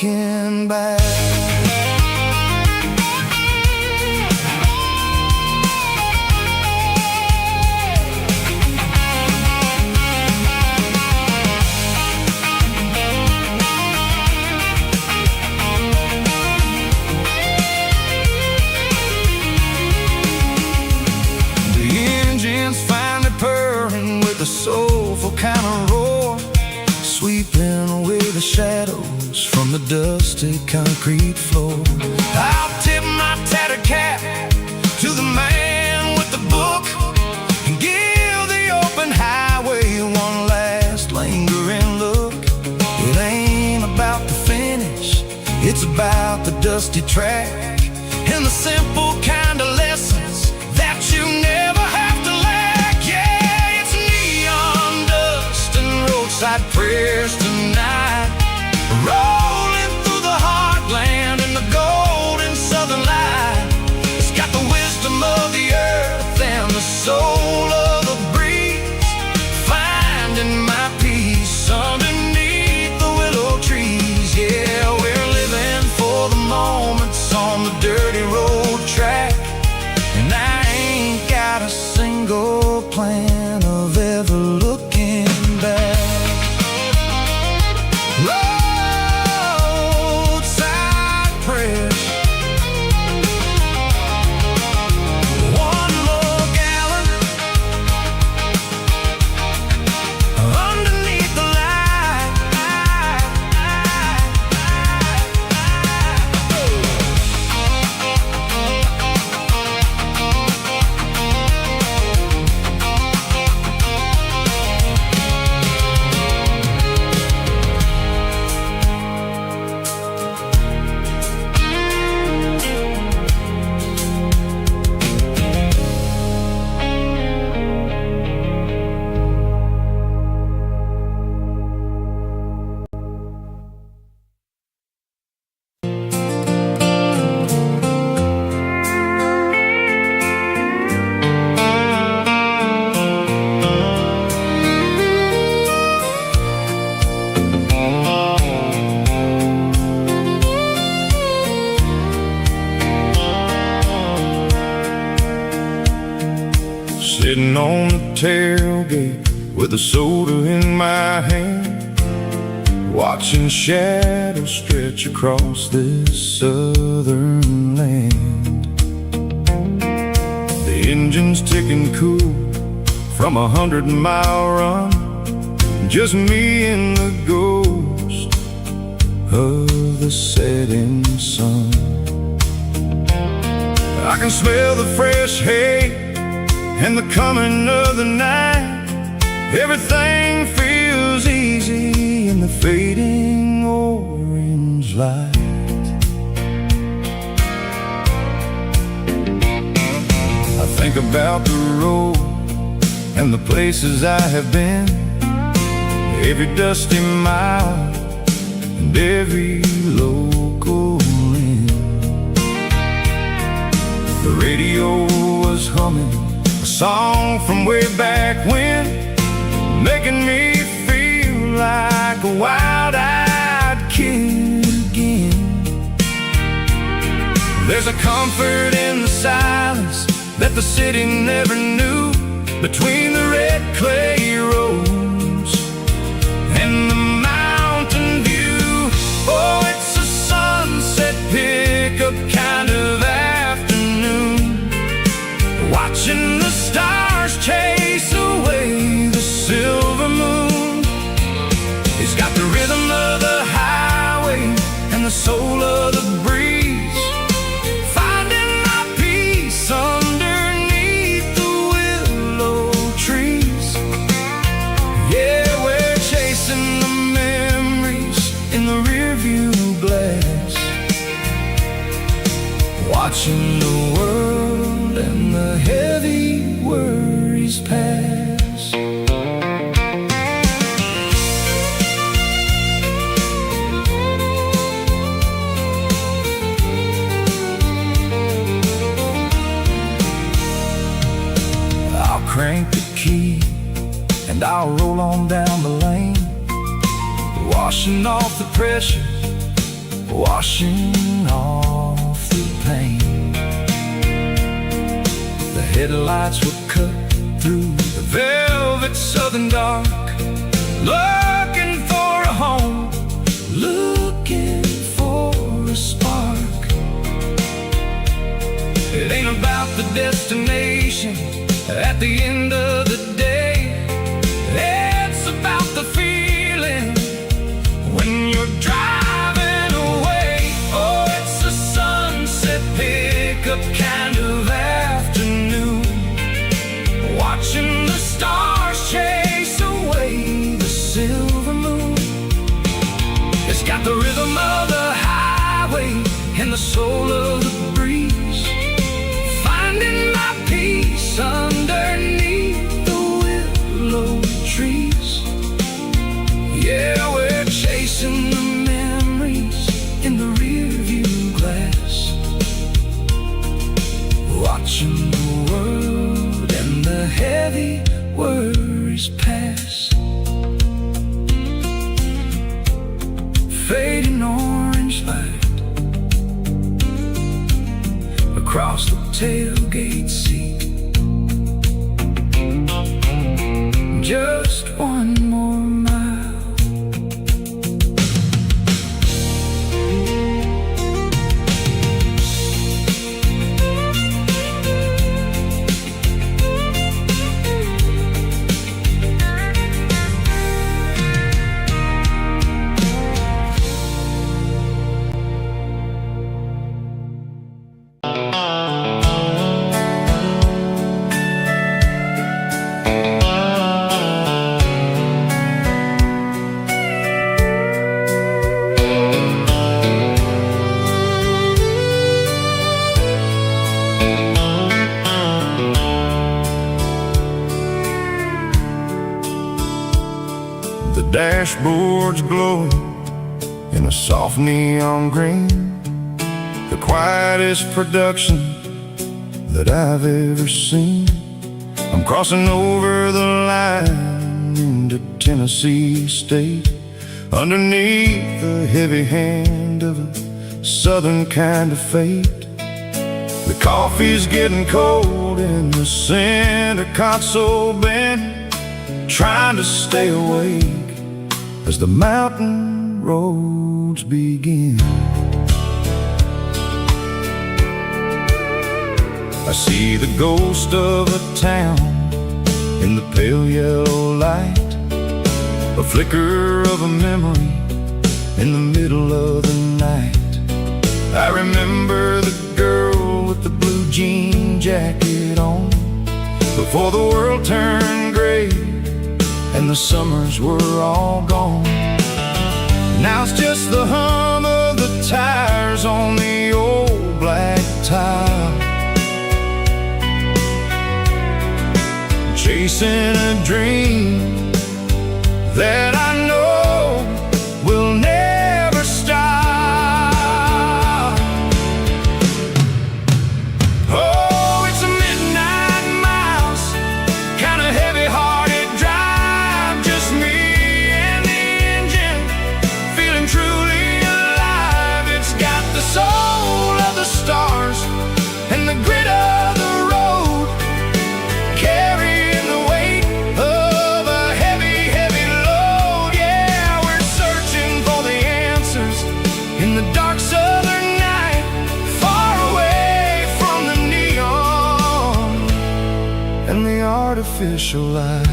looking back. The soulful kind of roar, sweeping away the shadows from the dusty concrete floor. I'll tip my tattered cap to the man with the book and give the open highway one last lingering look. It ain't about the finish, it's about the dusty track and the simple kind of lessons that you never have to lack. Yeah, it's neon dust and roadside prayers tonight, rolling through the heartland in the golden southern light. It's got the wisdom of the earth and the soul of the breeze, finding my peace underneath the willow trees. Yeah, we're living for the moments on the dirty road track, and I ain't got a single plan of ever looking back. Roadside prayers, one more gallon underneath the light. Sitting on the tailgate with a soda in my hand, watching shadows stretch across this southern land. The engine's ticking cool from 100-mile run, just me and the ghost of the setting sun. I can smell the fresh hay and the coming of the night. Everything feels easy in the fading orange light. I think about the road and the places I have been, every dusty mile and every local inn. The radio was humming a song from way back when, making me feel like a wild-eyed kid again. There's a comfort in the silence that the city never knew, between the red clay roads and the mountain view. Oh, it's a sunset pickup kind of afternoon, watching the stars chase away the silver moon. It's got the rhythm of the highway and the soul of the breeze, finding my peace underneath the willow trees. Yeah, we're chasing the memories in the rearview glass, watching the world and the heavy worries pass. I'll crank the key and I'll roll on down the lane, washing off the pressure washing off the pain. The headlights were cut through the velvet southern dark, looking for a home, looking for a spark. It ain't about the destination at the end of the day. It's about the feeling when you're driving away. Oh, it's a sunset pickup kind of afternoon, watching the stars chase away the silver moon. It's got the rhythm of the highway and the soul of the breeze, finding my peace underneath the willow trees. Yeah, we're chasing the memories in the rearview glass, watching the world and the heavy worries pass. Fading orange light across the tailgate seat. Just one more mile. The dashboard's glowing in a soft neon green, the quietest production that I've ever seen. I'm crossing over the line into Tennessee State, underneath the heavy hand of a southern kind of fate. The coffee's getting cold in the center console bin, trying to stay awake as the mountain roads begin. I see the ghost of a town in the pale yellow light, a flicker of a memory in the middle of the night. I remember the girl with the blue jean jacket on, before the world turned gray and the summers were all gone. Now it's just the hum of the tires on the old black tile, chasing a dream that I know will never stop. Oh, it's a midnight miles, kind of heavy-hearted drive, just me and the engine, feeling truly alive. It's got the soul of the stars and the grit of the road, carrying the weight of a heavy, heavy load. Yeah, we're searching for the answers in the dark southern night, far away from the neon and the artificial light.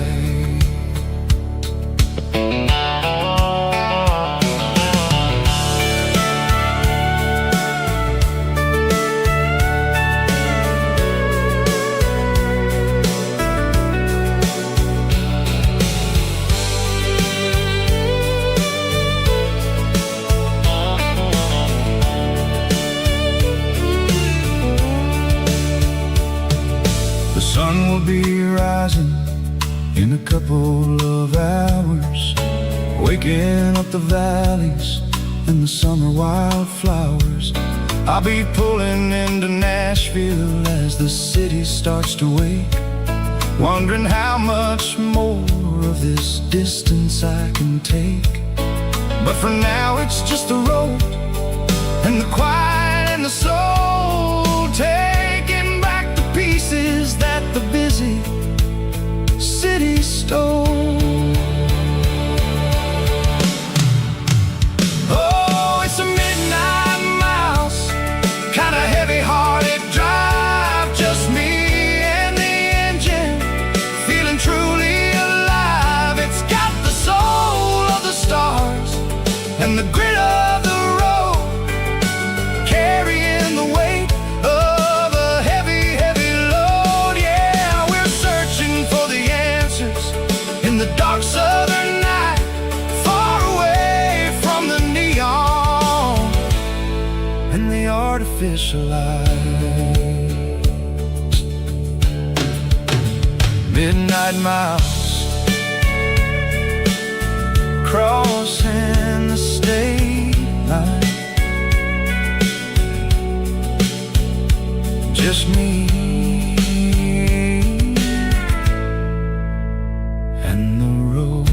The sun will be rising in a couple of hours, waking up the valleys and the summer wildflowers. I'll be pulling into Nashville as the city starts to wake, wondering how much more of this distance I can take. But for now it's just the road artificial lights. Midnight miles, crossing the state line. Just me and the road.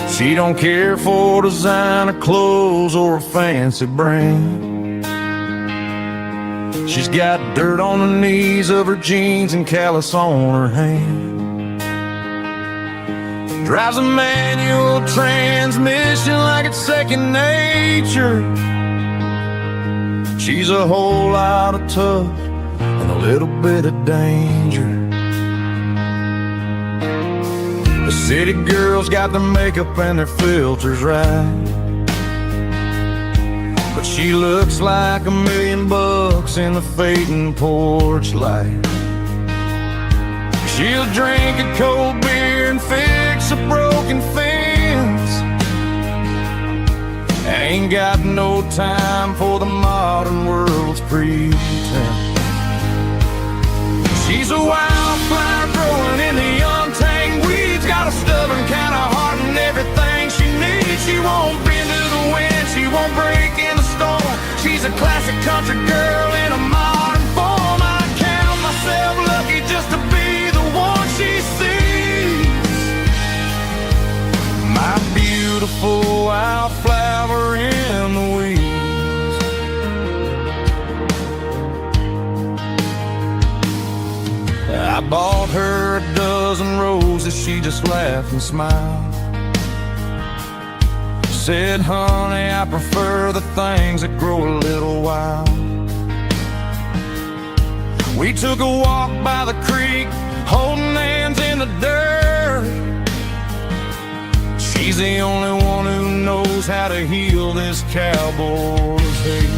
She don't care for designer clothes or a fancy brand. She's got dirt on the knees of her jeans and callus on her hand. Drives a manual transmission like it's second nature. She's a whole lot of tough and a little bit of danger. The city girls got their makeup and their filters right, but she looks like $1,000,000 in the fading porch light. She'll drink a cold beer and fix a broken fence. Ain't got no time for the modern world's pretense. She's a wildflower growing in the untamed weeds. Got a stubborn kind of heart and everything she needs. She won't bend to the wind, she won't break in the storm. She's a classic country girl in a modern form. I count myself lucky just to be the one she sees. My beautiful wildflower in the weeds. I bought her a dozen roses, she just laughed and smiled. Said, honey, I prefer the things that grow a little wild. We took a walk by the creek, holding hands in the dirt. She's the only one who knows how to heal this cowboy's hate.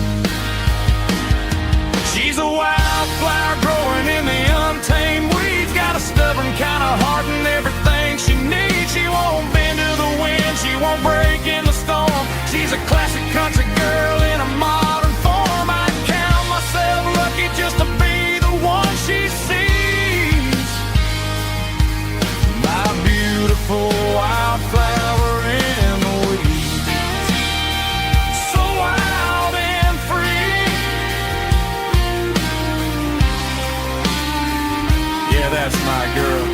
She's a wildflower growing in the untamed weeds. Got a stubborn kind of heart and everything she needs. She won't bend to the wind, she won't break in the storm. She's a classic country girl in a modern form. I count myself lucky just to be the one she sees. My beautiful wildflower in the weeds. So wild and free. Yeah, that's my girl.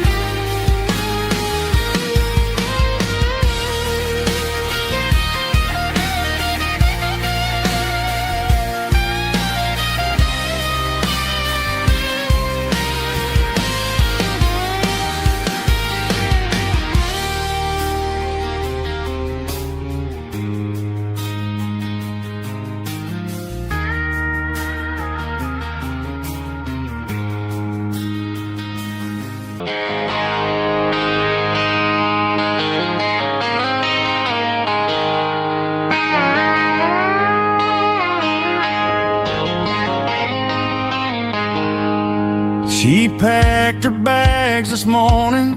She packed her bags this morning,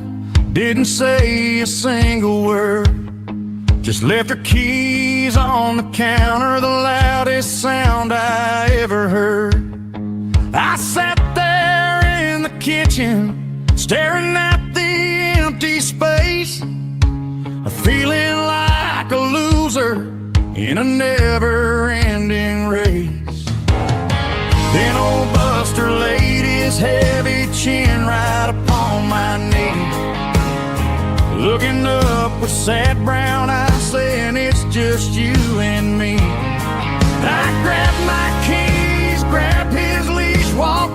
didn't say a single word. Just left her keys on the counter, the loudest sound I ever heard. I sat there in the kitchen, staring at the empty space, feeling like a loser in a never-ending race. Then old Buster laid his heavy chin right upon my knee, looking up with sad brown eyes, saying it's just you and me. I grabbed my keys, grabbed his leash, walked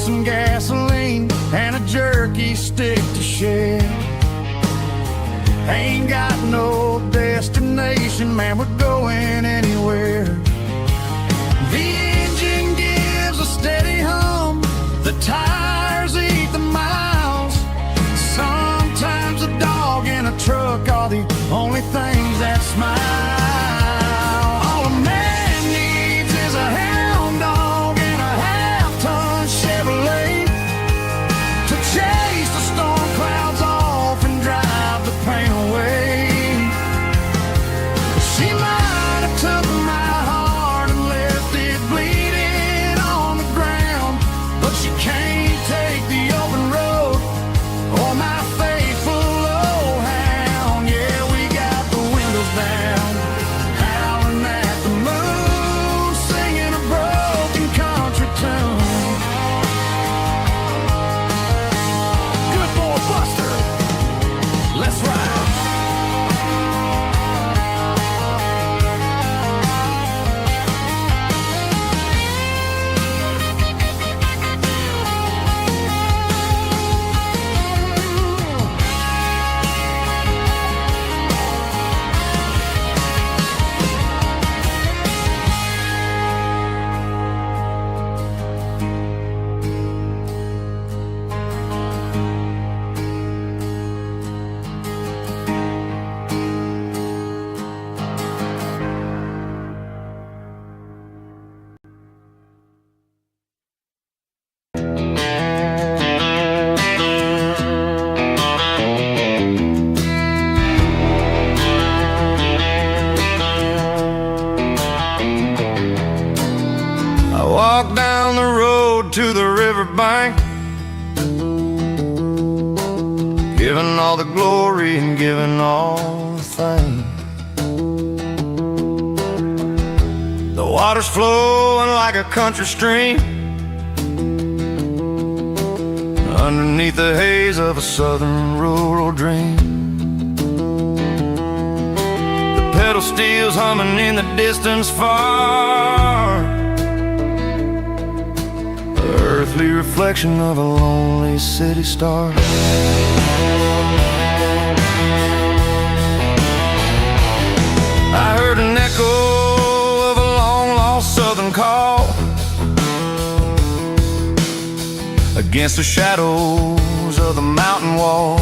some gasoline and a jerky stick to share. Ain't got no destination, man, we're going anywhere. The engine gives a steady hum, the tires eat the miles. Sometimes a dog in a truck are the only things that smile. All a man needs is a hound dog and a half-ton Chevrolet to chase the storm clouds off and drive the pain away. She might have took my heart and left it bleeding on the ground, but she can't take the open road or my faithful old hound. Yeah, we got the windows down, howling at the moon, singing a broken country tune. Good boy Buster, let's ride. Walk down the road to the riverbank, giving all the glory and giving all the thanks. The water's flowing like a country stream underneath the haze of a southern rural dream. The pedal steel's humming in the distance far, earthly reflection of a lonely city star. I heard an echo of a long-lost southern call against the shadows of the mountain wall,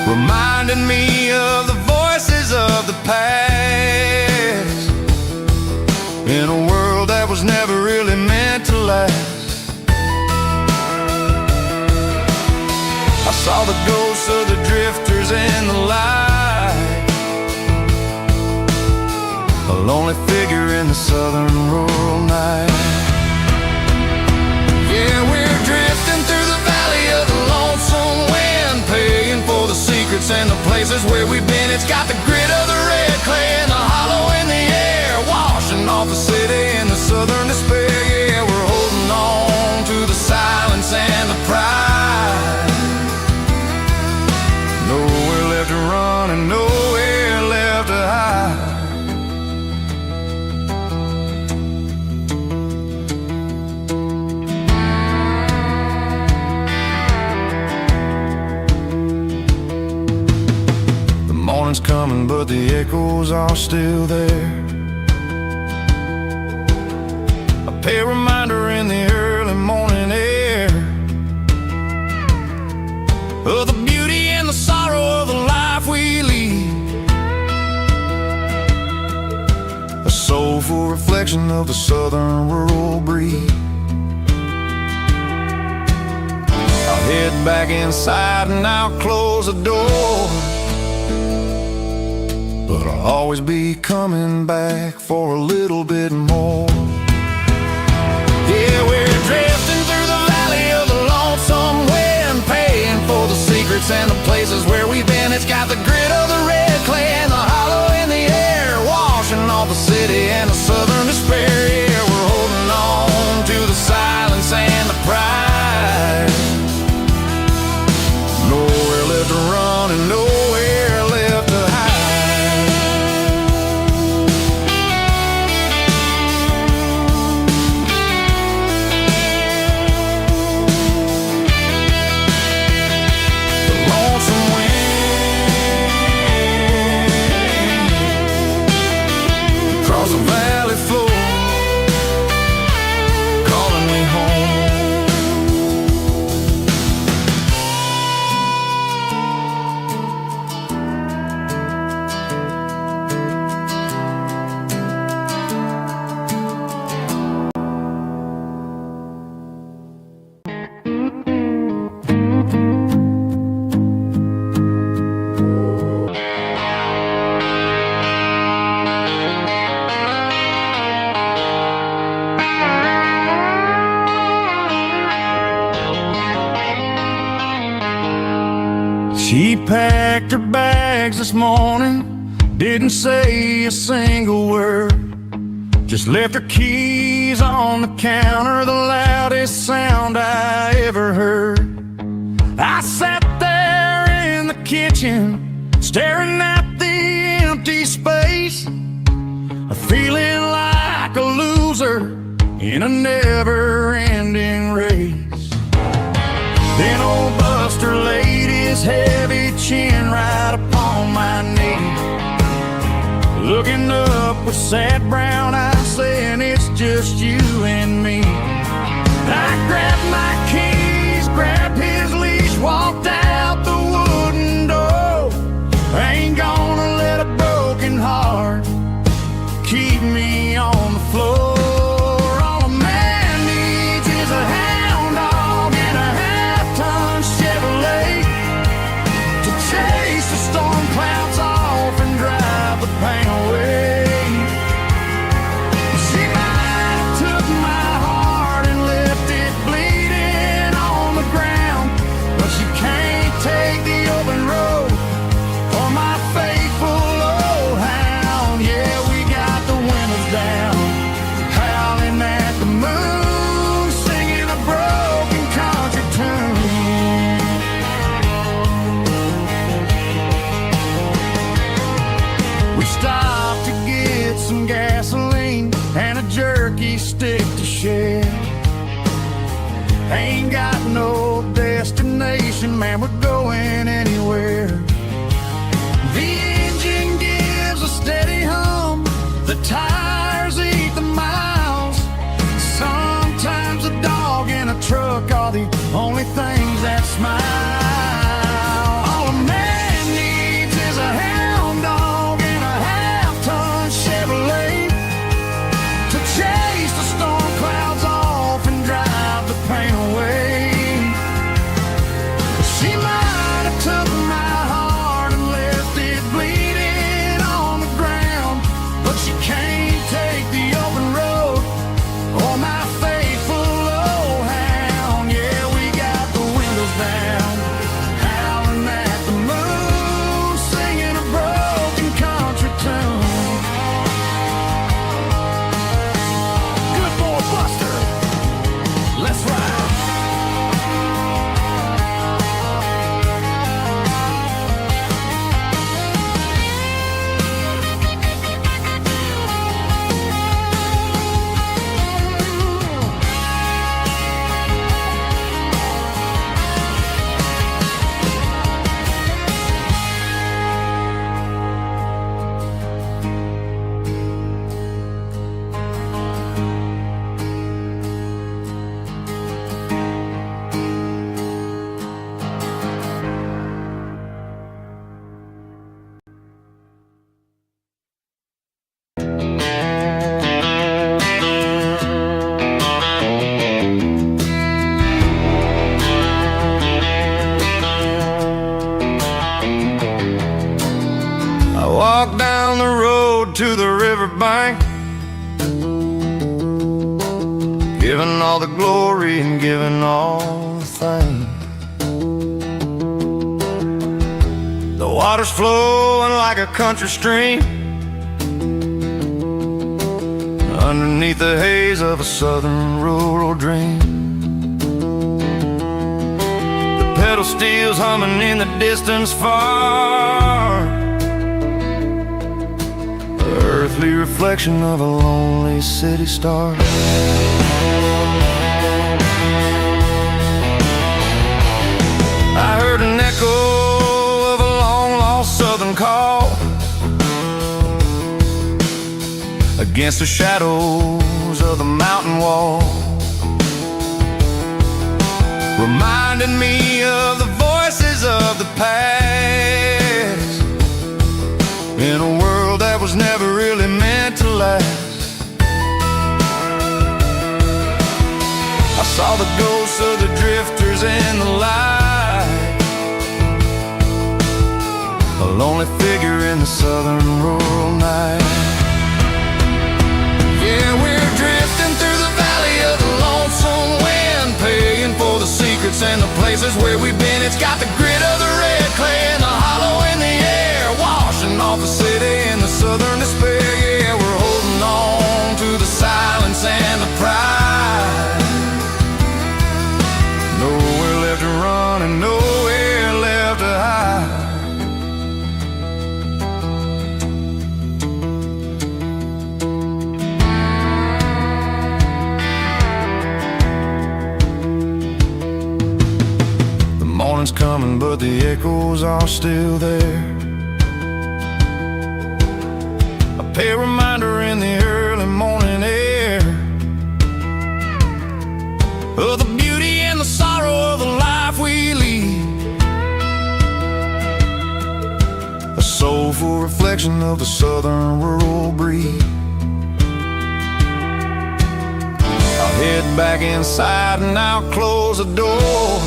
reminding me of the voices of the past in a world that was never really meant to last. I saw the ghosts of the drifters in the light, a lonely figure in the southern rural night. Yeah, we're drifting through the valley of the lonesome wind, paying for the secrets and the places where we've been. It's got the grit of the red clay and the hollow in the air, washing off the city in the southern despair. Yeah, we're holding on to the silence and the pride. Nowhere left to run and nowhere left to hide. The morning's coming, but the echoes are still there. A reminder in the early morning air of the beauty and the sorrow of the life we lead, a soulful reflection of the southern rural breed. I'll head back inside and I'll close the door, but I'll always be coming back for a little bit more. Yeah, we're drifting through the valley of the lonesome wind, paying for the secrets and the places where we've been. It's got the grit of the red clay and the hollow in the air, washing off the city and the southern despair. Yeah, we're holding on to the silence and the pride. Nowhere left to run and nowhere left to hide. packed her bags this morning, didn't say a single word, just left her keys on the counter, the loudest sound I ever heard. I sat there in the kitchen, staring at the empty space, feeling like a loser in a never-ending race. Then old Buster laid his heavy chin right upon my knee, looking up with sad brown eyes, saying it's just you and me. I grabbed my keys, grabbed his leash, walked out the wooden door. I ain't gonna let a broken heart keep me on the floor. All a man needs is a hound dog and a half-ton Chevrolet to chase the storm clouds off and drive the pain away. She might have took my heart and left it bleeding on the ground, but she can't take the open road for my faithful old hound. Yeah, we got the windows down, howling at the moon, singing a broken country tune. We stopped to get some gasoline and a jerky stick to share. Ain't got no destination, man, we're going anywhere. The engine gives a steady hum, the tires eat the miles. Sometimes a dog and a truck are the only things that smile. All a man needs is a hound dog and a half-ton Chevrolet to chase the storm clouds off and drive the pain away. She might have took my heart and left it bleeding on the ground, but she can't take the open road or my faithful old hound. Yeah, we got the windows down, howling at the moon, singing a broken country tune. Good boy Buster, let's ride. I walked down the road to the riverbank, giving all the glory and giving all the thanks. The water's flowing like a country stream underneath the haze of a southern rural dream. The pedal steel's humming in the distance far, the earthly reflection of a lonely city star. I heard an echo of a long-lost southern call against the shadows of the mountain wall, reminding me of the voices of the past in a world that was never really meant to last. I saw the ghosts of the drifters in the light, a lonely figure in the southern rural night. Yeah, we're drifting through the valley of the lonesome wind, paying for the secrets and the places where we've been. It's got the grit of the red clay and the hollow but the echoes are still there. A pale reminder in the early morning air of the beauty and the sorrow of the life we lead. A soulful reflection of the southern rural breed. I'll head back inside and I'll close the door,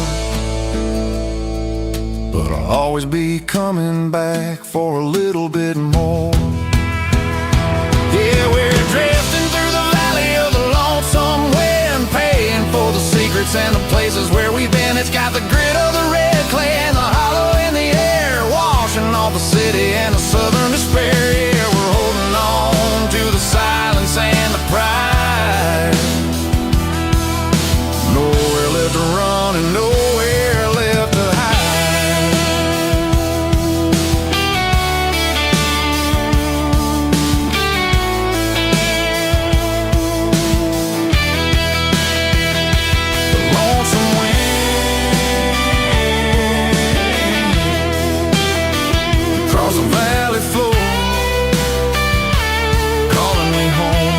but I'll always be coming back for a little bit more. Yeah, we're drifting through the valley of the lonesome wind, paying for the secrets and the places where we've been. It's got the grit of the red clay and the hollow in the air, washing off the city and the southern despair. Yeah, we're holding on to the silence and the pride. Nowhere left to run and nowhere left to hide. The lonesome wind across the valley floor, calling me home.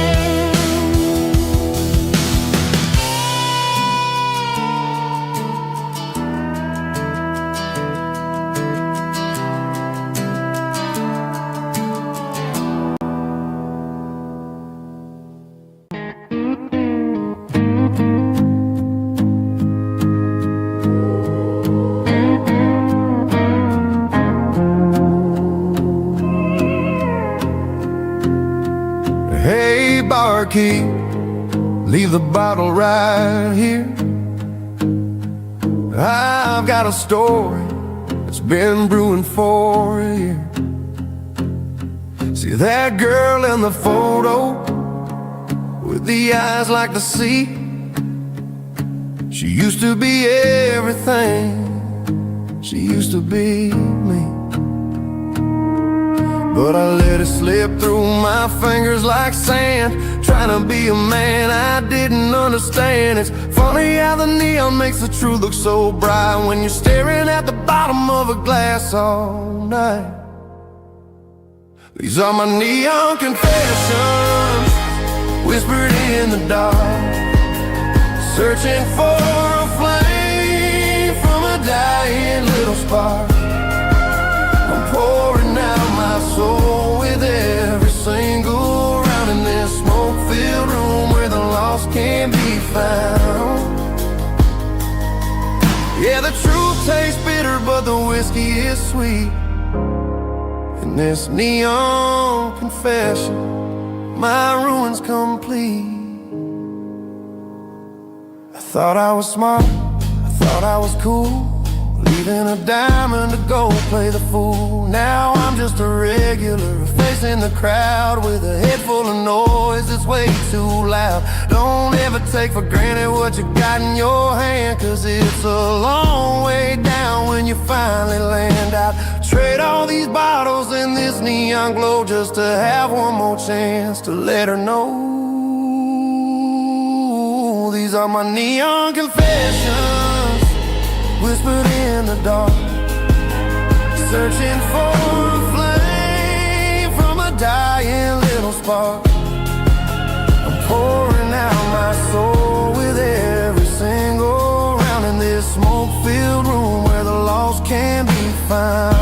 Hey, barkeep, leave the bottle right here. I've got a story that's been brewing for a year. See that girl in the photo with the eyes like the sea? She used to be everything, she used to be me. But I let it slip through my fingers like sand, trying to be a man I didn't understand. It's funny how the neon makes the truth look so bright when you're staring at the bottom of a glass all night. These are my neon confessions, whispered in the dark, searching for a flame from a dying little spark. I'm pouring out my soul with every single round in this smoke-filled room where the lost can't be found. Yeah, the truth tastes bitter, but the whiskey is sweet. In this neon confession, my ruin's complete. I thought I was smart, I thought I was cool, leaving a diamond to go play the fool. Now I'm just a regular, facing the crowd with a head full of noise that's way too loud. Don't ever take for granted what you got in your hand, cause it's a long way down when you finally land out. Trade all these bottles and this neon glow just to have one more chance to let her know. These are my neon confessions, whispered in the dark, searching for a flame from a dying little spark. I'm pouring out my soul with every single round in this smoke-filled room where the lost can be found.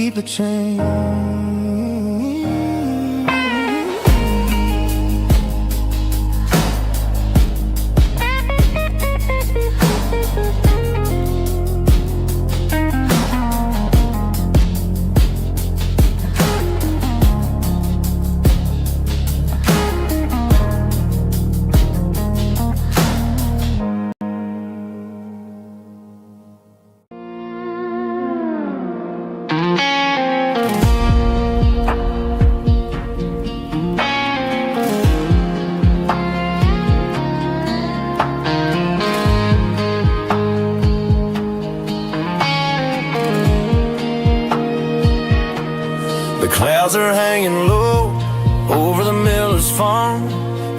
keep the change. Clouds are hanging low over the miller's farm,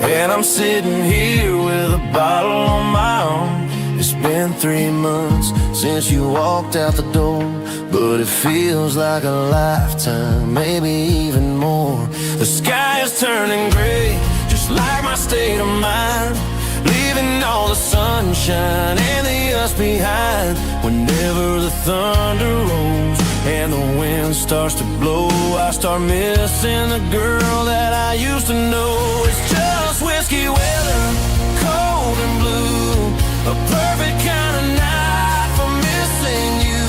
and I'm sitting here with a bottle on my arm. It's been 3 months since you walked out the door, but it feels like a lifetime, maybe even more. The sky is turning gray, just like my state of mind, leaving all the sunshine and the us behind. Whenever the thunder rolls and the wind starts to blow, I start missing the girl that I used to know. It's just whiskey weather, cold and blue, a perfect kind of night for missing you.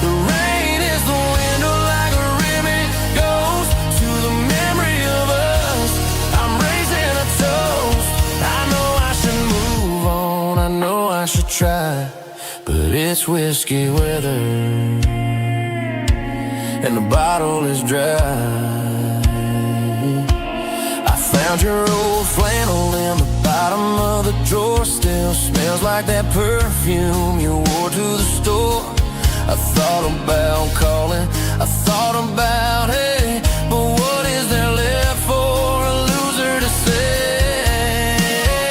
The rain is the window like a ribbon goes to the memory of us. I'm raising a toast. I know I should move on, I know I should try, but it's whiskey weather and the bottle is dry. I found your old flannel in the bottom of the drawer, still smells like that perfume you wore to the store. I thought about calling, I thought about, hey, but what is there left for a loser to say?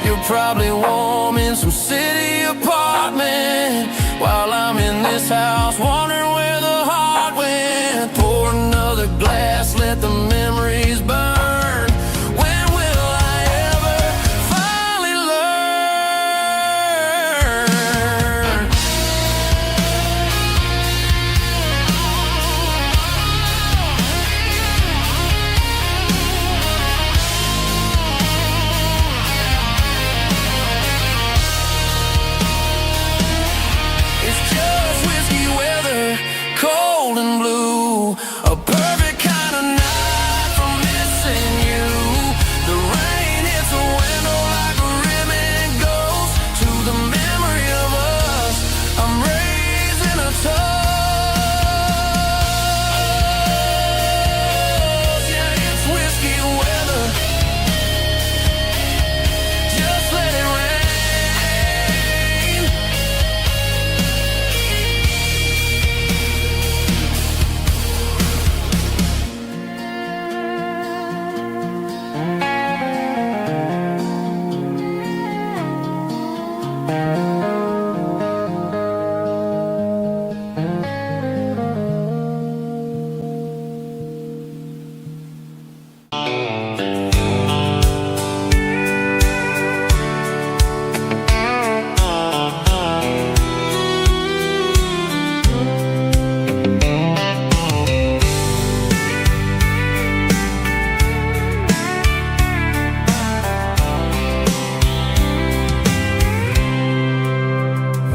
You're probably warm in some city apartment, while I'm in this house wondering where the heart went. Pour another glass, let the memories burn. When will I ever finally learn? It's just whiskey weather, cold and blue, a perfect kind of night for missing you. The rain hits the window like a ribbon goes to the memory of us. I'm raising a toast. Yeah, it's whiskey weather, just let it rain.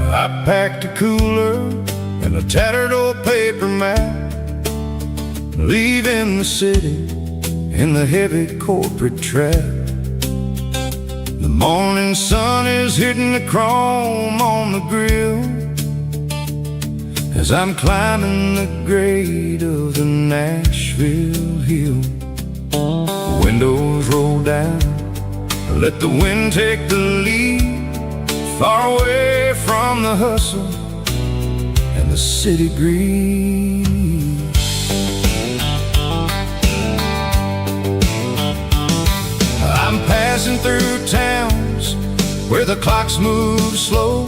I packed a cooler and a tattered old paper map, leaving the city in the heavy corporate trap. The morning sun is hitting the chrome on the grill as I'm climbing the grade of the Nashville hill. The windows roll down, let the wind take the lead, far away from the hustle and the city breeze. I'm passing through towns where the clocks move slow,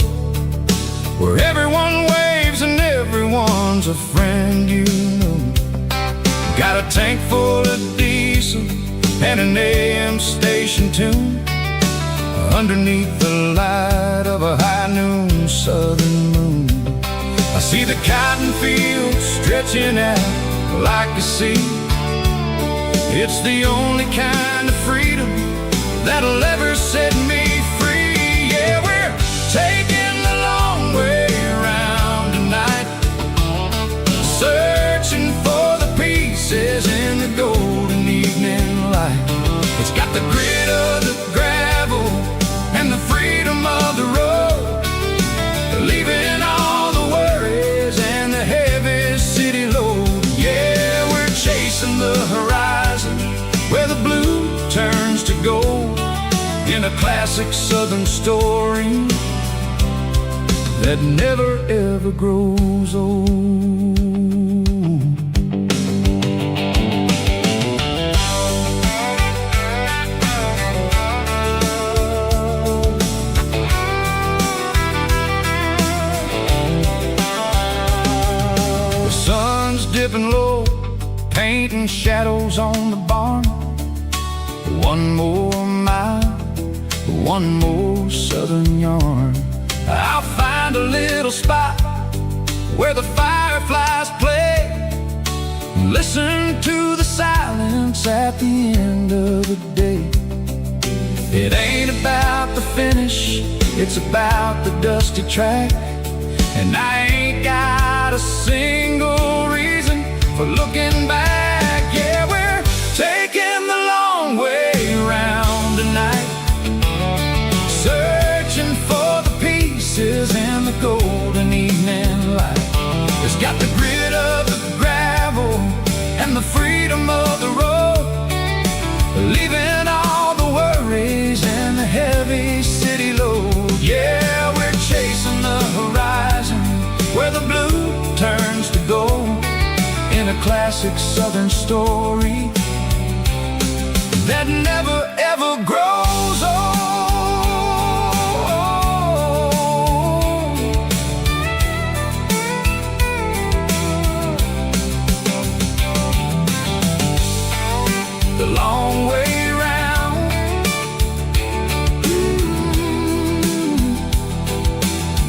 where everyone waves and everyone's a friend you know. Got a tank full of diesel and an AM station tune underneath the light of a high noon southern moon. I see the cotton fields stretch stretching out like a sea. It's the only kind of freedom that'll ever set me free. Yeah, we're taking the long way around tonight, searching for the pieces in the golden evening light. It's got the grit of the gravel and the freedom of the road, leaving all the worries and the heavy city load. Yeah, we're chasing the horizon where the blue turns to gold, in a classic southern story that never ever grows old. The sun's dipping low, painting shadows on the barn. One more mile, one more southern yarn. I'll find a little spot where the fireflies play, listen to the silence at the end of the day. It ain't about the finish, it's about the dusty track. And I ain't got a single reason for looking back. Yeah, we're taking the long way around tonight, searching for the pieces in the golden evening light. It's got the grit of the gravel and the freedom of the road, leaving all the worries and the heavy city load. Yeah, we're chasing the horizon where the blue turns to gold, in a classic southern story that never ever grows old. The long way round,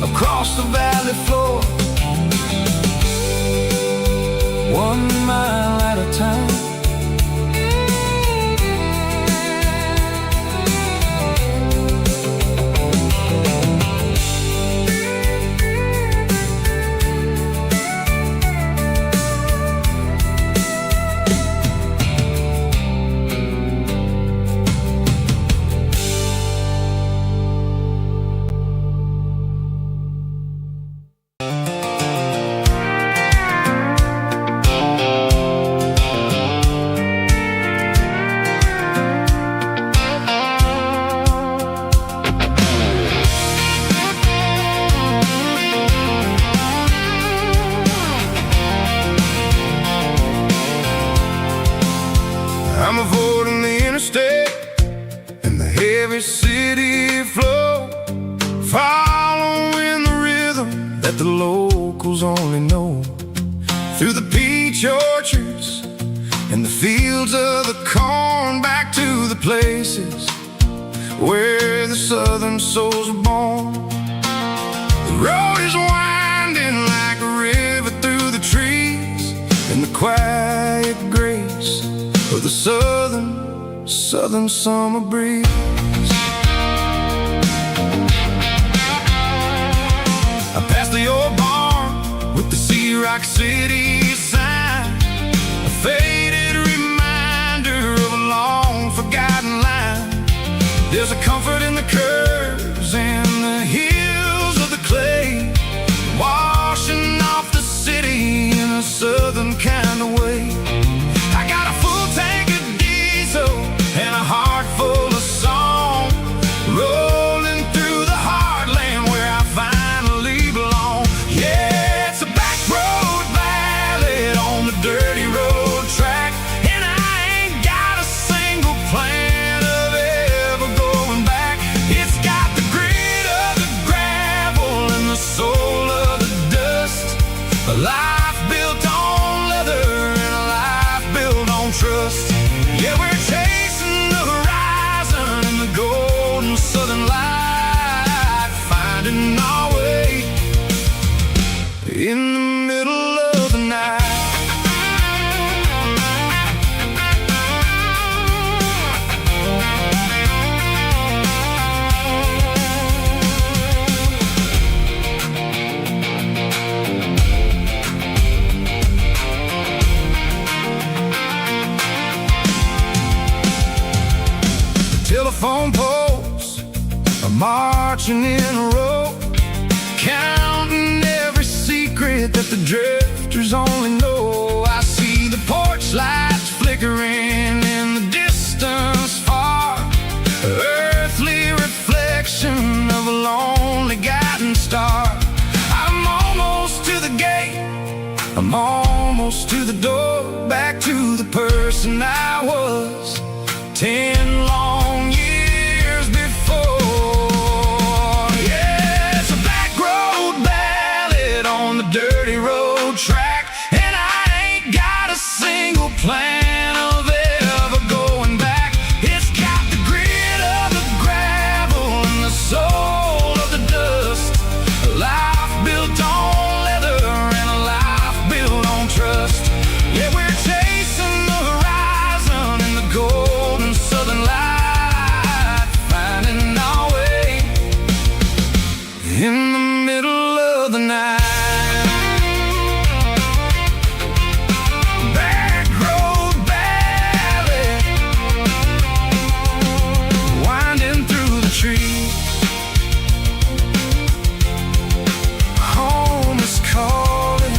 across the valley floor, 1 mile at a time. I'm avoiding the interstate and the heavy city flow, following the rhythm that the locals only know, through the peach orchards and the fields of the corn, back to the places where the southern souls are born. The road is winding like a river through the trees, and the quiet grace of the southern summer breeze. I passed the old barn with the Sea Rock City sign, a faded reminder of a long forgotten line. There's a comfort in the curves and the hills of the clay, washing off the city in a southern kind of way. I got a full tank of diesel and a heart full of song, rolling through the heartland where I finally belong. Yeah, it's a back road ballad on the dirty road track, and I ain't got a single plan of ever going back. It's got marching in a row, counting every secret that the drifters only know. I see the porch lights flickering in the distance far, earthly reflection of a lonely guiding star. I'm almost to the gate, I'm almost to the door, back to the person I was 10 long years before. Yeah, it's a back road ballad on the dirty road track, and I ain't got a single plan of ever going back. It's got the grit of the gravel and the soul of the dust, a life built on leather and a life built on trust. Yeah, we're chasing the horizon in the golden southern light, finding our way in the middle of the night. Back road ballad, winding through the trees. Home is calling.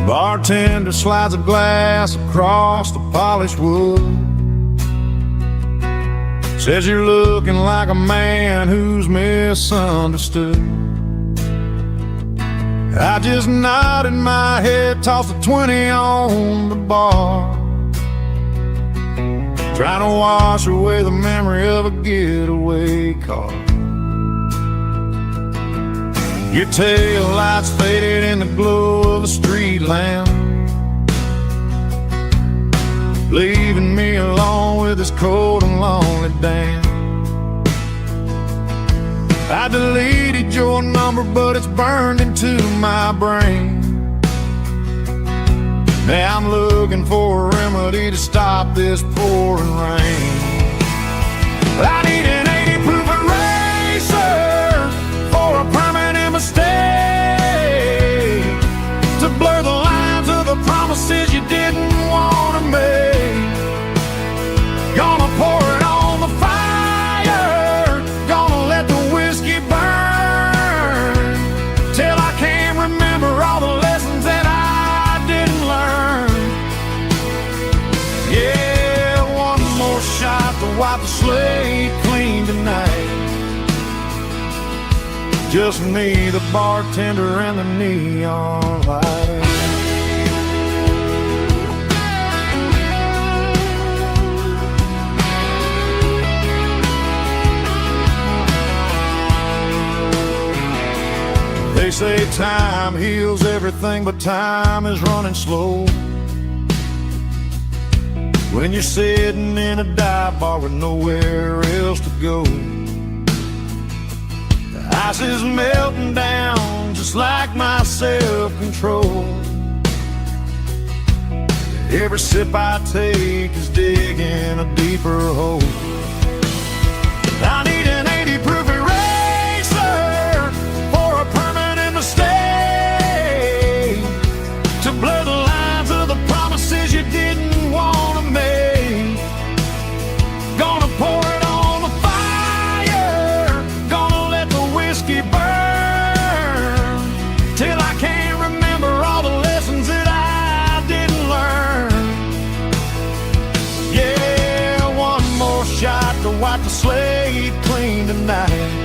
Bartender slides a glass across the polished wood, says you're looking like a man who's misunderstood. I just nodded my head, tossed a 20 on the bar, trying to wash away the memory of a getaway car. Your tail lights faded in the glow of a street lamp, leaving me alone with this cold and lonely damn. I deleted your number, but it's burned into my brain. Now I'm looking for a remedy to stop this pouring rain. I need an 80 proof eraser for a permanent mistake, to blur the lines of the promises you didn't want to make. Gonna pour it on the fire, gonna let the whiskey burn, till I can't remember all the lessons that I didn't learn. Yeah, one more shot to wipe the slate clean tonight. Just me, the bartender, and the neon light. They say time heals everything, but time is running slow when you're sitting in a dive bar with nowhere else to go. The ice is melting down just like my self-control. Every sip I take is digging a deeper hole. I need an 80 proof eraser for a permanent mistake, to blur the lines of the promises you didn't want to make. Gonna pour it on the fire, gonna let the whiskey burn, till I can't remember all the lessons that I didn't learn. Yeah, one more shot to wipe the slate clean tonight.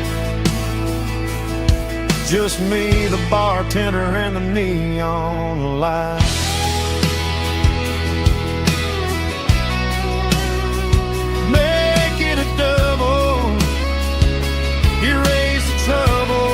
Just me, the bartender, and the neon light. Make it a double, erase the trouble.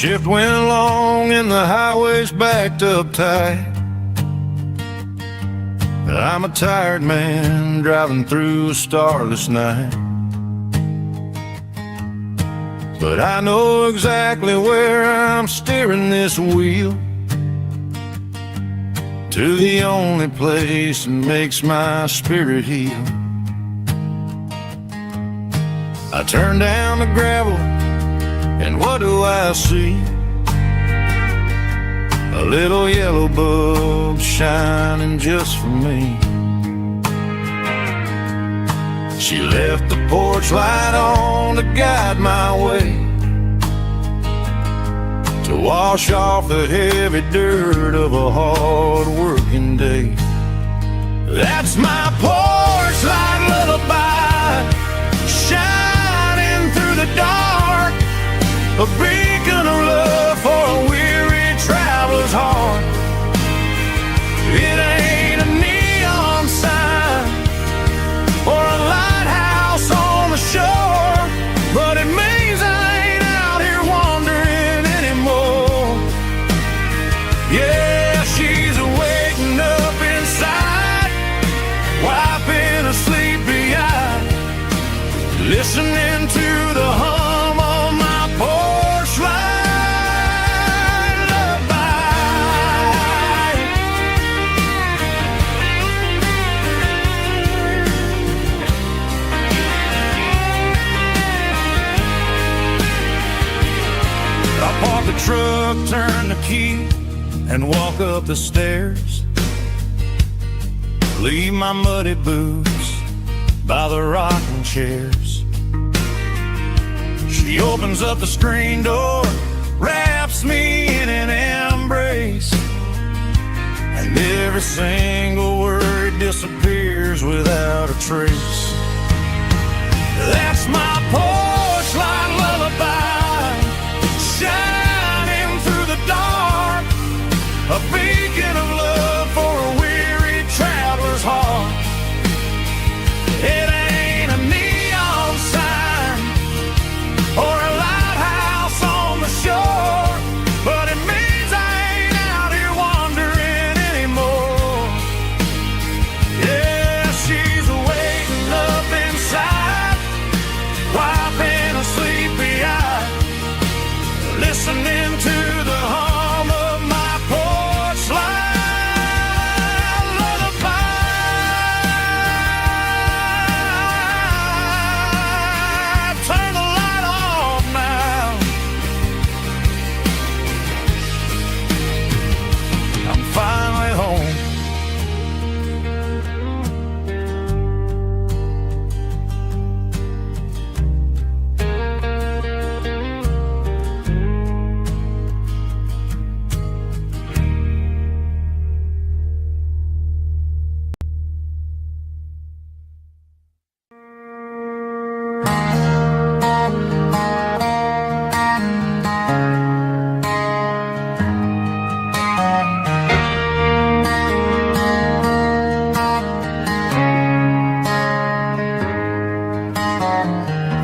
Shift went long and the highway's backed up tight. I'm a tired man driving through a starless night, but I know exactly where I'm steering this wheel, to the only place that makes my spirit heal. I turn down the gravel, and what do I see? A little yellow bulb shining just for me. She left the porch light on to guide my way, to wash off the heavy dirt of a hard-working day. That's my porch light lullaby, shining through the dark, a beacon of love for a weary traveler's heart. It ain't a neon sign or a lighthouse on the shore, but it means I ain't out here wandering anymore. Yeah, she's waking up inside, wiping a sleepy eye, listening to the hum of my porch light lullaby. I park the truck, turn the key, and walk up the stairs. Leave my muddy boots by the rocking chairs. She opens up the screen door, wraps me in an embrace, and every single word disappears without a trace. That's my porch light lullaby, shining through the dark, a beacon of love for a weary traveler's heart. It ain't a neon sign or a lighthouse on the shore, but it means I ain't out here wandering anymore. Yeah, she's waking up inside, wiping a sleepy eye, listening to the hum of my porch light lullaby. Turn the light off now. I'm finally home.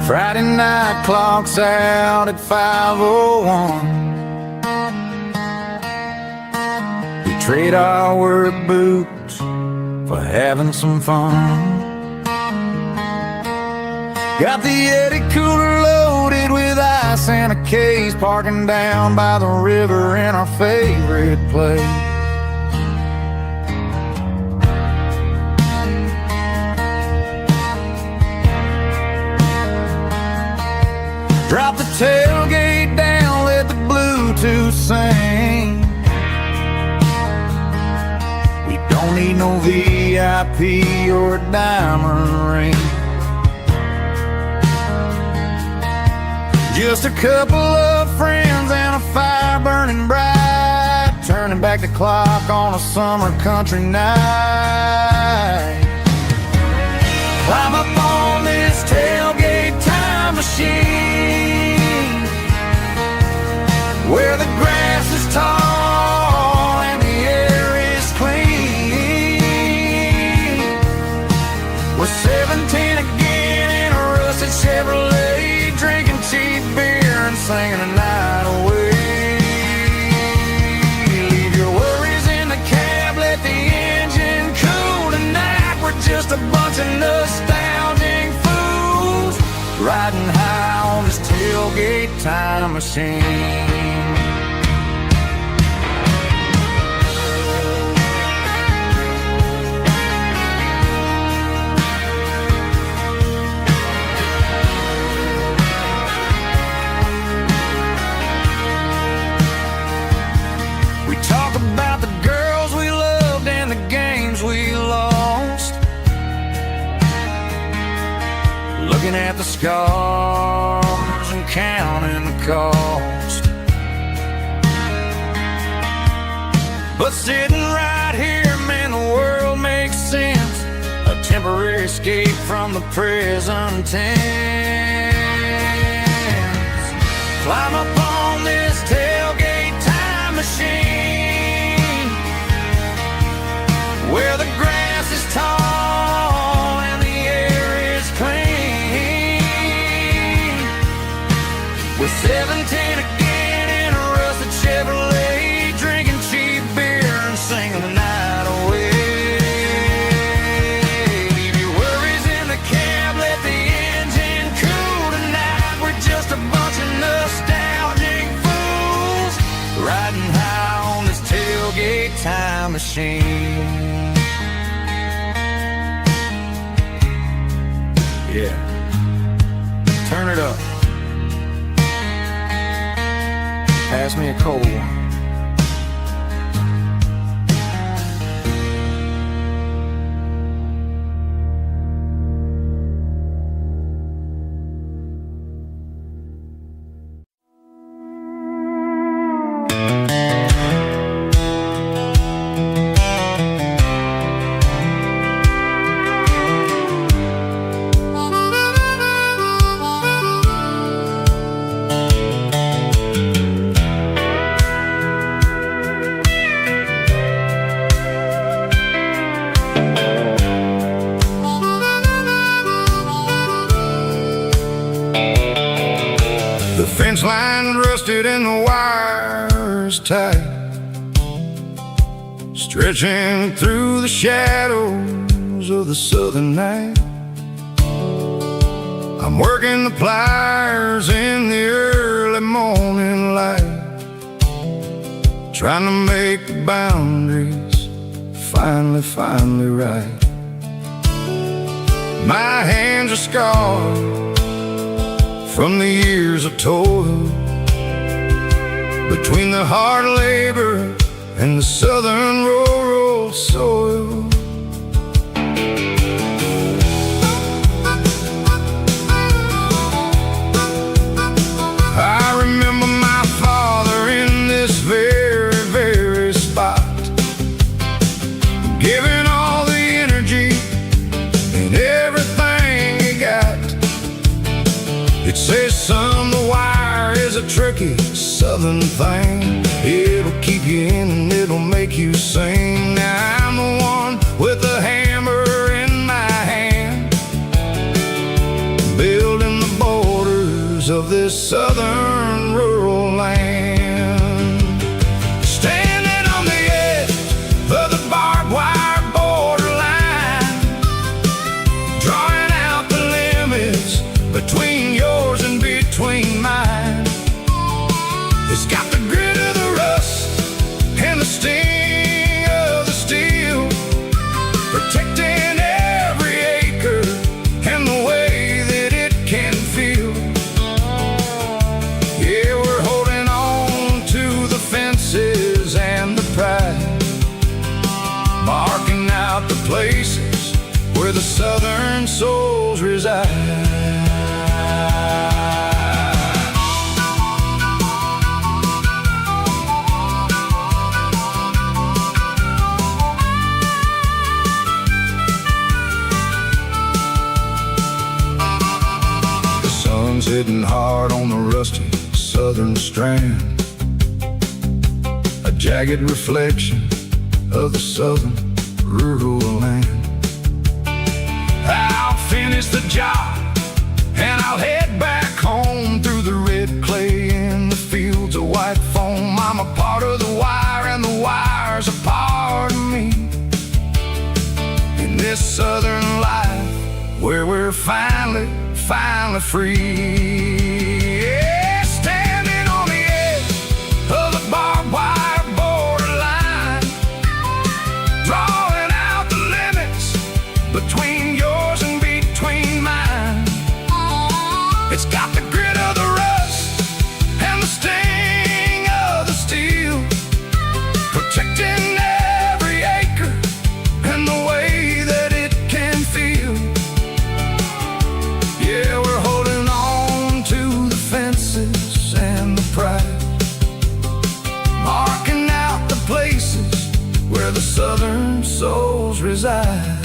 Friday night clock's out at 5:01. We trade our work boots for having some fun. Got the Yeti cooler loaded with ice and a case, parking down by the river in our favorite place. Drop the tailgate down, let the Bluetooth sing. We don't need no VIP or a diamond ring. Just a couple of friends and a fire burning bright, turning back the clock on a summer country night. Climb up on this tailgate time machine, where the grass is tall and the air is clean. We're 17 again in a rusted Chevrolet, drinking cheap beer and singing the night away. nostalgic fools, riding high on this tailgate time machine. About the girls we loved and the games we lost, looking at the scars and counting the cost. But sitting right here, man, the world makes sense, a temporary escape from the present tense. Climb up on this tailgate time machine, where the grass is tall and the air is clean. With 17 again in a rusted Chevrolet, drinking cheap beer and singing the night away. Leave your worries in the cab, let the engine cool tonight. We're just a bunch of nostalgic fools, riding high on this tailgate time machine. Yeah, turn it up. Pass me a cold one. The fence line rusted and the wires tight, stretching through the shadows of the southern night. I'm working the pliers in the early morning light, trying to make the boundaries finally right. My hands are scarred from the years of toil, between the hard labor and the southern rural soil. I remember my father in this very spot, giving all the energy and everything he got. It says, son, the wire is a tricky southern thing. It'll keep you in and it'll make you sing. Now I'm the one with the hammer in my hand, building the borders of this southern rural land. Standing on the edge of the barbed wire borderline, drawing out the limits between yours and between mine. It's got the grit of the rust and the sting of the steel, protecting every acre and the way that it can feel. Yeah, we're holding on to the fences and the pride, marking out the places where the southern souls reside. The sun's hitting hard on the rusty southern strand, a jagged reflection of the southern rural land. I'll finish the job and I'll head back home through the red clay in the fields of white foam. I'm a part of the wire and the wire's a part of me. In this southern life finally free. Yeah, standing on the edge of the barbed wire borderline, drawing out the limits between yours and between mine. It's got the grit of the rust and the sting of the steel, protecting every acre and the way that it can feel. Yeah, we're holding on to the fences and the pride, marking out the places where the southern souls reside.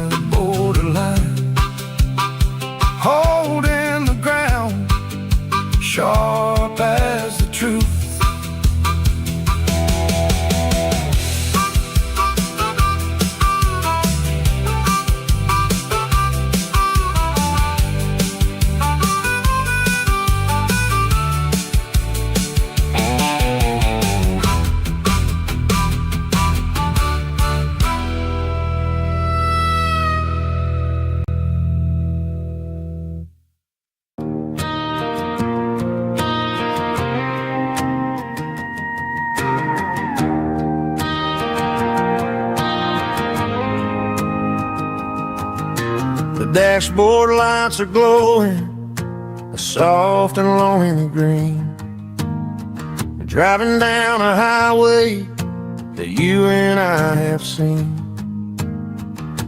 The borderline, holding the ground, sharp as the truth. The dashboard lights are glowing a soft and lonely green. We're driving down a highway that you and I have seen.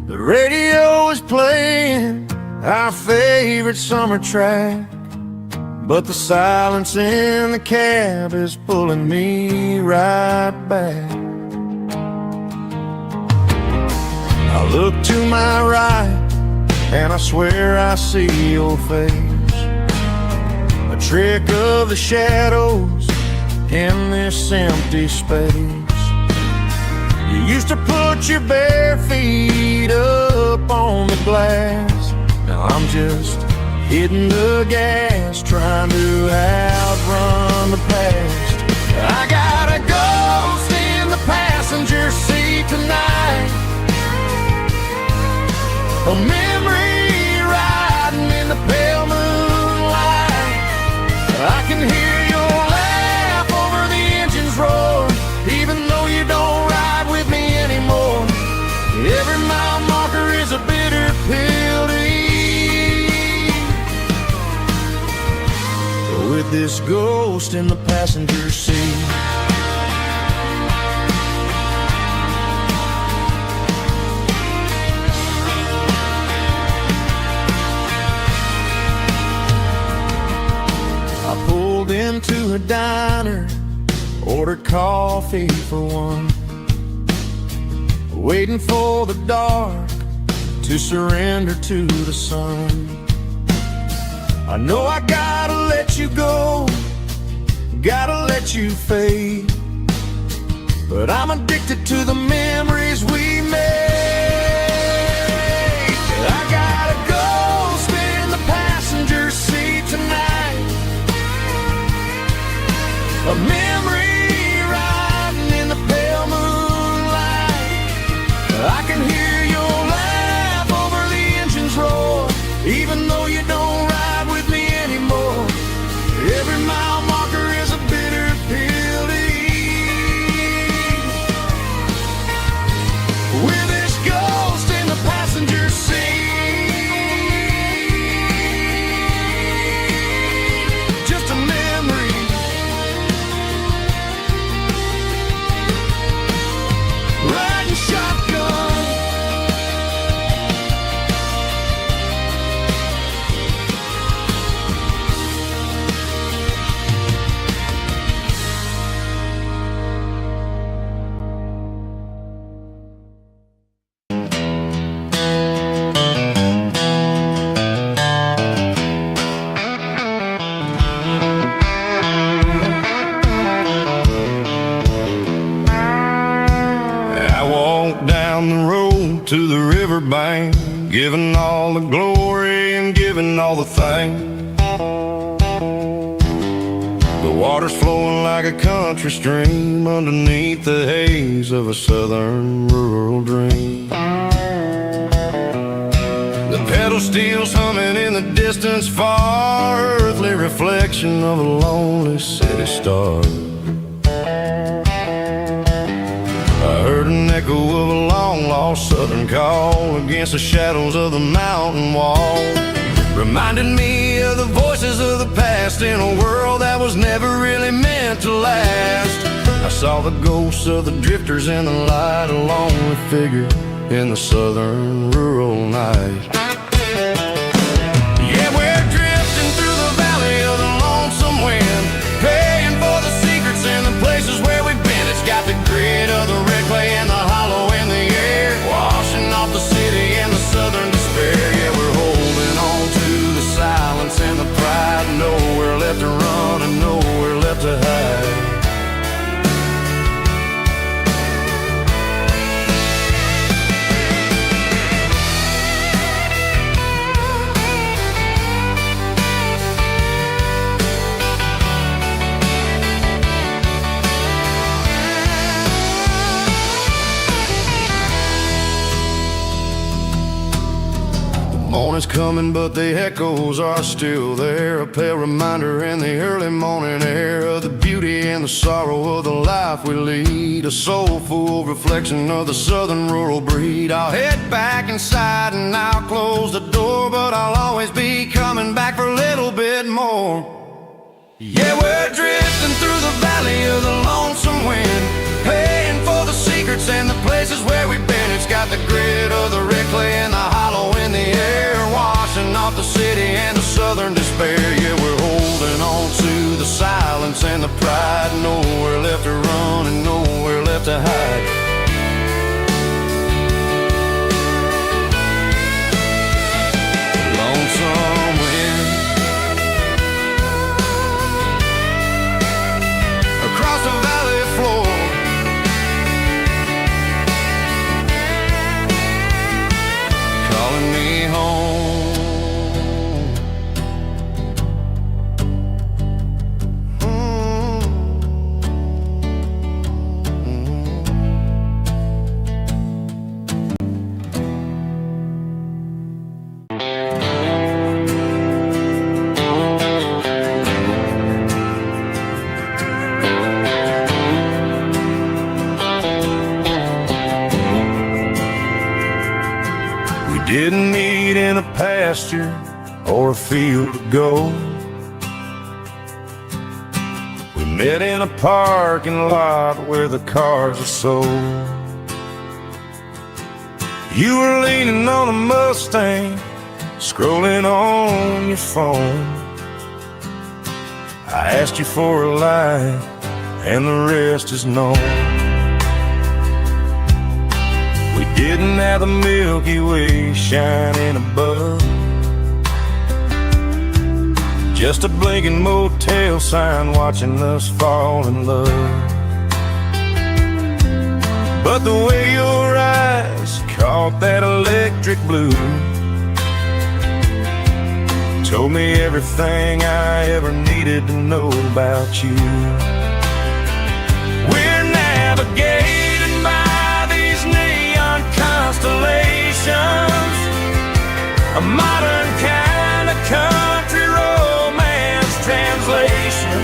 The radio is playing our favorite summer track, but the silence in the cab is pulling me right back. I look to my right and I swear I see your face, a trick of the shadows in this empty space. You used to put your bare feet up on the glass. Now I'm just hitting the gas, trying to outrun the past. I got a ghost in the passenger seat tonight, a memory riding in the pale moonlight. I can hear your laugh over the engine's roar, even though you don't ride with me anymore. Every mile marker is a bitter pill to eat. With this ghost in the passenger seat, I pulled into a diner, ordered coffee for one, waiting for the dark to surrender to the sun. I know I gotta let you go, gotta let you fade, but I'm addicted to the memories we made. I got a ghost in the passenger seat tonight, a memory riding in the pale moonlight. I can hear your laugh over the engine's roar, even though you don't ride with me anymore. Every mile marker is a bitter pill to eat. With this ghost in the passenger seat, just a memory, riding shotgun. I walked down the road to the riverbank, giving all the glory and giving all the thanks. The water's flowing like a country stream underneath the haze of a southern rural dream. The pedal radio steel's humming in the distance far, earthly reflection of a lonely city star. I heard an echo of a long-lost southern call against the shadows of the mountain wall. Reminded me of the voices of the past in a world that was never really meant to last. I saw the ghosts of the drifters in the light, a lonely figure in the southern rural night. Yeah, we're drifting through the valley of the lonesome wind, paying for the secrets and the places where we've been. It's got the grit of the red clay and the hollow in the air, washing off the city and the southern despair. Yeah, we're holding on to the silence and the pride, nowhere left to run and nowhere left to hide. Morning's coming, but the echoes are still there, a pale reminder in the early morning air of the beauty and the sorrow of the life we lead, a soulful reflection of the southern rural breed. I'll head back inside and I'll close the door, but I'll always be coming back for a little bit more. Yeah, we're drifting through the valley of the lonesome wind, paying for the secrets and the places where we've been. It's got the grit of the red clay and the hollow in the air, washing off the city and the southern despair. Yeah, we're holding on to the silence and the pride, nowhere left to run and nowhere left to hide. Lonesome wind across the valley floor, calling me home. Didn't meet in a pasture or a field to go. We met in a parking lot where the cars are sold. You were leaning on a Mustang, scrolling on your phone. I asked you for a light, and the rest is known. We didn't have the Milky Way shining above, just a blinking motel sign watching us fall in love. But the way your eyes caught that electric blue told me everything I ever needed to know about you. We're navigating by these neon constellations, a modern kind of country romance translation.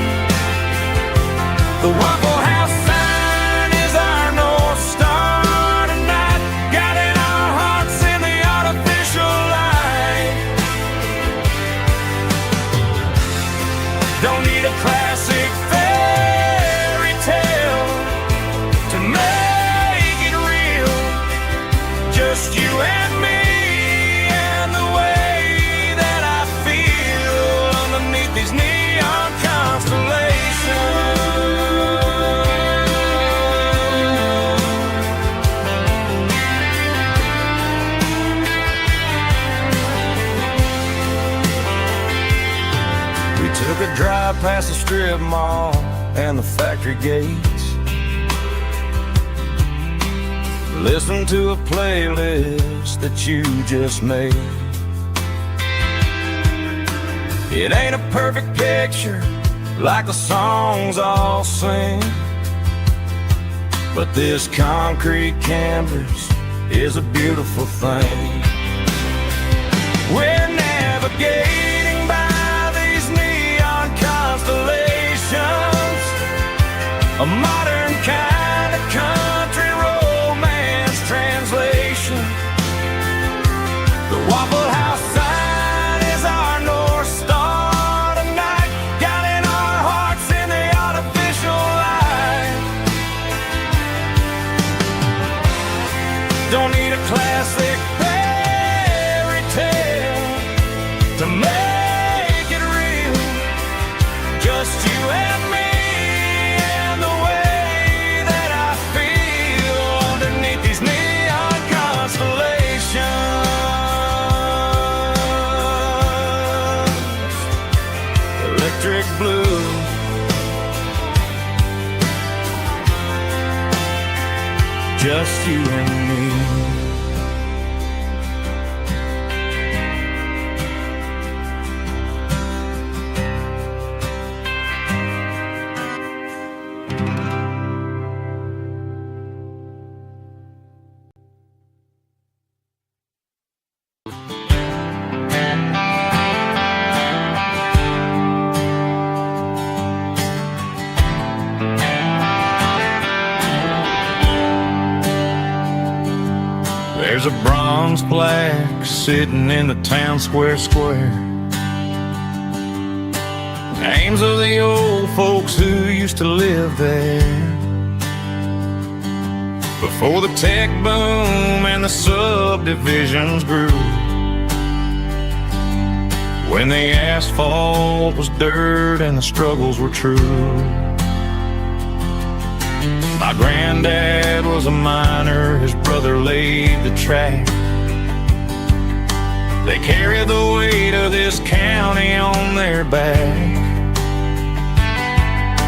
The Waffle House sign is our North Star tonight, guiding our hearts in the artificial light. Don't need a classic fairy tale to make it real, just you and me and the way that I feel underneath these neon constellations. We took a drive past the strip mall and the factory gates, listened to a playlist that you just made. It ain't a perfect picture like the songs all sing, but this concrete canvas is a beautiful thing. We're navigating by these neon constellations, a modern kind of country romance translation. The Waffle House sign is our North Star tonight, guiding our hearts in the artificial light. Don't need a classic fairy tale to make it real, just you and me and the way that I feel underneath these neon constellations. Electric blue, just you and me. There's a bronze plaque sitting in the town square. Names of the old folks who used to live there before the tech boom and the subdivisions grew, when the asphalt was dirt and the struggles were true. My granddad was a miner, his brother laid the track. They carried the weight of this county on their back.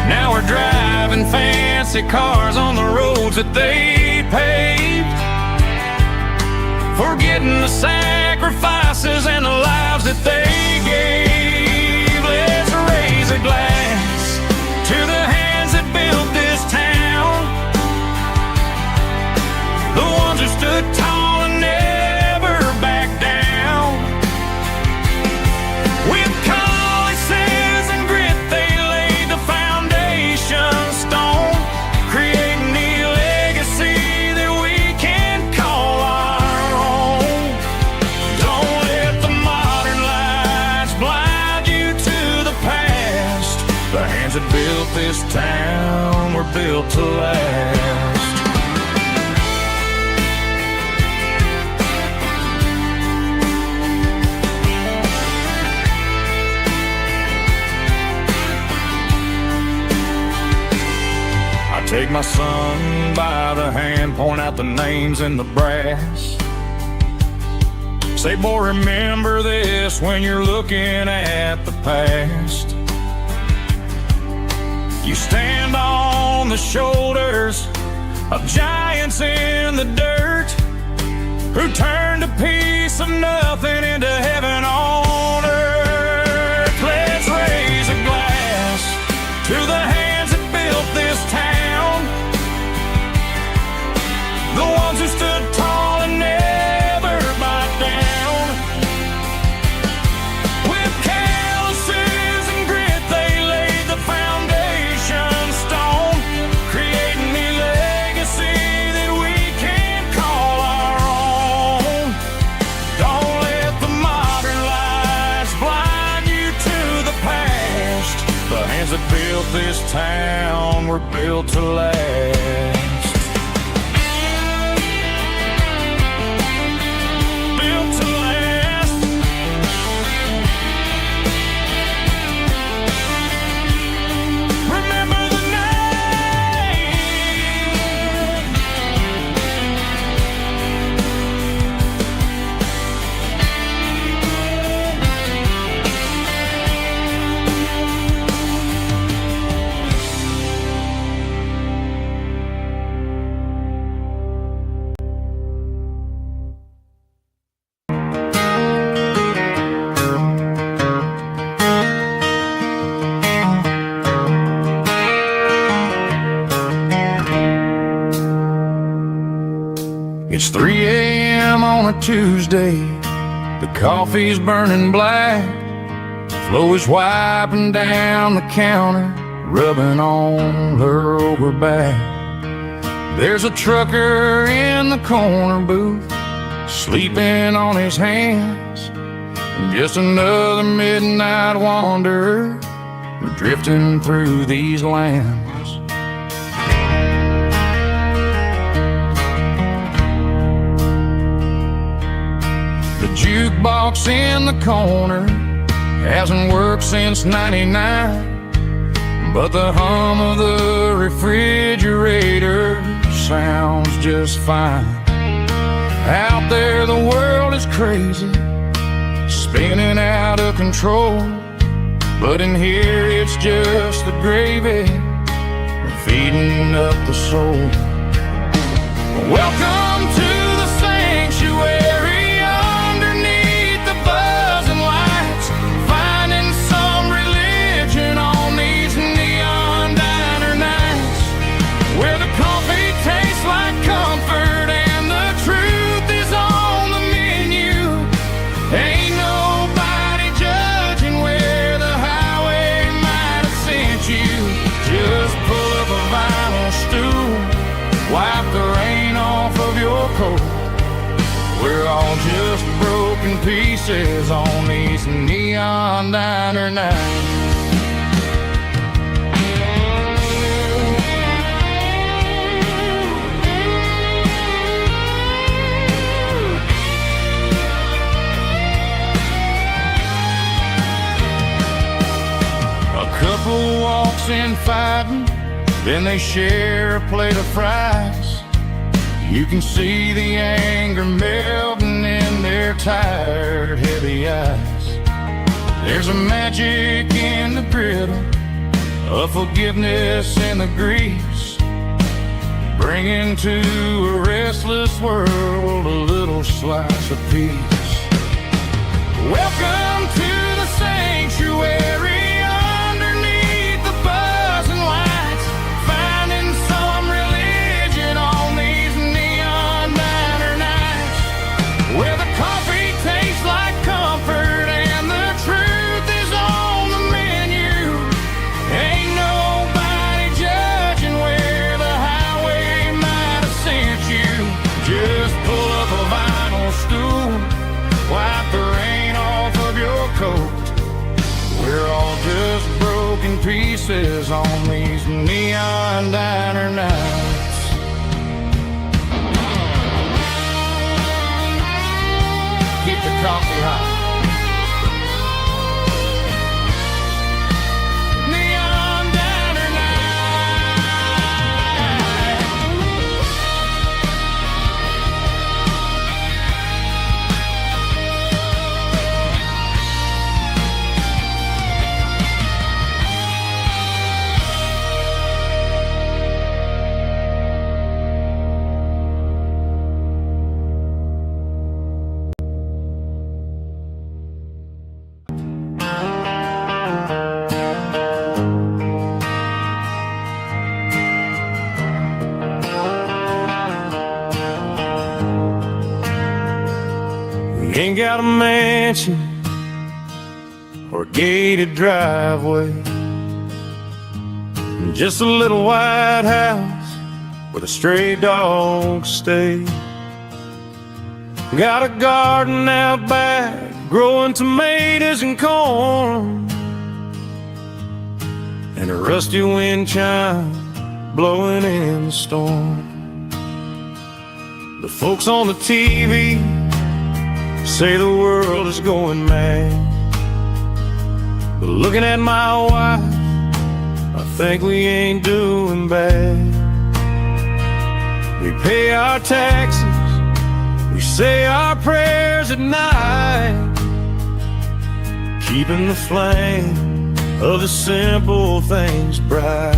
Now we're driving fancy cars on the roads that they paved, forgetting the sacrifices and the lives that they gave. Let's raise a glass to the hands that built this town, the ones who stood tall and never backed down. With calluses and grit they laid the foundation stone, creating the legacy that we can call our own. Don't let the modern lights blind you to the past. The hands that built this town were built to last. Take my son by the hand, point out the names in the brass. Say, boy, remember this when you're looking at the past. You stand on the shoulders of giants in the dirt, who turned a piece of nothing into heaven on earth. Let's raise a glass to the hands that built this town, the ones who stood tall and never backed down. With calluses and grit they laid the foundation stone, creating the legacy that we can call our own. Don't let the modern lights blind you to the past. The hands that built this town were built to last. It's 3 a.m. on a Tuesday, The coffee's burning black, Flo is wiping down the counter, rubbing on her over back. There's a trucker in the corner booth, sleeping on his hands. Just another midnight wanderer, drifting through these lands. The jukebox in the corner hasn't worked since '99, but the hum of the refrigerator sounds just fine. Out there the world is crazy, spinning out of control, but in here it's just the gravy feeding up the soul. Welcome to the sanctuary underneath the buzzing lights, finding some religion on these neon diner nights, where the coffee tastes like comfort and the truth is on the menu. Ain't nobody judging where the highway might have sent you. Just pull up a vinyl stool, wipe the rain off of your coat. We're all just broken pieces on these neon diner nights. A couple walks in fighting, then they share a plate of fries. You can see the anger melting in their tired, heavy eyes. There's a magic in the griddle, a forgiveness in the grease, bringing to a restless world a little slice of peace. Welcome to the sanctuary underneath the buzzing lights, finding some religion on these neon diner nights, where the coffee tastes like comfort and the truth is on the menu. Ain't nobody judging where the highway might have sent you. Just pull up a vinyl stool, wipe the rain off of your coat. We're all just broken pieces on these neon diner nights. Keep the coffee hot. Neon diner night. We ain't got a mansion or a gated driveway, just a little white house where the stray dogs stay. Got a garden out back, growing tomatoes and corn, and a rusty wind chime blowing in the storm. The folks on the TV say the world is going mad, but looking at my wife, I think we ain't doing bad. We pay our taxes, we say our prayers at night, keeping the flame of the simple things bright.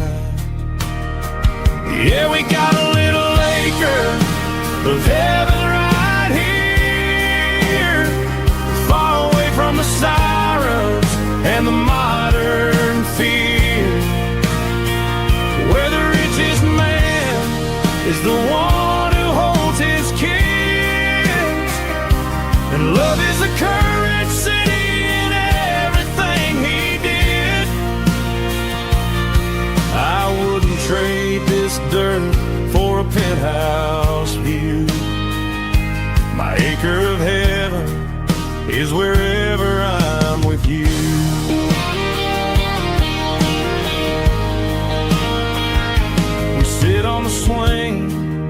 Yeah, we got a little acre of heaven right here, far away from the sirens and the modern fear, where the richest man is the one who holds his kids, and love is the currency in everything he did. I wouldn't trade this dirt for a penthouse view. My acre of heaven is wherever I'm with you. We sit on the swing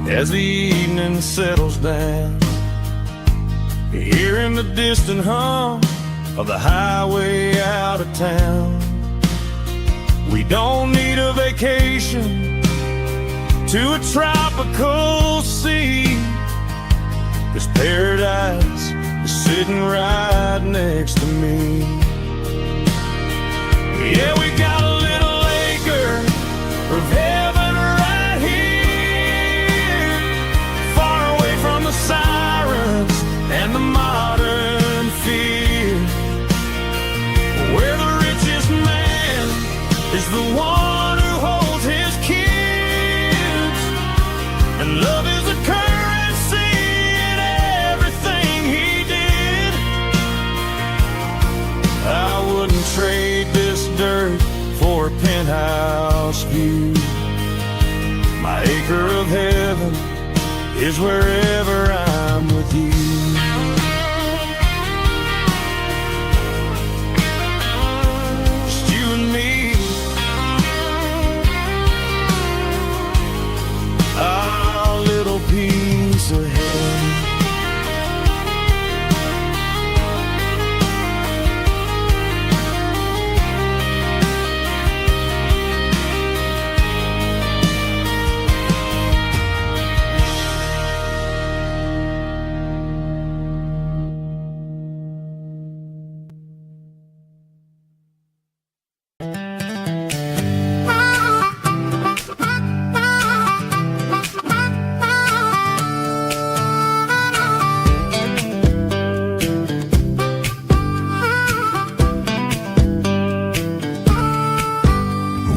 as the evening settles down, hearing the distant hum of the highway out of town. We don't need a vacation to a tropical sea. This paradise is sitting right next to me. Yeah, we got a little acre of heaven right here, far away from the sirens and the modern fear, where the richest man is the one who holds his kids, and love is a currency in everything he did. I wouldn't trade this dirt for a penthouse view. My acre of heaven is wherever I'm with you. Just you and me, our little piece of heaven.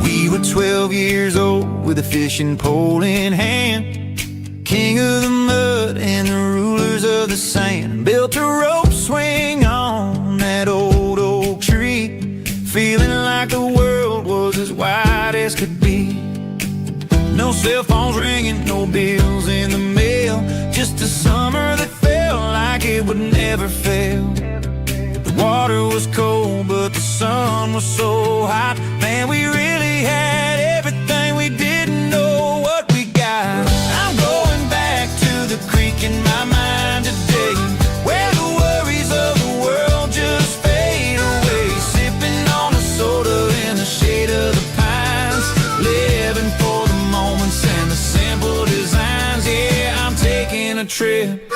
We were 12 years old with a fishing pole in hand, king of the mud and the rulers of the sand. Built a rope swing on that old oak tree, feeling like the world was as wide as could be. No cell phones ringing, no bills in the mail, just a summer that felt like it would never fail. The water was cold, but the sun was so hot. Man, we really had everything we didn't know what we got. I'm going back to the creek in my mind today, where the worries of the world just fade away. Sipping on a soda in the shade of the pines, living for the moments and the simple designs. Yeah, I'm taking a trip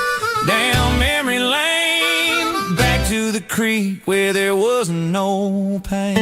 down memory lane, back to the creek where there was no pain.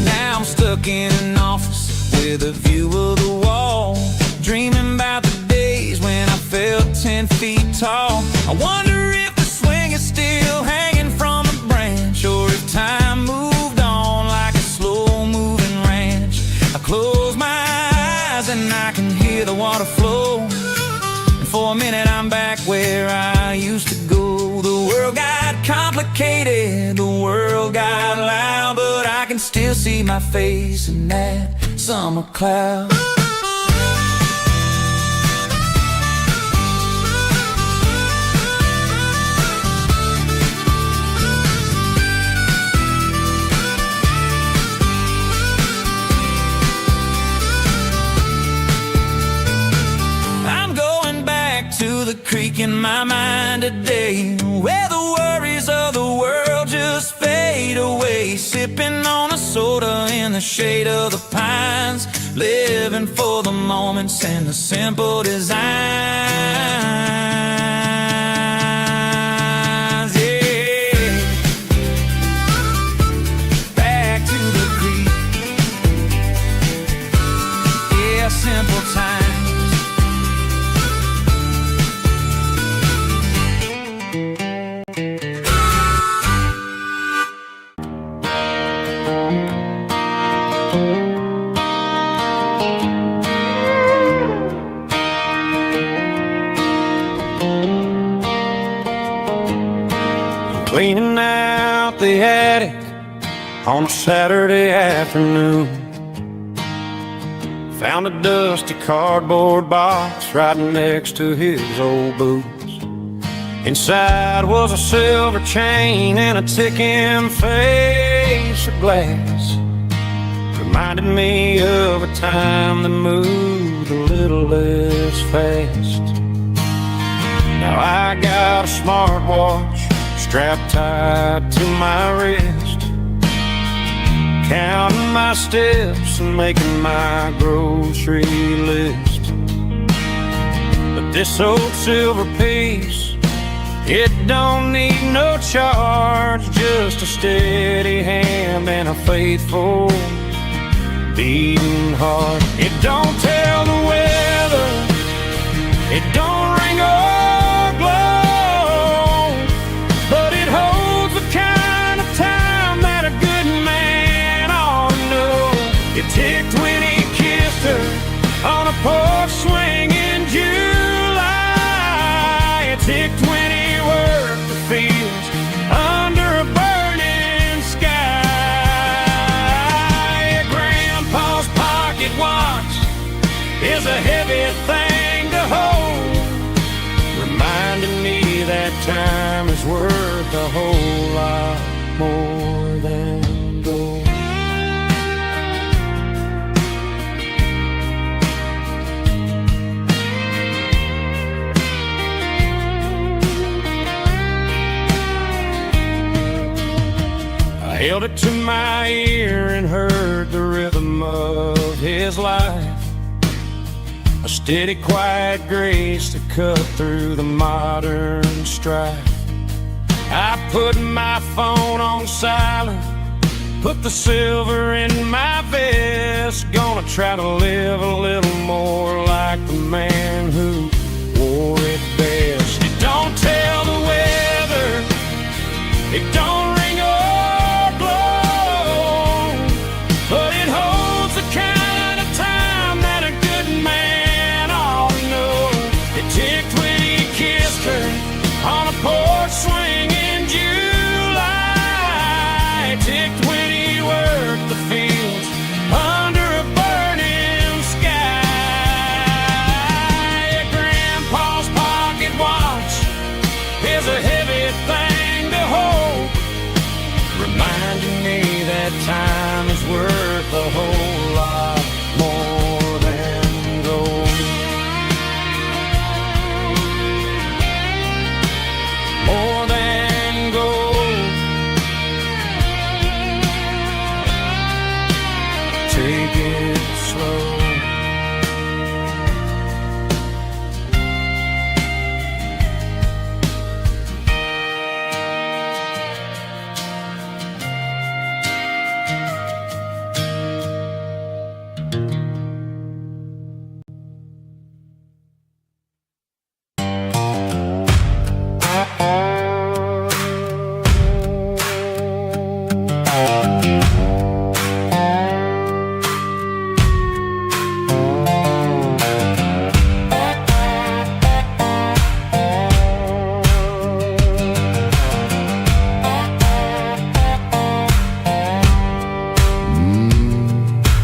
Now I'm stuck in an office with a view of the wall, dreaming about the days when I felt 10 feet tall. I wonder if the swing is still hanging from a branch, or if time moved on like a slow-moving ranch. I close my eyes and I can hear the water flow, and for a minute I'm back where I used to go. The world got complicated, the world got loud, but I can still see my face in that summer cloud. I'm going back to the creek in my mind today, where the worries of the world just fade away. Sipping on a soda in the shade of the pines, living for the moments and the simple designs. Yeah, back to the creek. Yeah, simple times. up the attic on a Saturday afternoon. Found a dusty cardboard box right next to his old boots. Inside was a silver chain and a ticking face of glass. Reminded me of a time that moved a little less fast. Now I got a smartwatch strapped tight to my wrist, counting my steps and making my grocery list. But this old silver piece, it don't need no charge, just a steady hand and a faithful beating heart. It don't tell the weather, it don't ring or glow, but it holds the kind of time that a good man ought to know. It ticked when he kissed her on a porch swing in July. It ticked when he worked the fields under a burning sky. Grandpa's pocket watch is a heavy thing to hold, reminding me that time is worth a whole lot more than gold. I held it to my ear and heard the rhythm of his life, a steady, quiet grace that cut through the modern strife. I put my phone on silent, put the silver in my vest. Gonna try to live a little more like the man who wore it best. It don't tell the weather, it don't ring or glow, but it holds the kind of time that a good man ought to know. It ticked when he kissed her on a porch swing in July. It ticked when he worked the fields under a burning sky. Grandpa's pocket watch is a heavy thing to hold, reminding me that time is worth a whole lot more than gold. More than gold. Take it slow.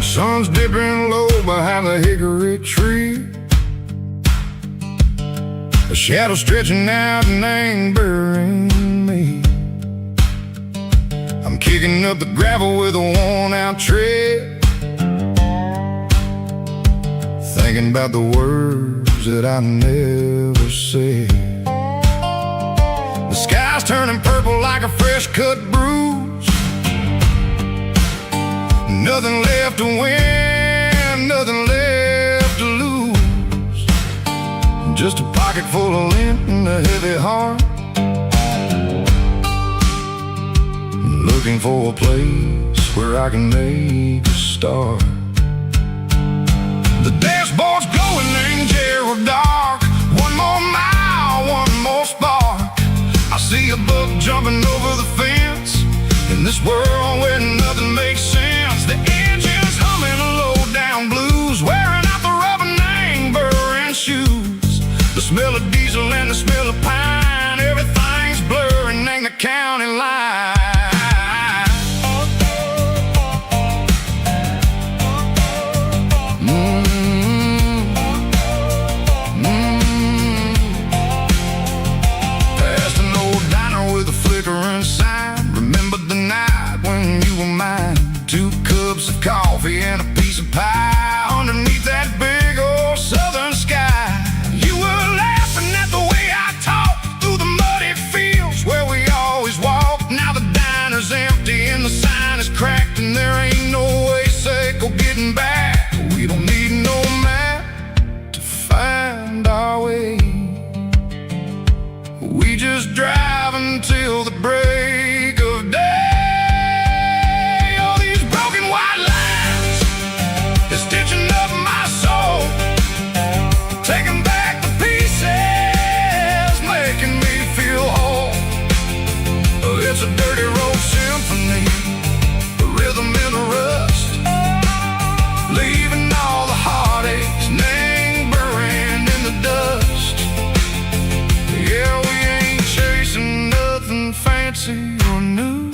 Sun's dipping low behind the hickory tree, a shadow stretching out and angering me. I'm kicking up the gravel with a worn-out tread, thinking about the words that I never said. The sky's turning purple like a fresh-cut bruise, nothing left to win, nothing left to lose, just a pocket full of lint and a heavy heart, looking for a place where I can make a start. The dashboard's glowing in Gerald dark, one more mile, one more spark. I see a buck jumping over the fence, in this world where nothing makes sense. The engine's humming a low-down blues, wearing out the rubber name, burring shoes. The smell of diesel and the smell of pine, everything's blurring in the county line. coffee and a piece of pie underneath that big old southern sky. You were laughing at the way I talked through the muddy fields where we always walked. Now the diner's empty and the sign is cracked, and there ain't no way safe or getting back. We don't need no map to find our way. We just drive until the break of day. All these broken white lines is stitching up my soul, taking back the pieces, making me feel whole. It's a dirty road symphony, a rhythm in the rust, leaving all the heartaches lingering in the dust. Yeah, we ain't chasing nothing fancy or new,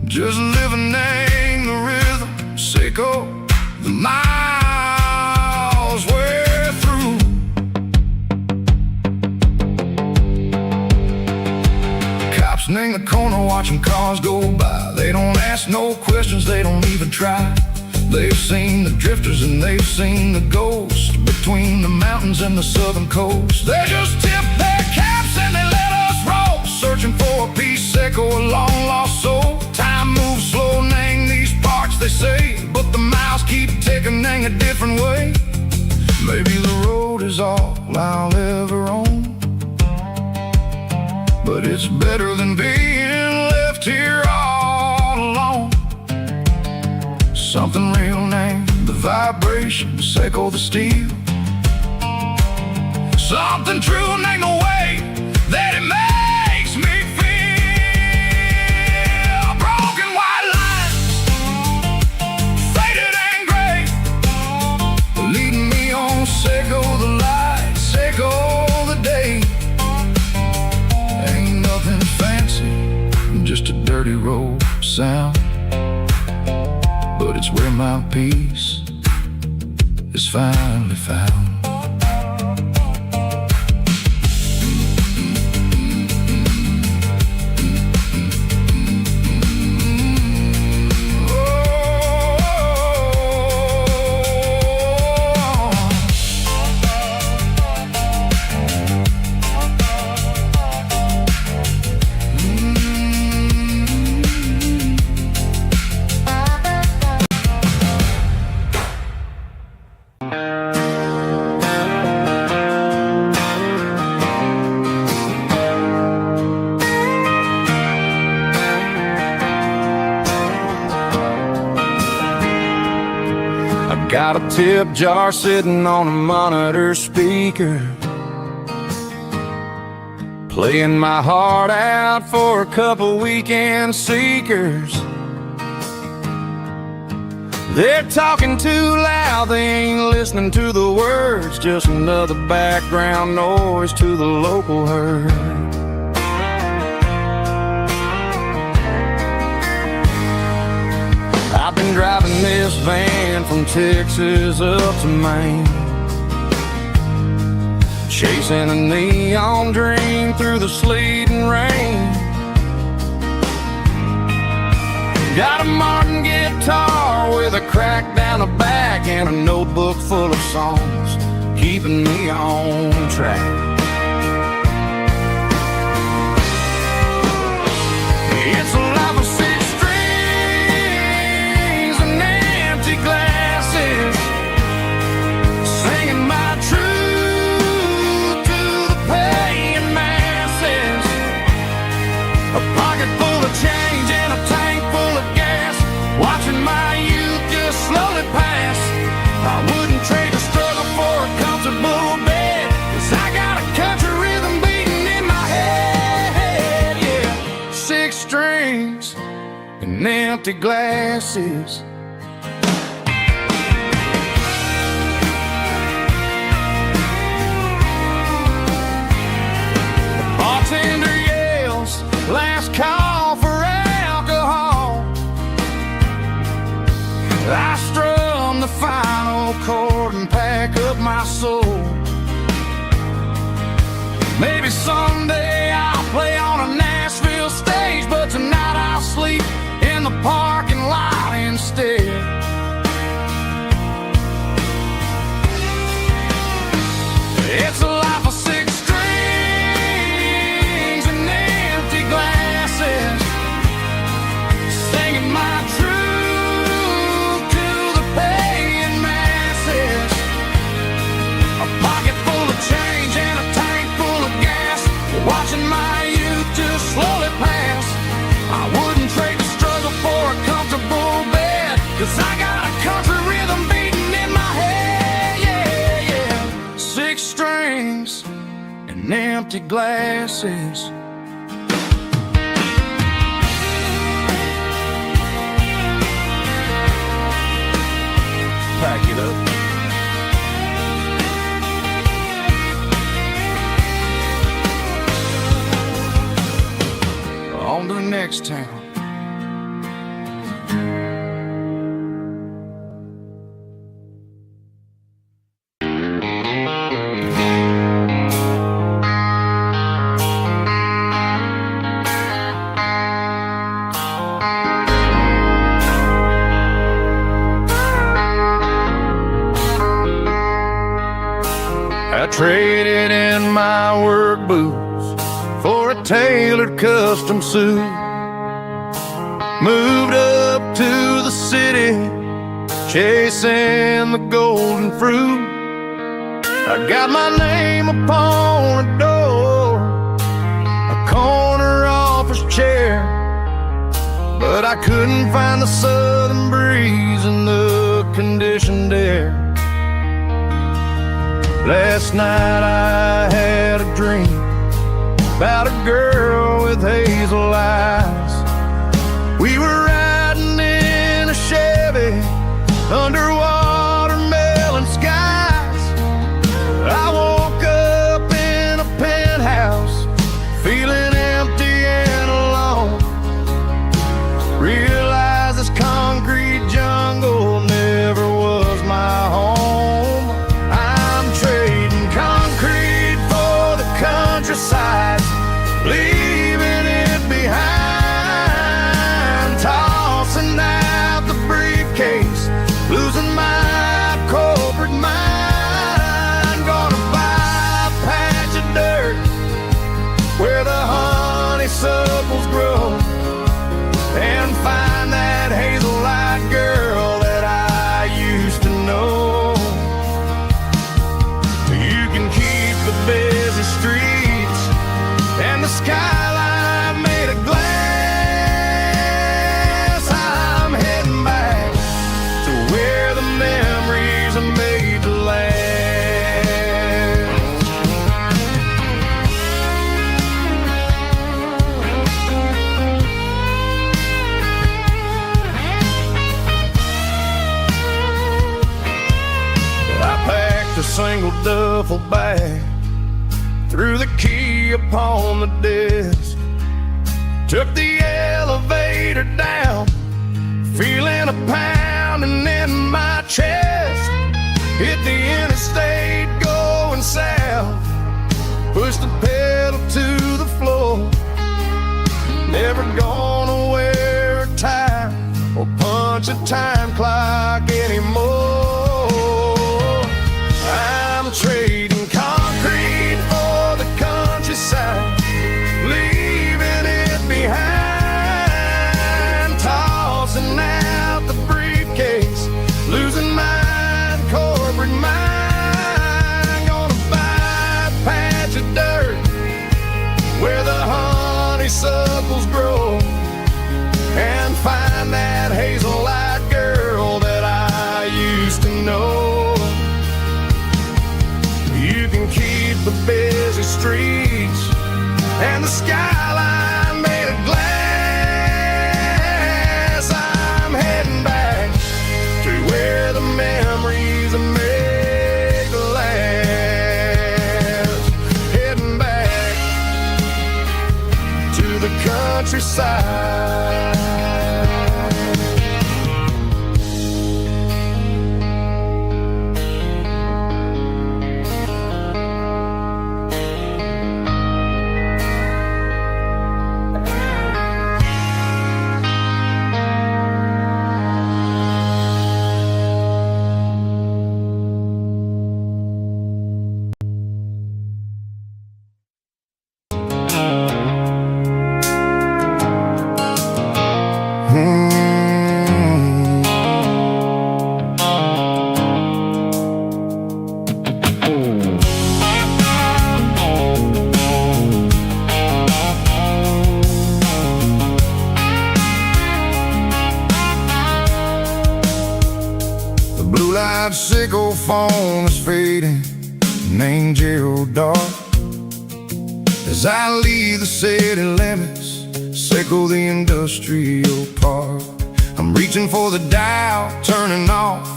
just living in the rhythm, sicko, the miles we're through. Cops in the corner watching cars go by. They don't ask no questions, they don't even try. They've seen the drifters and they've seen the ghosts between the mountains and the southern coast. They just tip their caps and they let us roll, searching for a piece sick or a long lost soul. Time moves slow in these parts, they say, but the miles keep ticking in a different way. Maybe the road is all I'll ever own, but it's better than being left here all alone. Something real named the vibration, echo the steel. Something true named the way that it makes me feel. Broken white lines, faded and gray, leading me on, sicko the light, sicko the day. Ain't nothing fancy, just a dirty road sound, but it's where my peace is finally found. Got a tip jar sitting on a monitor speaker, playing my heart out for a couple weekend seekers. They're talking too loud, they ain't listening to the words, just another background noise to the local herd. I've been driving this van from Texas up to Maine, chasing a neon dream through the sleet and rain. Got a Martin guitar with a crack down the back and a notebook full of songs, keeping me on track. It's a life of six strings and empty glasses, singing my truth to the paying masses. A pocket full of change and a tank full of gas, watching my youth just slowly pass. I wouldn't trade a struggle for a comfortable bed, 'cause I got a country rhythm beating in my head. Yeah, six strings and empty glasses. The bartender yells, last call for alcohol. I strum the final chord and pack up my soul. Maybe someday I'll play on a Nashville stage, but tonight I'll sleep in the parking lot instead. empty glasses. Pack it up. On to the next town. I traded in my work boots for a tailored custom suit. Moved up to the city, chasing the golden fruit. I got my name upon a door, a corner office chair, but I couldn't find the southern breeze in the conditioned air. Last night I had a dream about a girl with hazel eyes. We were riding in a Chevy under watermelon skies. I woke up in a penthouse, feeling empty and alone. Realized this concrete jungle never was my home. I'm trading concrete for the countryside, leaving it behind, tossing out the briefcase, losing my corporate mind. Gonna buy a patch of dirt where the honeysuckles grow, and find that hazel-eyed girl that I used to know. You can keep the busy streets and the skyline made of glass. I'm heading back to where the memories are made to last. I packed a single duffel bag, threw the key upon the desk, took the elevator down, feeling a pounding in my chest. Hit the interstate going south, pushed the pedal to the floor. Never gonna wear a tie or punch a time clock anymore. I'm trading concrete for the countryside, leaving it behind, tossing out the briefcase, losing my corporate mind. Gonna buy a patch of dirt where the honeysuckles grow, and find that hazel-eyed girl that I used to know. You can keep the busy streets and the skyline made of glass. I'm heading back to where the memories are made to last. Heading back to the countryside. Sickle phone is fading, an angel dark. As I leave the city limits, Seco the industrial park, I'm reaching for the dial, turning off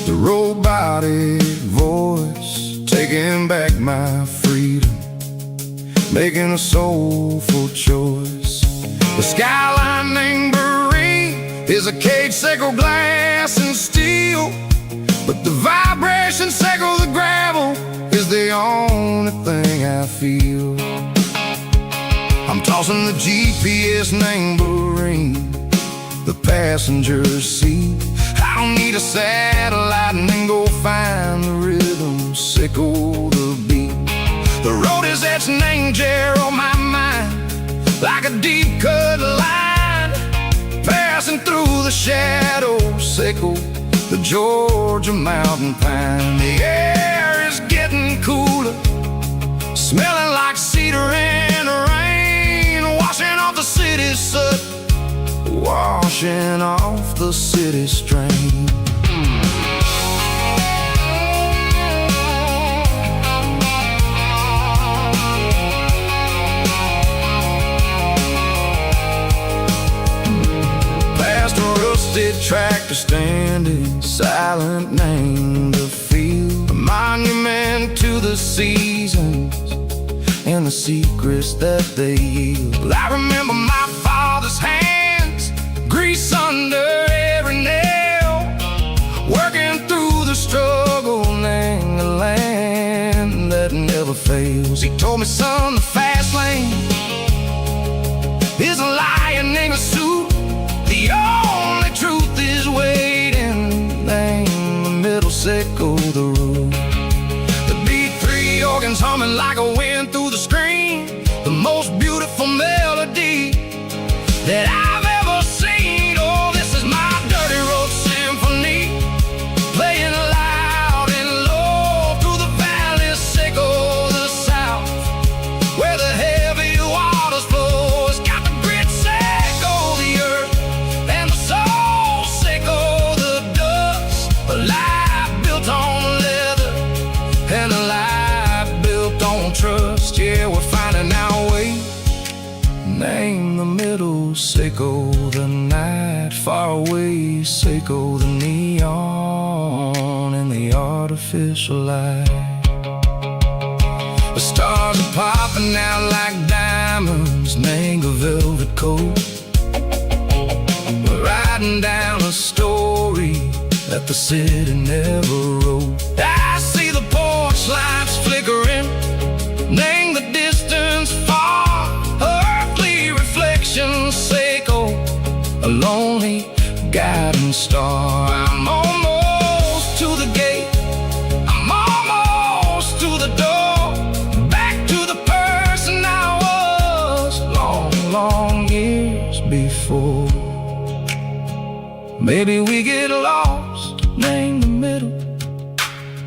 the robotic voice, taking back my freedom, making a soulful choice. The skyline named Marine is a cage, Seco glass and steel, but the vibration, Seco the gravel, is the only thing I feel. I'm tossing the GPS named Marine, the passenger seat. I don't need a satellite and then go find the rhythm, Seco the beat. The road is etched named Geralkyo on my mind, like a deep cut line, passing through the shadows, Seco the Georgia mountain pine. The air is getting cooler, smelling like cedar in the rain, washing off the city's soot, washing off the city strain. Past a rusted tractor standing silent, named the field, a monument to the seasons and the secrets that they yield. I remember my father's hands, grease under every nail, working through the struggle in the land that never fails. He told me, son, the fast lane is a lion in a suit, the only truth is waiting. Name the middle, Seco the road. The B3 organs humming like a wind through the screen, the most beautiful melody that I've ever seen. Oh, this is my dirty road symphony, playing loud and low through the valleys, Seco the south, where the heavy waters flow. It's got the grit, Seco the earth, and the soul, Seco the dust. A life built on leather and a life built on trust. Yeah, we're finding our way. Name the middle, Seco the night, far away, Seco the neon and the artificial light. The stars are popping out like diamonds, name a velvet coat. We're riding down a story that the city never wrote. I see the porch lights flickering, name the distance far, earthly reflections, Seco, a lonely guiding star. I'm almost to the gate, I'm almost to the door, back to the person I was long, long years before. Maybe we get lost, name the middle,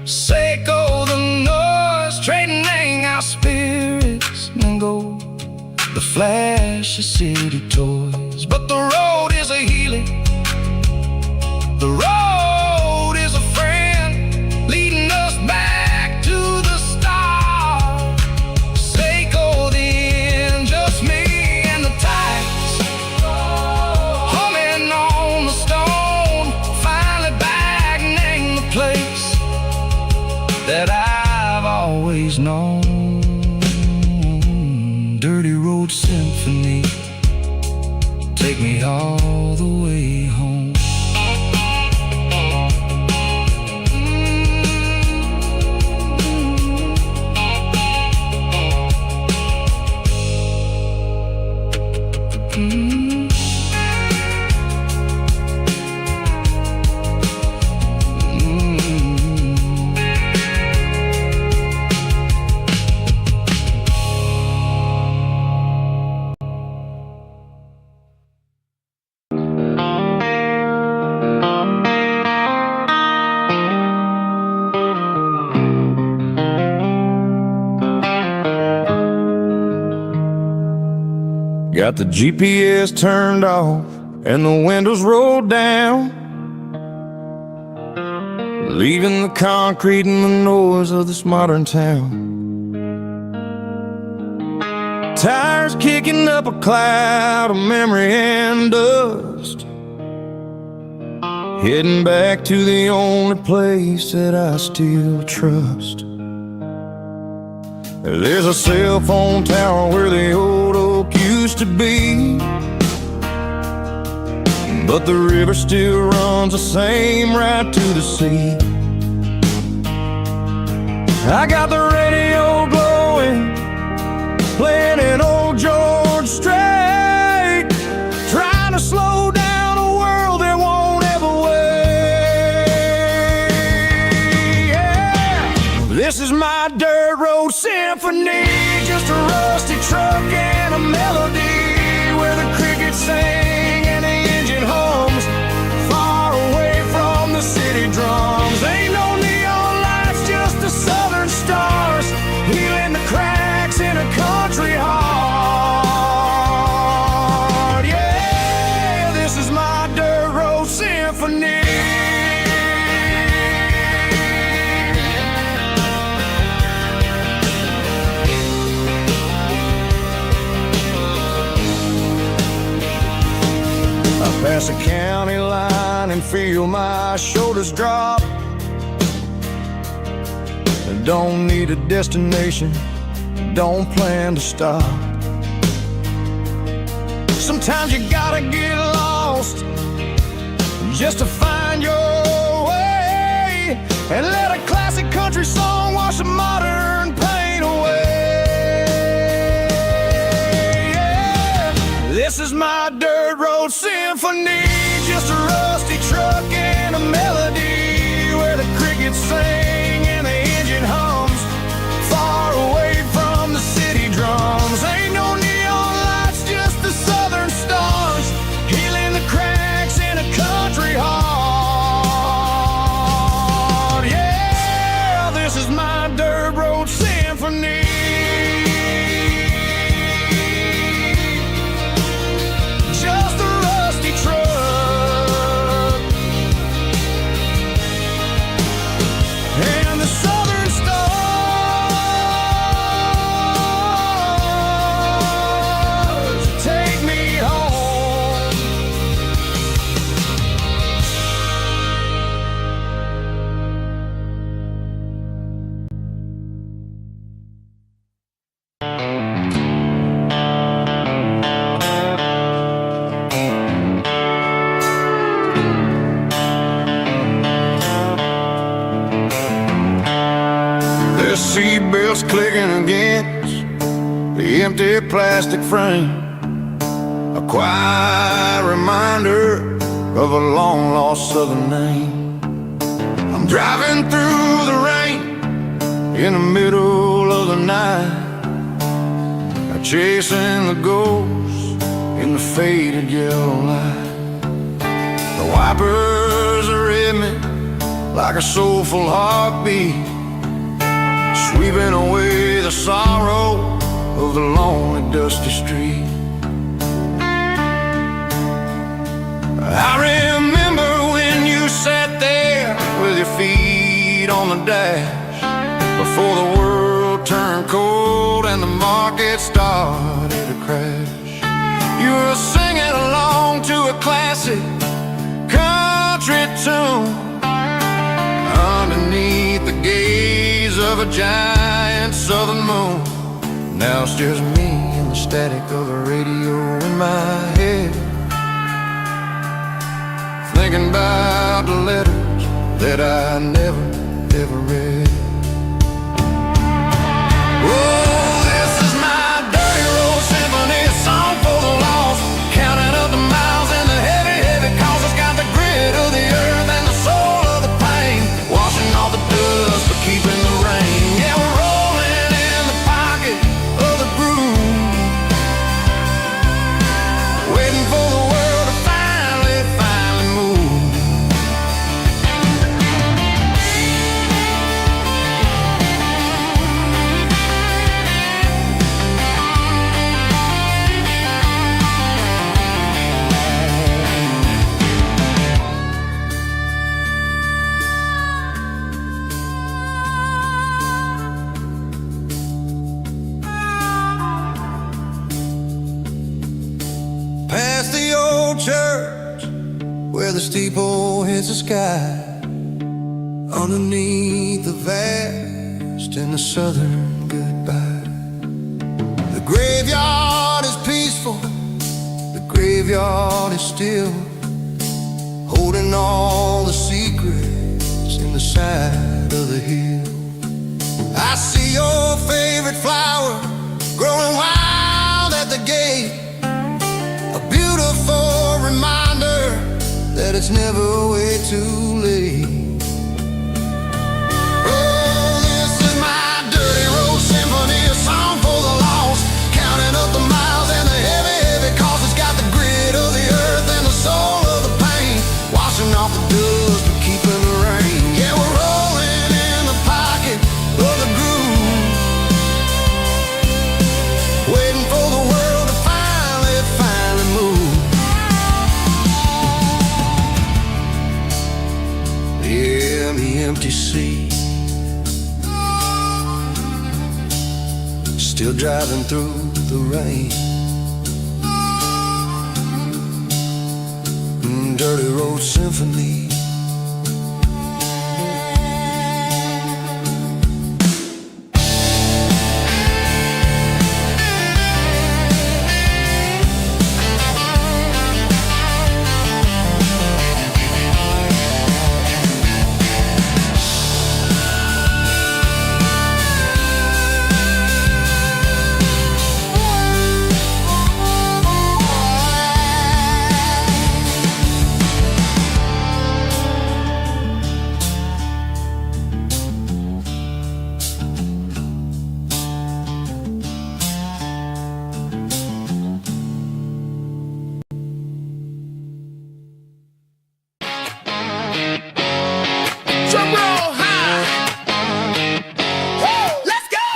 Seco the noise, trading our spirits and go the flash of city toys. But the road is a healing, the road is a friend, leading us back to the start. Seco the end, just me and the tides, humming on the stone, finally back, name the place that I've always known. Dirty road symphony, take me all the way home. Got the GPS turned off and the windows rolled down, leaving the concrete and the noise of this modern town. tires kicking up a cloud of memory and dust, heading back to the only place that I still trust. There's a cell phone tower where the old oak used to be, but the river still runs the same right to the sea. I got the radio glowing, playing an old George Strait, trying to slow down a world that won't ever wait. Yeah. This is my dirt road symphony, just a rusty truck and a melody where the crickets sing and the engine hums, far away from the city drums. Ain't no neon lights, just the southern stars, healing the cracks in a country heart. Yeah, this is my dirt road symphony. Pass a county line and feel my shoulders drop. I don't need a destination, don't plan to stop. Sometimes you gotta get lost just to find your way, and let a classic country song wash the modern pain away. Yeah. This is my dirt road symphony, just a rusty truck and a melody where the crickets sing and the engine hums, far away from the city drums. Ain't no neon lights, just the southern stars, healing the cracks in a country heart. Yeah, this is my dirt road symphony. Seatbelts clicking against the empty plastic frame, a quiet reminder of a long-lost southern name. I'm driving through the rain in the middle of the night, chasing the ghosts in the faded yellow light. The wipers are in me like a soulful heartbeat, sweeping away the sorrow of the lonely, dusty street. I remember when you sat there with your feet on the dash, before the world turned cold and the market started to crash. You were singing along to a classic country tune underneath the gaze of a giant southern moon. Now it's just me and the static of the radio in my head, thinking about the letters that I never, ever read. Oh, this is my dirty road symphony, a song for the lost, counting up the miles and the heavy, heavy calls. It's got the grit of the earth and the soul of the pain, washing off the dust but keeping the rain. Yeah, we're rolling in the pocket of the groove, waiting for the world to finally move. church where the steeple hits the sky, underneath the vast in the southern goodbye. The graveyard is peaceful, the graveyard is still, holding all the secrets in the side of the hill. I see your favorite flower growing wild at the gate, a beautiful reminder that it's never way too late. Oh, this is my dirty road symphony, a song for the lost, counting up the miles and the heavy, heavy cost. It's got the grit of the earth and the soul of the pain, washing off the dust but keeping the rain. Yeah, we're rolling in the pocket of the groove, waiting for the world to finally move. Yeah, the empty sea, still driving through the rain. Dirty road symphony. Drum roll high. Woo, let's go.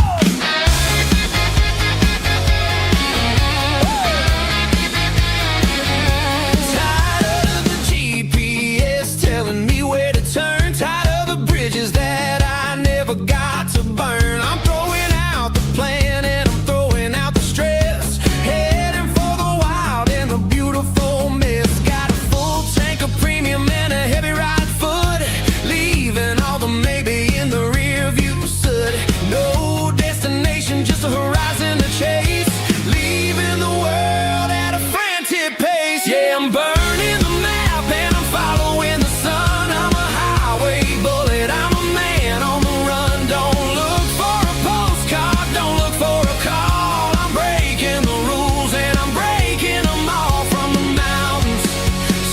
Tired of the GPS telling me where to turn, tired of the bridges that I never got to burn. I'm throwing out the plan and I'm throwing out the stress, heading for the wild and the beautiful mess. Got a full tank of premium and a heavy right foot, leaving all the maybe in the rear view soot. No destination, just a horizon to chase, leaving the world at a frantic pace. Yeah, I'm burning the map and I'm following the sun. I'm a highway bullet, I'm a man on the run. Don't look for a postcard, don't look for a call. I'm breaking the rules and I'm breaking them all. From the mountains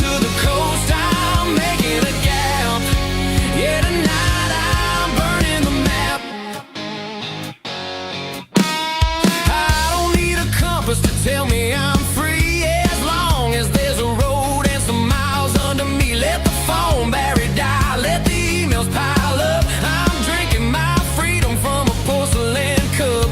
to the coast, I'm making a gap. Yeah, tonight I'm burning the map. I don't need a compass to tell me I'm free, as long as there's a road and some miles under me. Let the phone battery die, let the emails pile up. I'm drinking my freedom from a porcelain cup.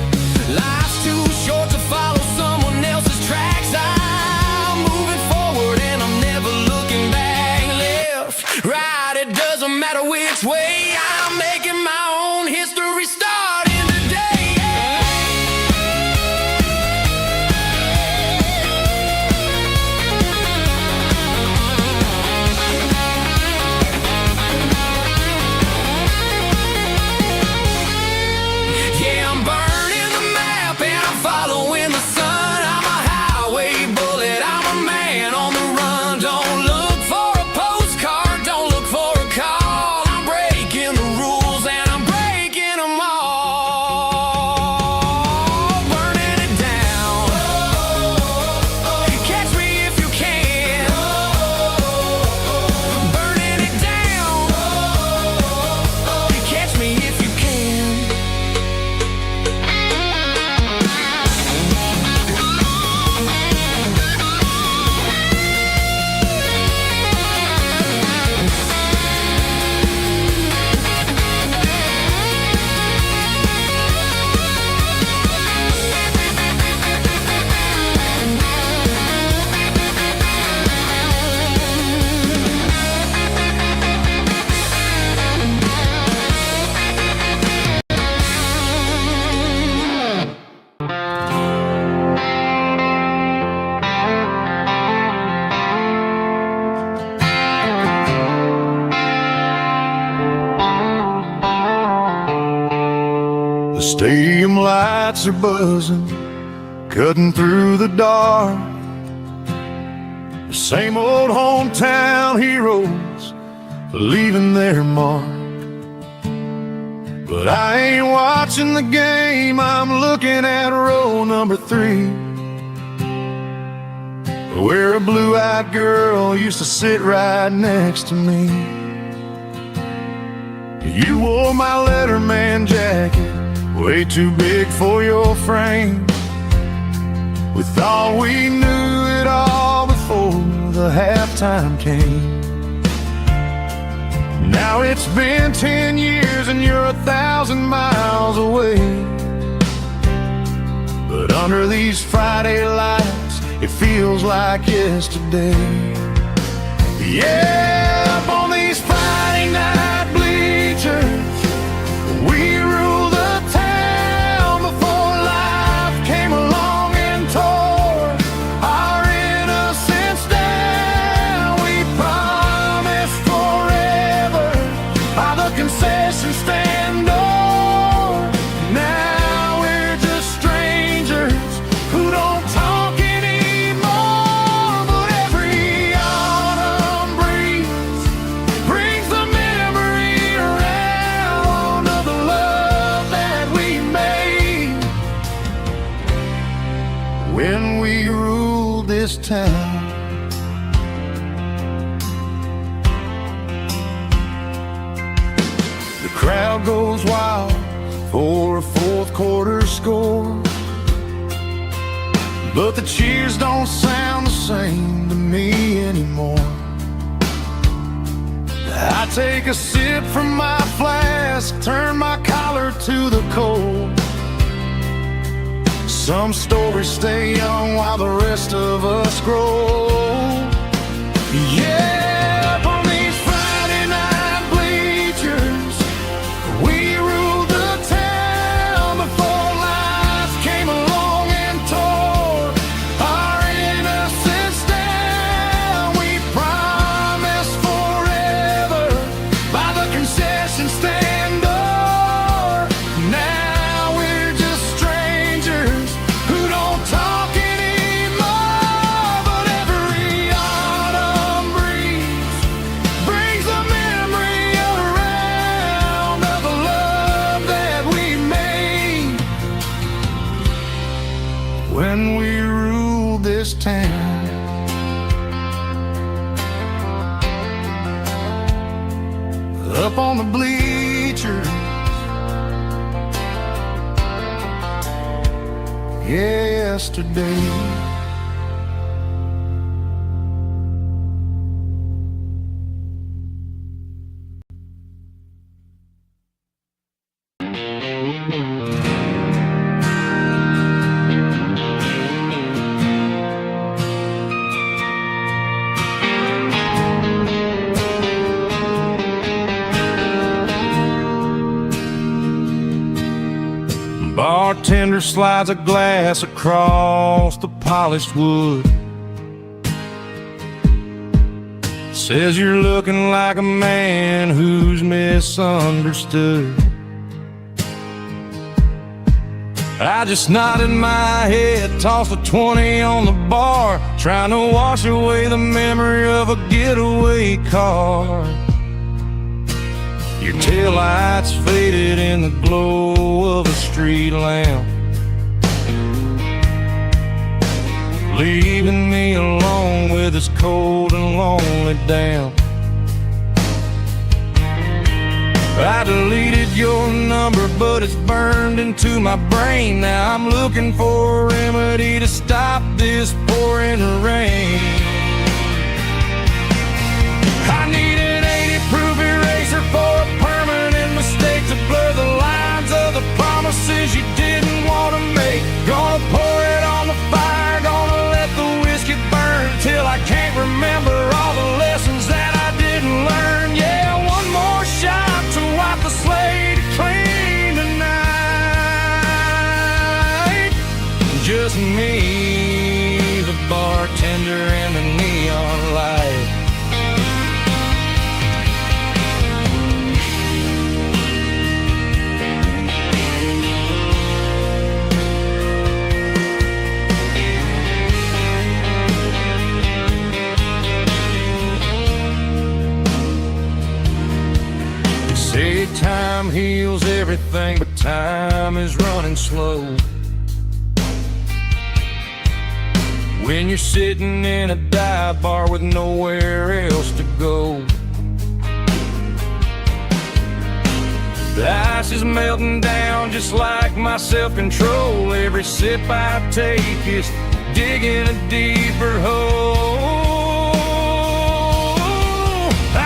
Life's too short to follow someone else's tracks. I'm moving forward and I'm never looking back. Left, right, it doesn't matter which way. I'm making my own history starting today. Yeah, I'm burning the map and I'm following the sun. I'm a highway bullet, I'm a man on the run. Don't look for a postcard, don't look for a call. I'm breaking the Stadium lights are buzzing, cutting through the dark. The same old hometown heroes leaving their mark. But I ain't watching the game, I'm looking at row number 3, where a blue-eyed girl used to sit right next to me. You wore my Letterman jacket, way too big for your frame. We thought we knew it all before the halftime came. Now it's been 10 years and you're 1,000 miles away. But under these Friday lights, it feels like yesterday. Yeah, up on these Friday night bleachers, we rule the town before life came along and tore our innocence down. We promised forever by the concession stand door. Now we're just strangers who don't talk anymore. But every autumn breeze brings the memory around of the love that we made when we ruled this town. The crowd goes wild for a fourth quarter score, but the cheers don't sound the same to me anymore. I take a sip from my flask, turn my collar to the cold. Some stories stay young while the rest of us grow. Yeah, up on these Friday night bleachers, we ruled the town before life came along and tore our innocence down. We promised forever by the concession stand door. Now we're just strangers who don't talk anymore. But every autumn breeze brings a memory around of the love that we made when we ruled this town. Up on the bleachers, yesterday. Bartender slides a glass across the polished wood. Says you're looking like a man who's misunderstood. I just nodded my head, tossed a 20 on the bar, trying to wash away the memory of a getaway car. Your taillights faded in the glow of a street lamp, leaving me alone with this cold and lonely damp. I deleted your number, but it's burned into my brain. Now I'm looking for a remedy to stop this pouring rain. I need an 80-proof eraser for a permanent mistake to blur the lines of the promises you didn't want to make. Gonna pour it on the fire, gonna let the whiskey burn till I can't remember all the lessons that I didn't learn. Yeah, one more shot to wipe the slate clean tonight. Just me, the bartender, and the say time heals everything, but time is running slow. When you're sitting in a dive bar with nowhere else to go. The ice is melting down just like my self-control. Every sip I take is digging a deeper hole.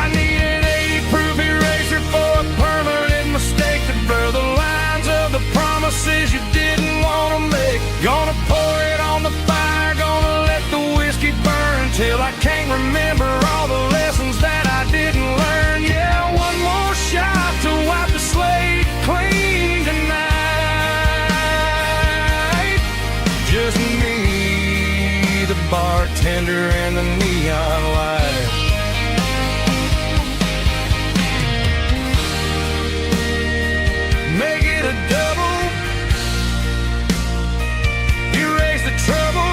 I need an 80-proof eraser for a permanent mistake to blur the lines of the promises you didn't want to make. Gonna pour it on the fire, gonna let the whiskey burn till I can't remember all the lessons that I didn't learn. Yeah, one more shot to wipe the slate clean tonight. Just me, the bartender, and the neon light. Make it a double, erase the trouble.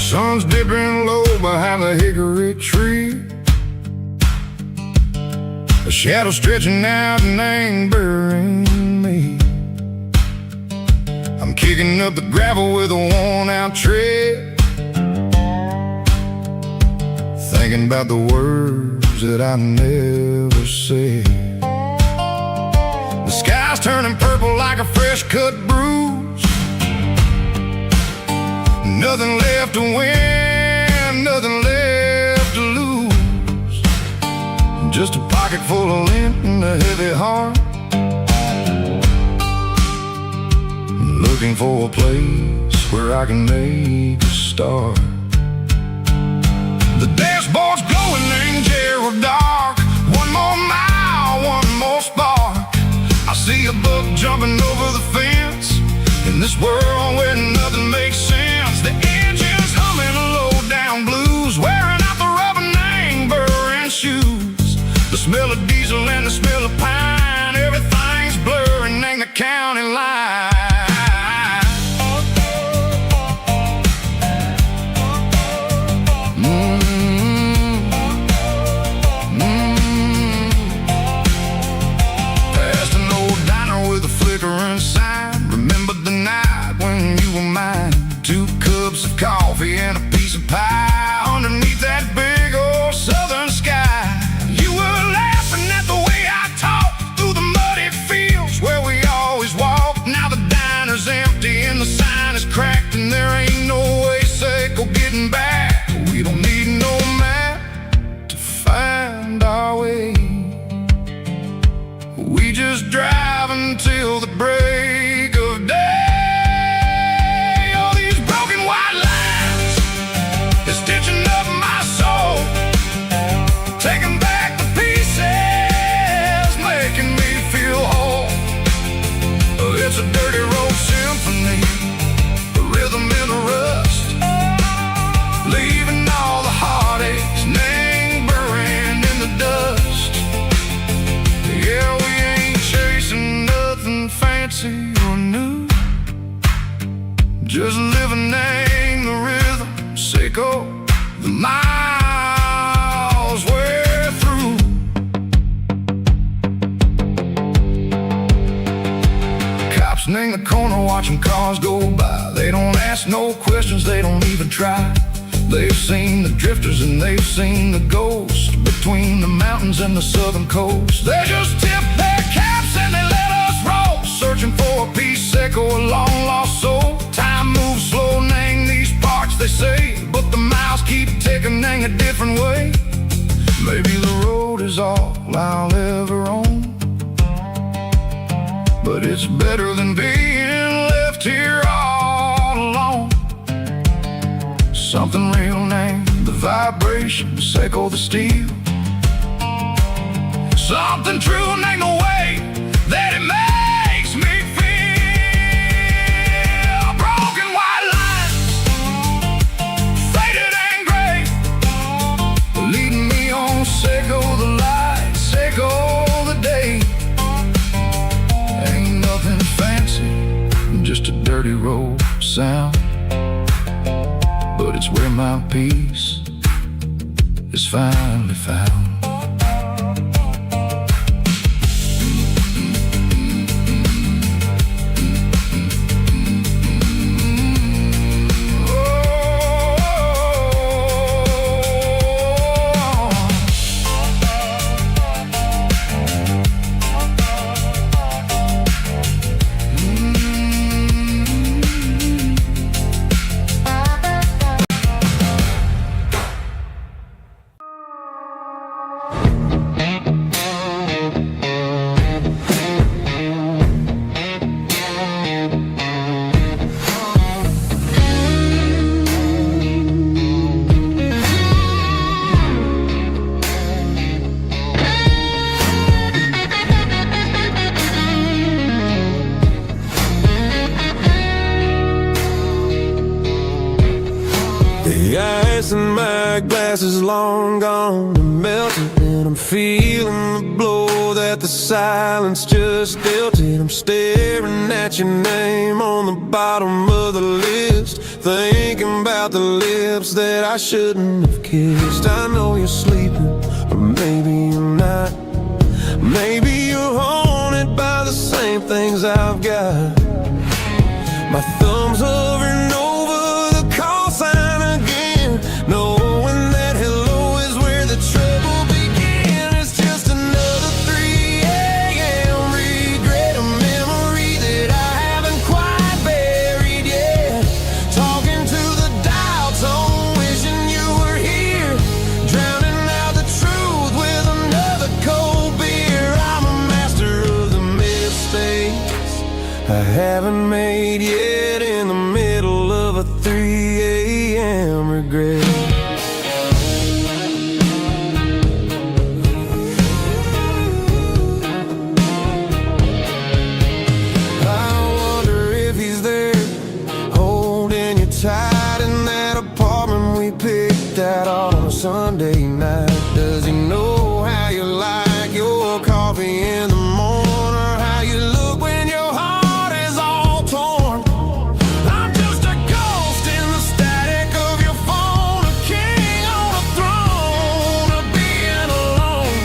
Sun's dipping low behind the hickory tree. A shadow stretching out and angering me. I'm kicking up the gravel with a worn-out tread, thinking about the words that I never said. The sky's turning purple like a fresh-cut bruise. Nothing left to win, nothing left to lose. Just a pocket full of lint and a heavy heart, looking for a place where I can make a start. The dashboard's glowing in Gerald dark. One more mile, one more spark. I see a buck jumping over the fence in this world where nothing makes sense. The engine's humming low down blues, wearing out the rubber name burring shoes. The smell of diesel and the smell of pine, everything's blurring in the county line. Past an old diner with a flickering sign. Remember the night when you were mine. 2 cups of coffee and a piece of pie underneath that big old southern sky. You were laughing at the way I talked through the muddy fields where we always walked. Now the diner's empty and the sign is cracked, and there ain't no way safe or getting back. We don't need no map to find our way. We just drive until the break of day. Stitching up my soul, taking back the pieces, making me feel whole. It's a dirty road symphony, the rhythm in the rust, leaving all the heartaches lingering in the dust. Yeah, we ain't chasing nothing fancy or new, just living in the rhythm. Sicko, the miles we're through. Cops in the corner watching cars go by. They don't ask no questions, they don't even try. They've seen the drifters and they've seen the ghosts between the mountains and the southern coast. They just tip their caps and they let us roll, searching for a piece, echo, a long lost soul. Time moves slow, name these parts is all I'll ever own. But it's better than being left here all alone. Something real named the vibrations echo the steel. Something true named the way that it makes me feel. Broken white lines, faded and gray, leading me on, echo the lights, echo the day. Ain't nothing fancy, just a dirty road sound, but it's where my peace is finally found. The ice in my glass is long gone and melted, and I'm feeling the blow that the silence just dealt it. I'm staring at your name on the bottom of the list, thinking about the lips that I shouldn't have kissed. I know you're sleeping, or maybe you're not. Maybe you're haunted by the same things I've got. My thumb's hovering over the call sign again, knowing that hello is where the trouble began. It's just another 3 a.m. regret, a memory that I haven't quite buried yet. Talking to the dial tone, wishing you were here, drowning out the truth with another cold beer. I'm a master of the mistakes I haven't made yet, in the middle of a 3 a.m. regret. I wonder if he's there, holding you tight in that apartment we picked out on a Sunday night. Does he know how you like your coffee in the morning, or how you look when your heart is all torn? I'm just a ghost in the static of your phone, a king on a throne of being alone.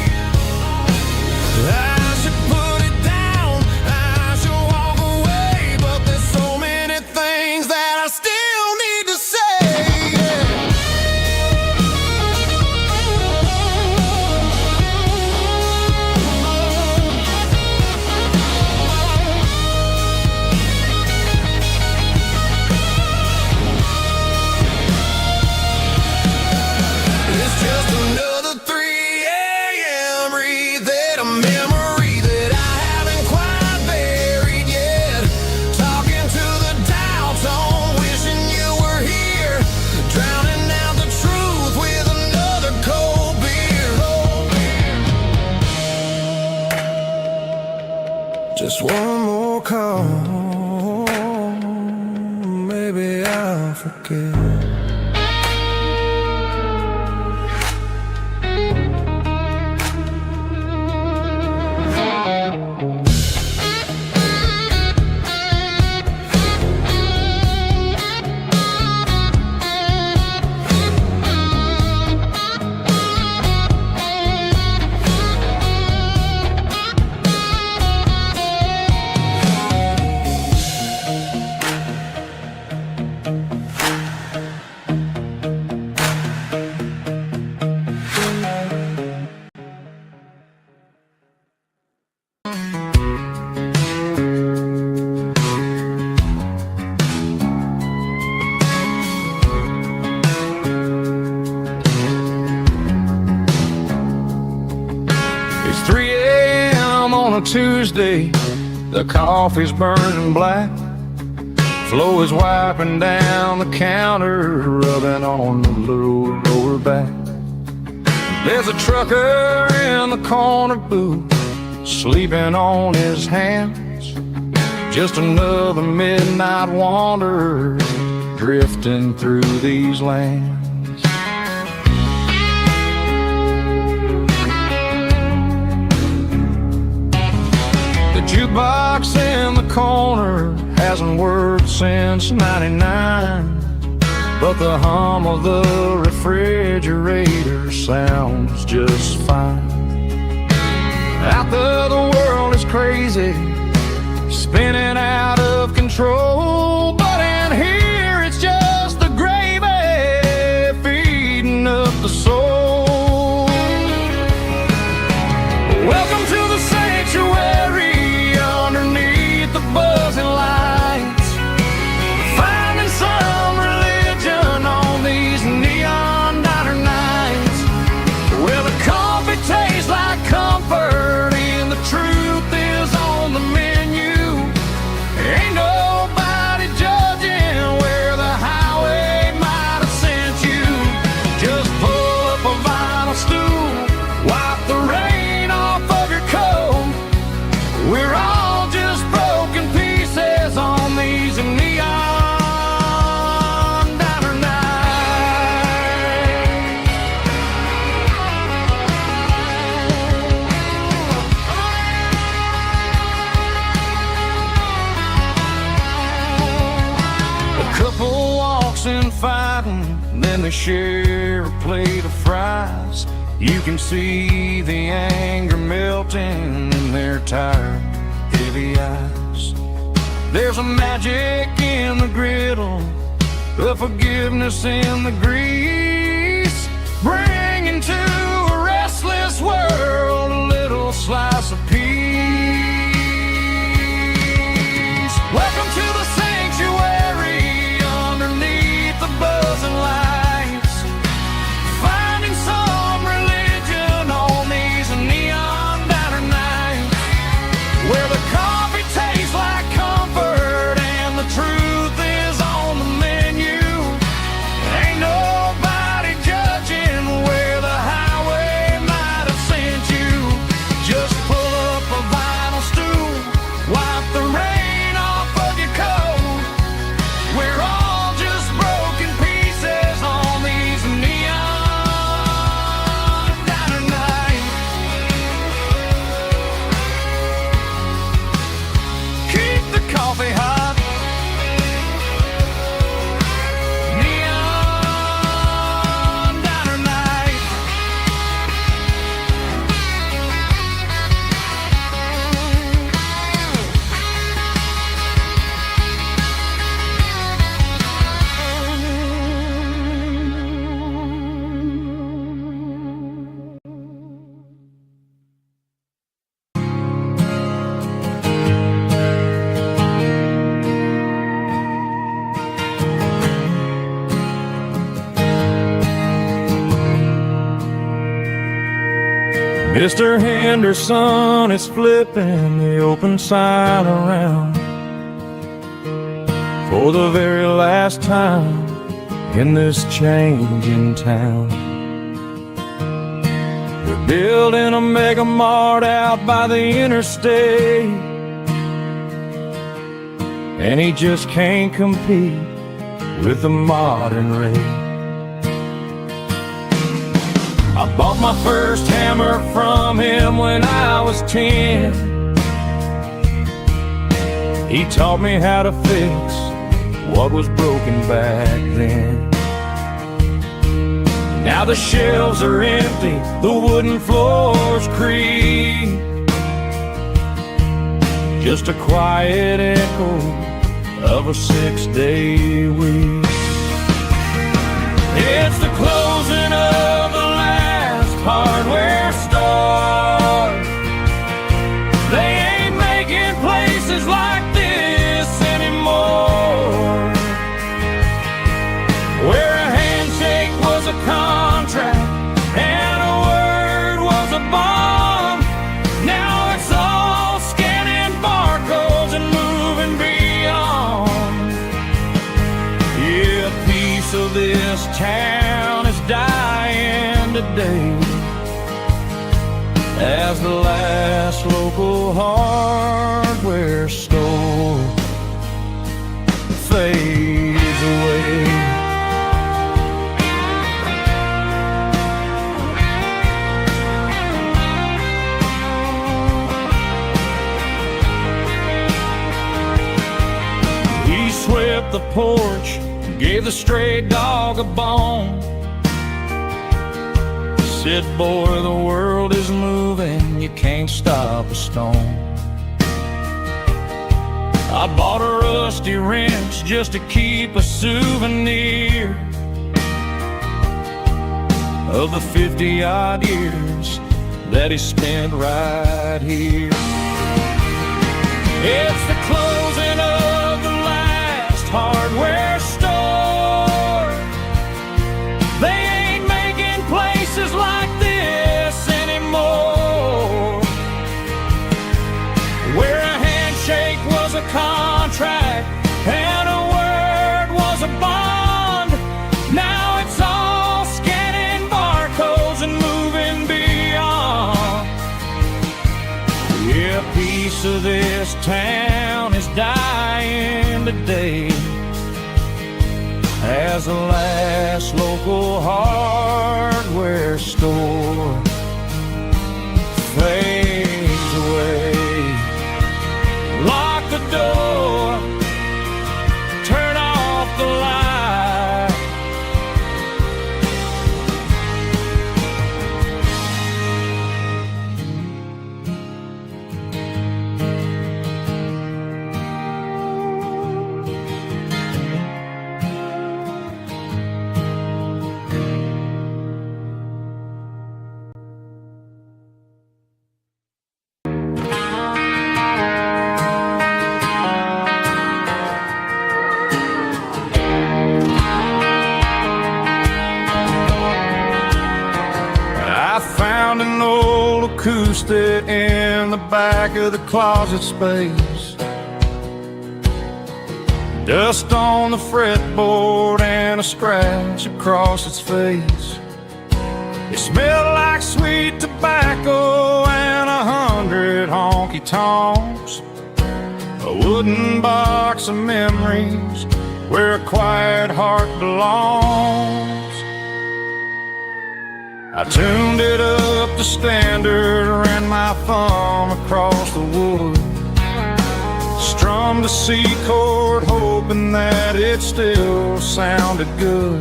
I should put it down, I should walk away, but there's so many things that I still need to say. It's just another 3 a.m. read, a memory that I haven't quite buried yet. Talking to the dial tone, wishing you were here, drowning out the truth with another cold beer. Just one more call, maybe I'll forget. Tuesday, the coffee's burning black. Flo is wiping down the counter, rubbing on the little lower back. There's a trucker in the corner booth, sleeping on his hands. Just another midnight wanderer, drifting through these lands. The jukebox in the corner hasn't worked since '99, but the hum of the refrigerator sounds just fine. Out there the world is crazy, spinning out of control, but in here it's just the gravy feeding up the soul. Welcome to the sanctuary underneath the buzzing lights, finding some religion on these neon diner nights, where the coffee tastes like comfort and the truth is on the menu. Ain't nobody judging where the highway might have sent you. Just pull up a vinyl stool, wipe the rain off of your coat. We're all just broken pieces on these neon diner nights. A couple walks in fighting, then they share a plate of fries. You can see the anger melting in their tired, heavy eyes. There's a magic in the griddle, a forgiveness in the grease, bringing to a restless world a little slice of peace. Welcome to the sanctuary underneath the buzzing lights, finding some religion on these neon diner nights, where the coffee tastes like comfort and the truth is on the menu. Ain't nobody judging where the highway might have sent you. Just pull up a vinyl stool, wipe the rain off of your coat. We're all just broken pieces on these neon diner nights. Keep the coffee hot. Neon diner night. Mr. Henderson is flipping the open sign around for the very last time in this changing town. They're building a mega mart out by the interstate, and he just can't compete with the modern rate. I bought my first hammer from him when I was 10. He taught me how to fix what was broken back then. Now the shelves are empty, the wooden floors creak, just a quiet echo of a 6-day week. It's the closing of the last hardware store. They ain't making places like this anymore, where a handshake was a contract and a word was a bond. Now it's all this town is dying today as the last local hardware store fades away. He swept the porch, gave the stray dog a bone. Said, boy, the world is moving, you can't stop a stone. I bought a rusty wrench just to keep a souvenir of the 50-odd years that he spent right here. It's the closing of the last hardware store. They ain't making places like this anymore, where a handshake was a contract and a word was a bond. Now it's all scanning barcodes and moving beyond. Yeah, a piece of this town is dying today as the last local hardware store fades away. Lock the door, turn off the light. An old acoustic in the back of the closet space, dust on the fretboard and a scratch across its face. It smelled like sweet tobacco and 100 honky-tonks, a wooden box of memories where a quiet heart belongs. I tuned it up to standard, ran my thumb across the wood, strummed a C chord hoping that it still sounded good.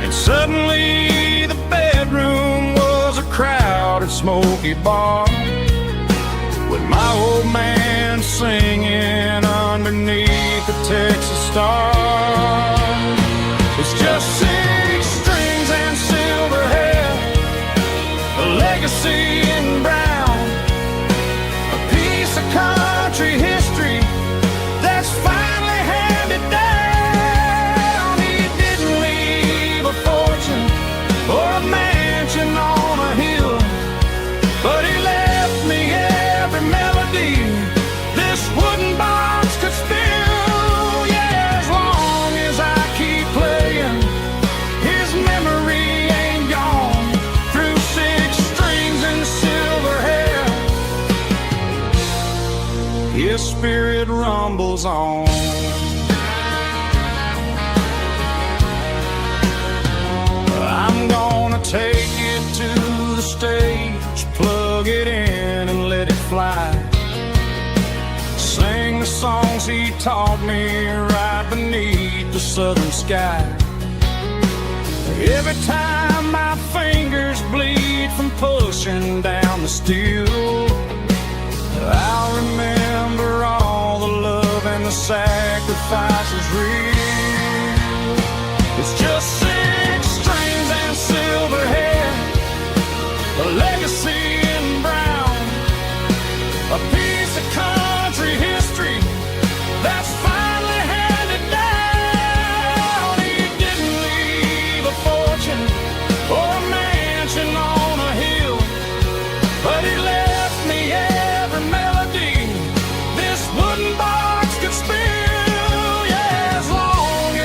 And suddenly the bedroom was a crowded smoky bar, with my old man singing underneath the Texas stars. It's just 6 strings and silver hair, a legacy in brown, a piece of country history that's finally handed down. He didn't leave a fortune or a mansion on a hill, but he left me every melody this wooden box could spill. Yeah, as long as I keep playing, his memory ain't gone. Through 6 strings and silver hair, his spirit rumbles on. I'm gonna take it to the stage, plug it in and let it fly. Sing the songs he taught me right beneath the southern sky. Every time my fingers bleed from pushing down the steel, I'll remember all the love and the sacrifices real. It's just 6 strings and silver hair, a legacy in brown, a piece of country history that's finally handed down. He didn't leave a fortune or a mansion on a hill, but he left me every melody this wooden box could spill. Yeah, as long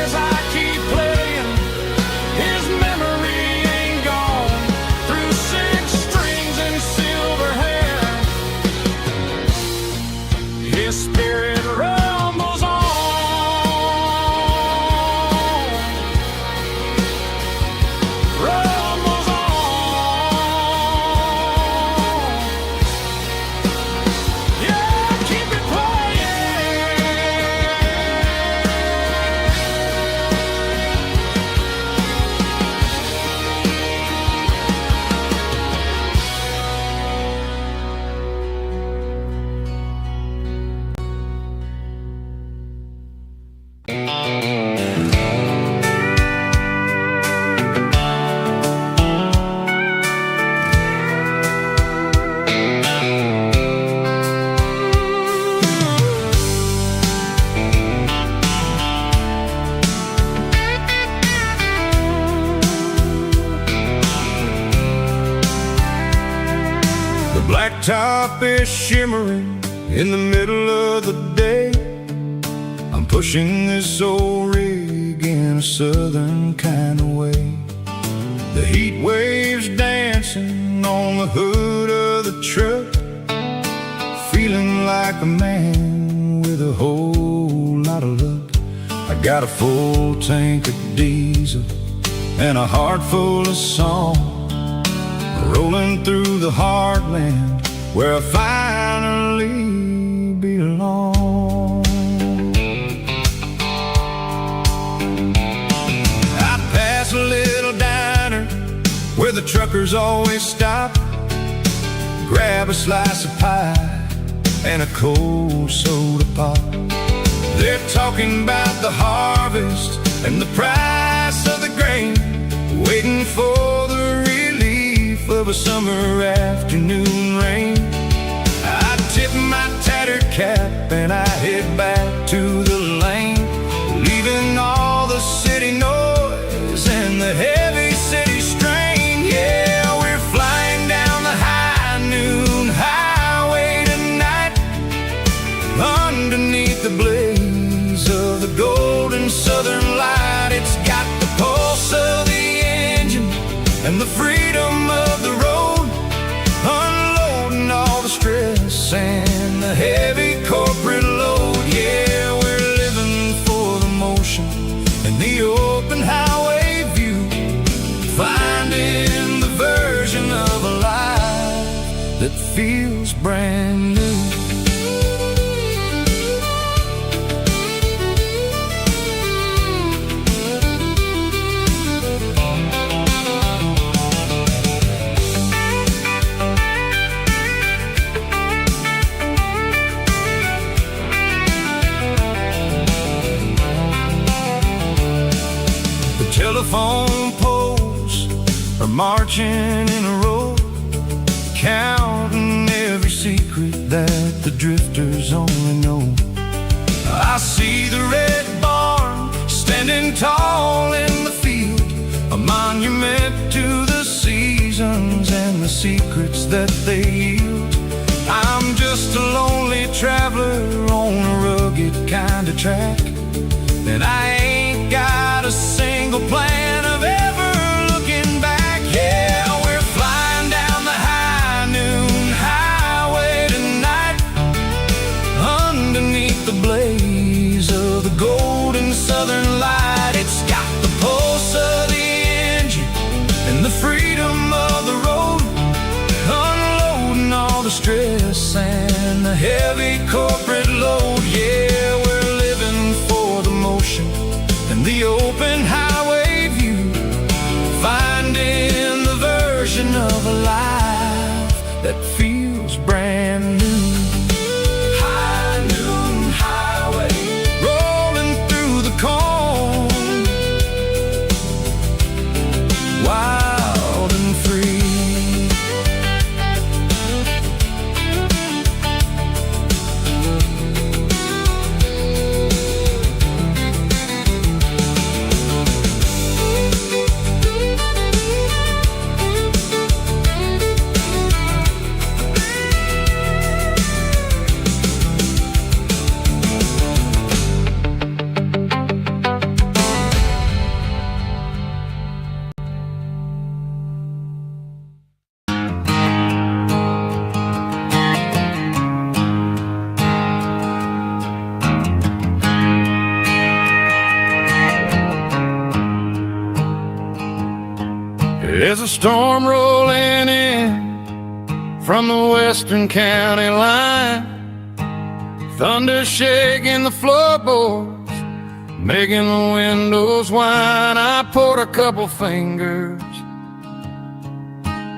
top is shimmering in the middle of the day. I'm pushing this old rig in a southern kind of way. The heat waves dancing on the hood of the truck, feeling like a man with a whole lot of luck. I got a full tank of diesel and a heart full of song, rolling through the heartland where I finally belong. I pass a little diner where the truckers always stop, grab a slice of pie and a cold soda pop. They're talking about the harvest and the price of the grain, waiting for the relief of a summer afternoon rain. I tip my tattered cap and I head back to the lane, leaving all the city noise and the heavy city strain. Yeah, we're flying down the high noon highway tonight, underneath the blaze of the golden southern light. It's got the pulse of the engine and the freedom of the road, unloading all the stress and the heavy corporate load. Yeah, we're living for the motion and the open highway view, finding the version of a life that feels brand new. Telephone poles are marching in a row, counting every secret that the drifters only know. I see the red barn standing tall in the field, a monument to the seasons and the secrets that they yield. I'm just a lonely traveler on a rugged kind of track, and I ain't got a single plan of ever looking back. Yeah, we're flying down the high noon highway tonight, underneath the blaze of the golden southern light. It's got the pulse of the engine and the freedom of the road, unloading all the stress and the heavy corporate load. Yeah, we're living for the motion and the open highway view, finding the version of a life that feels brand new. High noon highway, rolling through the corn, wild and free. There's a storm rolling in from the western county line, thunder shaking the floorboards, making the windows whine. I poured a couple fingers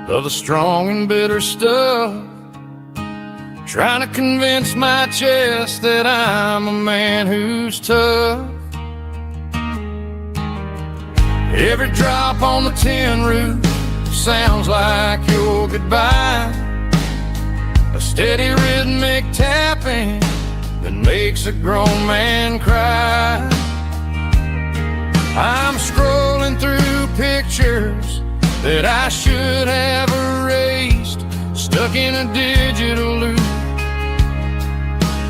of the strong and bitter stuff, trying to convince my chest that I'm a man who's tough. Every drop on the tin roof sounds like your goodbye, a steady rhythmic tapping that makes a grown man cry. I'm scrolling through pictures that I should have erased, stuck in a digital loop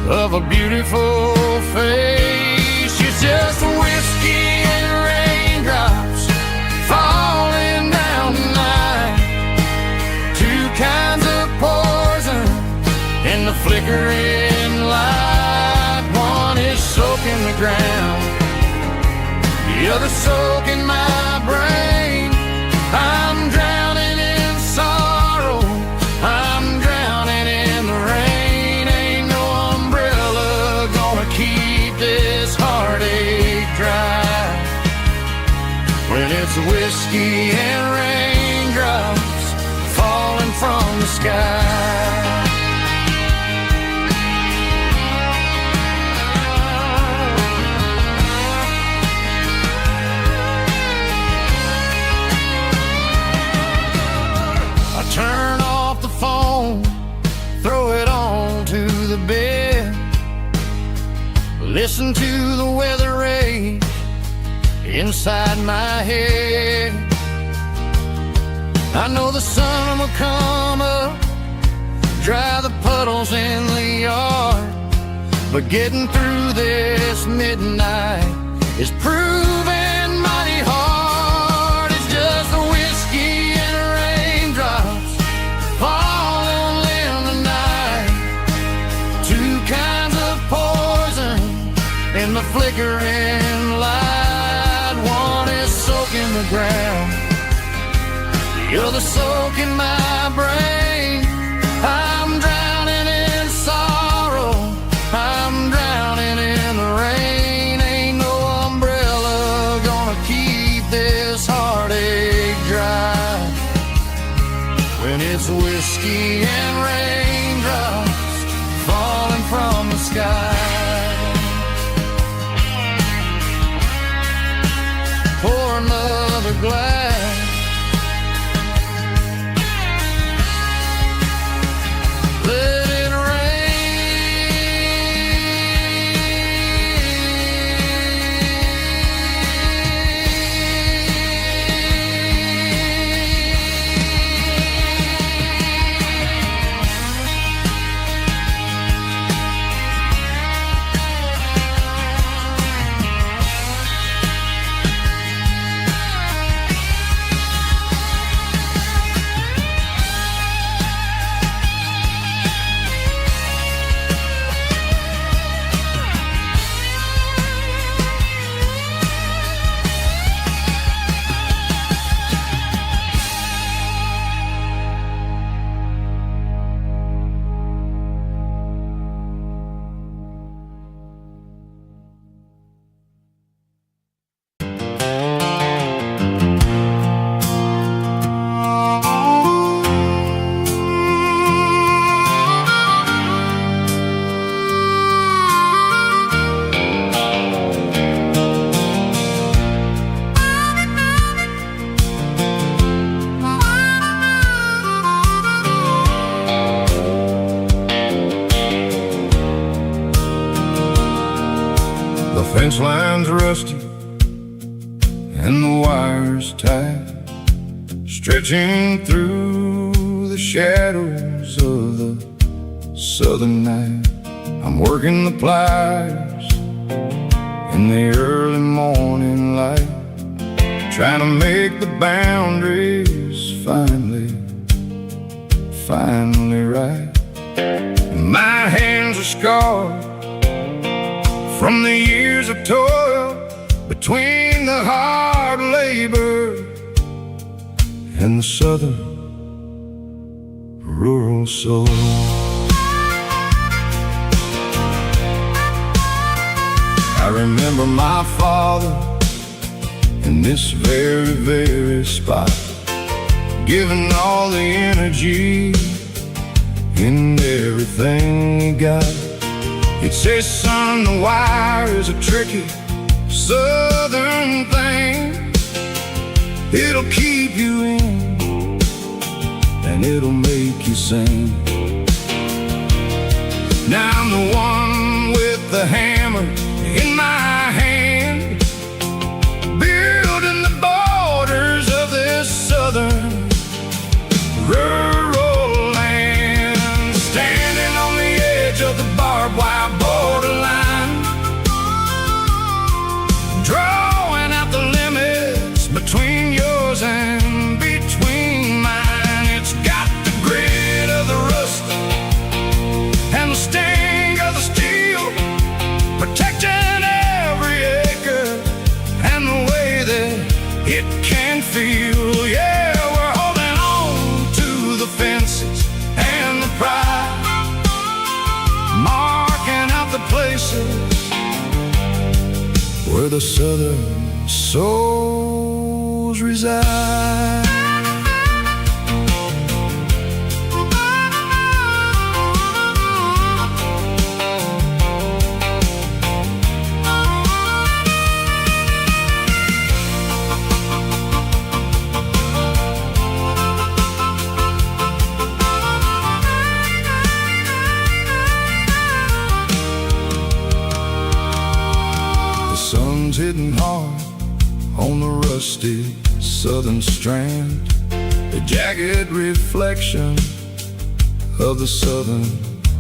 of a beautiful face. It's just whiskey and raindrops falling down tonight. Two kinds of poison in the flickering light. One is soaking the ground, the other soaking my brain. I'm drowning in sorrow, I'm drowning in the rain. Ain't no umbrella gonna keep this heartache dry when it's whiskey and raindrops falling from the sky. Turn off the phone, throw it on to the bed, listen to the weather rage inside my head. I know the sun will come up, dry the puddles in the yard, but getting through this midnight is proving mighty hard. It's just the whiskey and raindrops falling in the night. Two kinds of poison in the flickering light. One is soaking the ground, the other soaking my brain. I'm drowning in sorrow, I'm drowning in the rain. Ain't no umbrella gonna keep this heartache dry when it's whiskey and raindrops falling from the sky. Pour another glass, let it fence line's rusty and the wires tight, stretching through the shadows of the southern night. I'm working the pliers in the early morning light, trying to make the boundaries finally right. My hands are scarred from the years of toil, between the hard labor and the southern rural soul. I remember my father in this very spot, giving all the energy in everything he got. He'd say, son, the wire is a tricky southern thing. It'll keep you in and it'll make you sing. Now I'm the one with the hammer in my hand, building the borders of this southern rural land. it can feel. Yeah, we're holding on to the fences and the pride, marking out the places where the southern souls reside. Sun's hitting hard on the rusty southern strand, a jagged reflection of the southern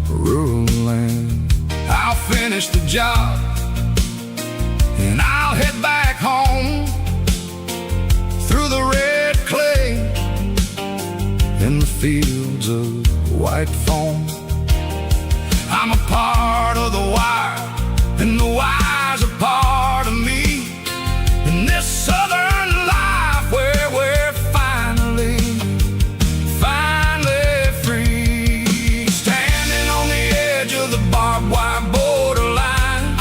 rural land. I'll finish the job and I'll head back home through the red clay in the fields of white foam. I'm a part of the wire, and the wire's a part of me, in this southern life where we're finally free. Standing on the edge of the barbed wire borderline,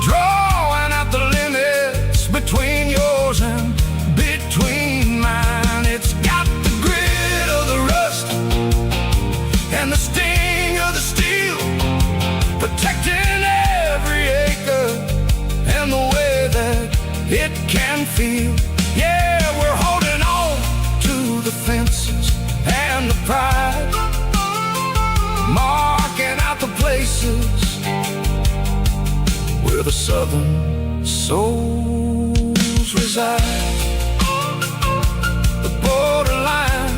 drawing out the limits between yours and between mine. It's got the grit of the rust and the sting of the steel, protecting every acre and the way that it can feel. Yeah, we're holding on to the fences and the pride, marking out the places where the southern souls reside. The borderline,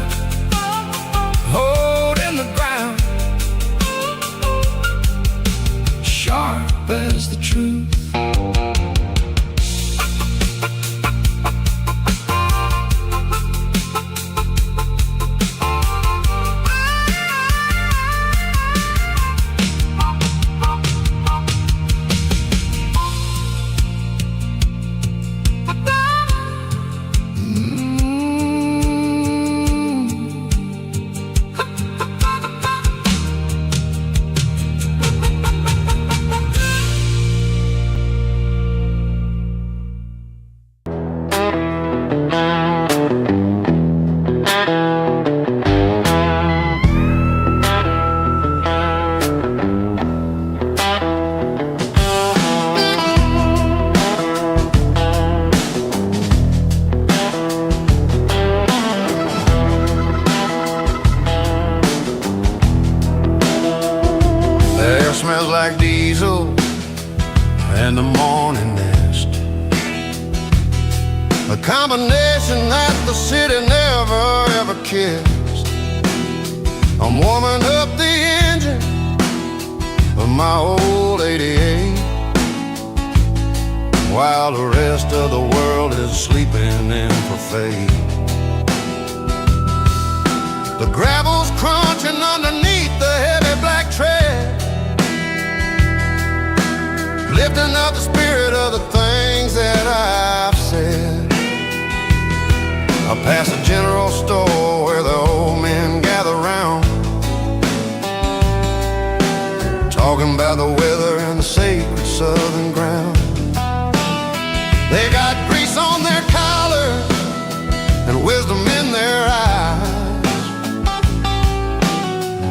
holding the ground, sharp as the truth. Smells like diesel and the morning mist, a combination that the city never ever kissed. I'm warming up the engine of my old 88, while the rest of the world is sleeping in for fate. The gravel's crunching underneath the heavy black tread, lifting up the spirit of the things that I've said. I pass a general store where the old men gather round, talking about the weather and the sacred southern ground. They got grease on their collars and wisdom in their eyes,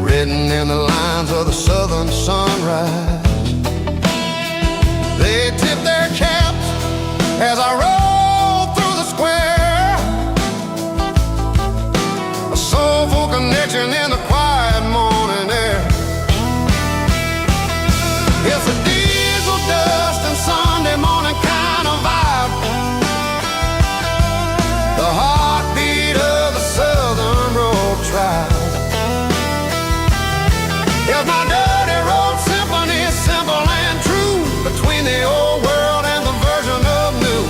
written in the lines of the southern sunrise. They tip their caps as I roll through the square, a soulful connection in the quiet morning air. It's a diesel dust and Sunday morning kind of vibe, the heartbeat of the southern road tribe. It's my dirty road symphony, simple and true, between the old world and the version of new.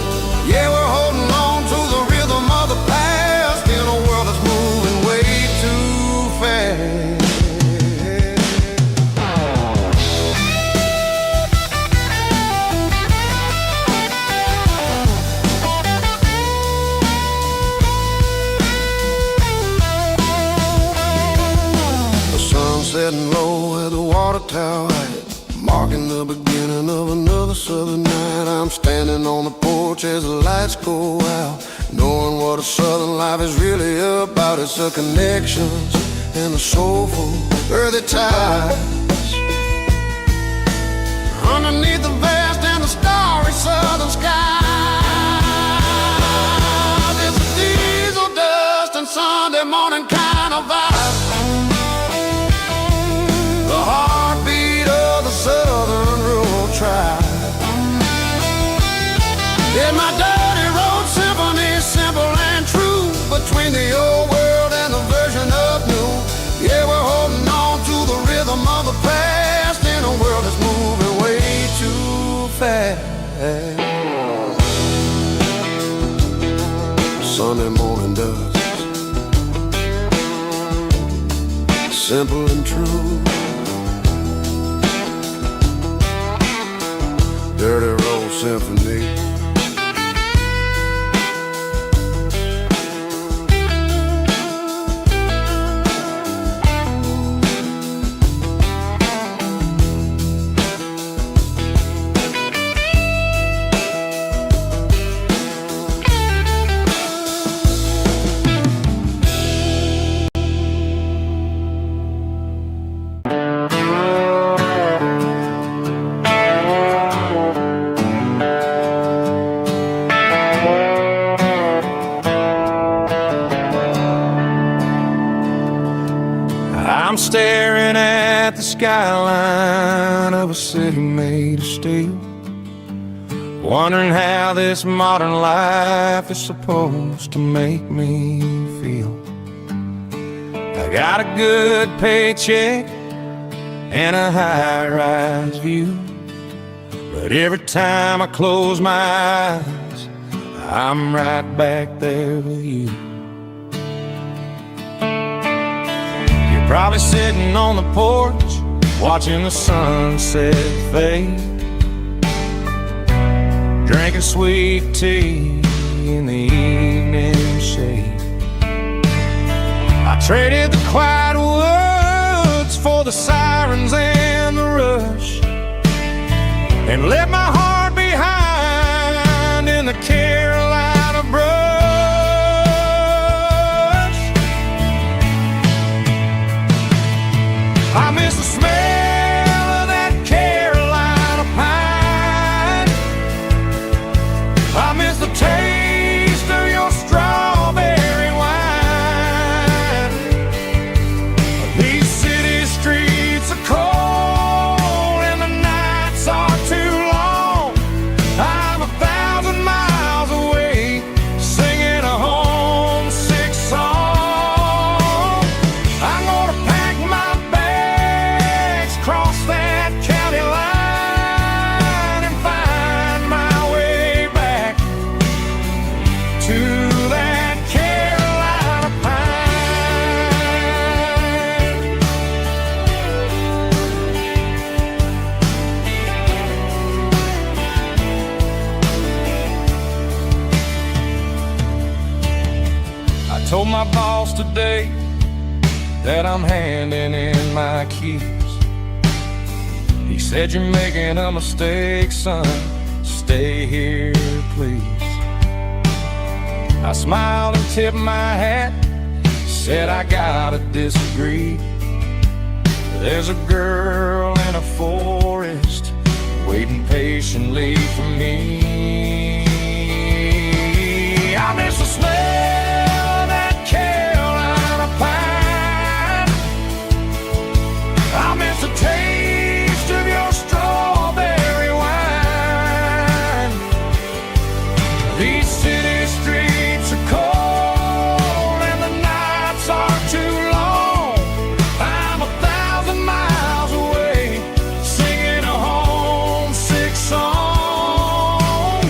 towel height, marking the beginning of another southern night. I'm standing on the porch as the lights go out, knowing what a southern life is really about. It's the connections and the soulful earthy ties underneath the vast and the starry southern sky. There's a diesel dust and Sunday morning kind of vibe, the heartbeat of the southern rural tribe. Yeah, my dirty road symphony, simple and true, between the old world and the version of new. Yeah, we're holding on to the rhythm of the past in a world that's moving way too fast. Sunday morning dust, simple and true. Dirty road symphony. I'm staring at the skyline of a city made of steel, wondering how this modern life is supposed to make me feel. I got a good paycheck and a high-rise view, but every time I close my eyes, I'm right back there with you. Probably sitting on the porch, watching the sunset fade, drinking sweet tea in the evening shade. I traded the quiet woods for the sirens and the rush, and left my heart behind in the Carolina brush. I miss the smell of that Carolina pine. I miss the taste of your strawberry wine. These city streets are cold and the nights are too long. I'm 1,000 miles away, singing a homesick song. I'm gonna pack my cross that county line and find my way back to that Carolina pine. I told my boss today that I'm handing in my keys. He said, "You're making a mistake, son. Stay here, please." I smiled and tipped my hat, said, "I gotta disagree. There's a girl in a forest waiting patiently for me. I miss the smell of that Carolina pine. I miss the taste of your strawberry wine. These city streets are cold and the nights are too long. I'm 1,000 miles away, singing a homesick song.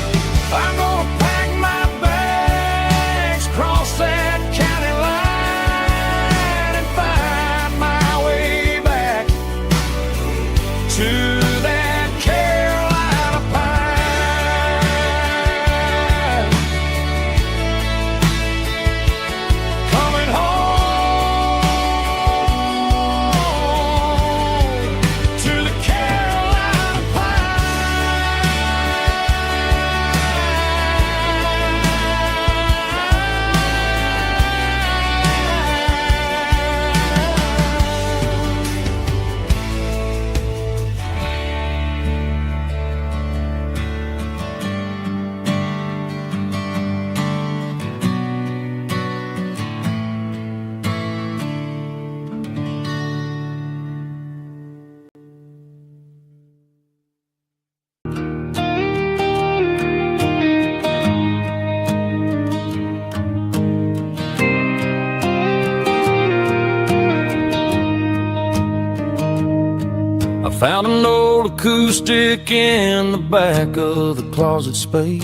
Found an old acoustic in the back of the closet space.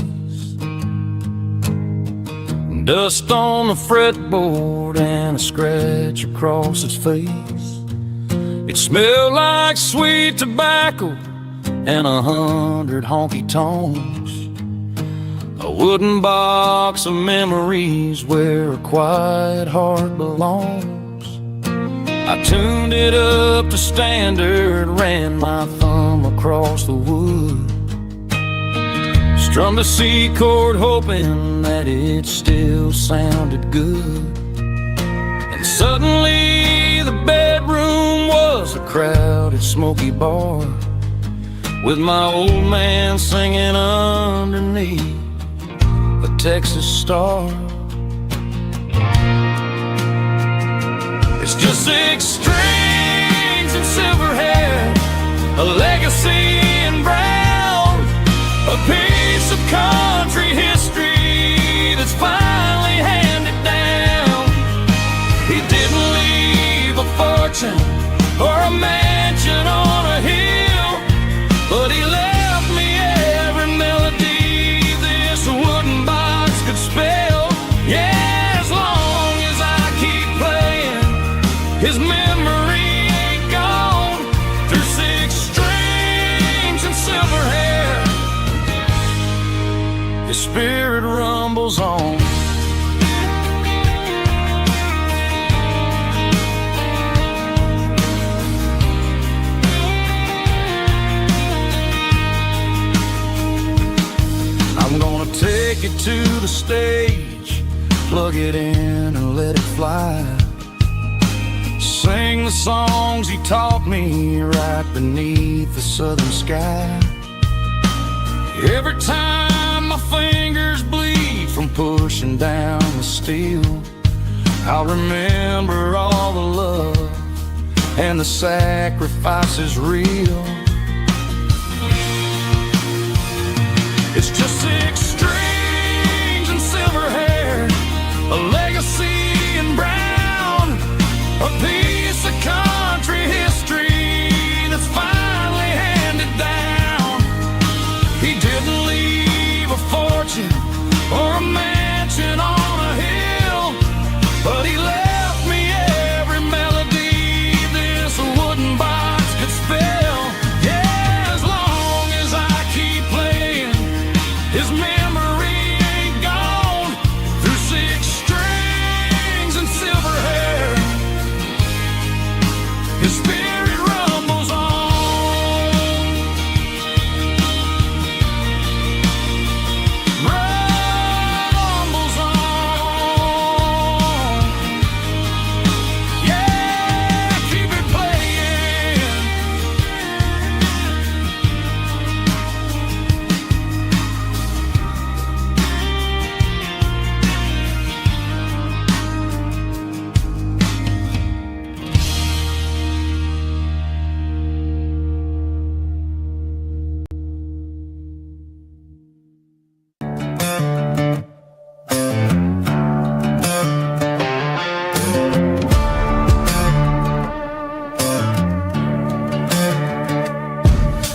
Dust on the fretboard and a scratch across its face. It smelled like sweet tobacco and 100 honky-tonks. A wooden box of memories where a quiet heart belongs. I tuned it up to standard, ran my thumb across the wood. Strummed a C chord hoping that it still sounded good. And suddenly the bedroom was a crowded smoky bar, with my old man singing underneath a Texas star. It's just 6 strings and silver hair, a legacy in brown, a piece of country history that's finally handed down. He didn't leave a fortune or a mansion on a hill, but he left me every melody this wooden box could spell. Yeah, as long as I keep playing, his memory ain't gone. Through 6 strings and silver hair, his spirit rumbles on. I'm gonna take it to the stage, plug it in and let it fly. Sing the songs he taught me right beneath the southern sky. Every time my fingers bleed from pushing down the steel, I'll remember all the love and the sacrifices real. It's just 6 strings and silver hair, a legacy in brown, a piece of country history that's finally handed down. He didn't leave a fortune or a mansion on a hill, but he left me every melody this wooden box could spell. Yeah, as long as I keep playing, his memory ain't gone. Through 6 strings and silver hair, his spirit rumbles on. Rumbles on. Yeah, keep it playing.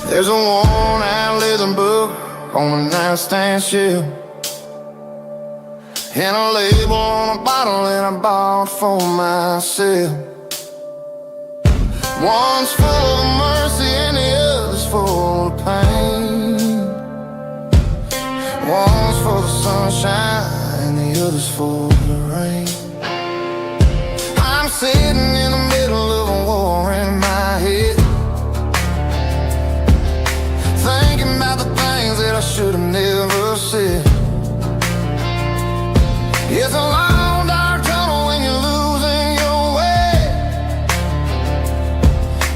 There's a worn-out leather book on the nightstand shelf, and a label on a bottle that I bought for myself. One's full of mercy and the other's full of pain. One's for the sunshine and the other's for the rain. I'm sitting in the middle of a war in my head, thinking about the things that I should have never said. It's a long dark tunnel when you're losing your way,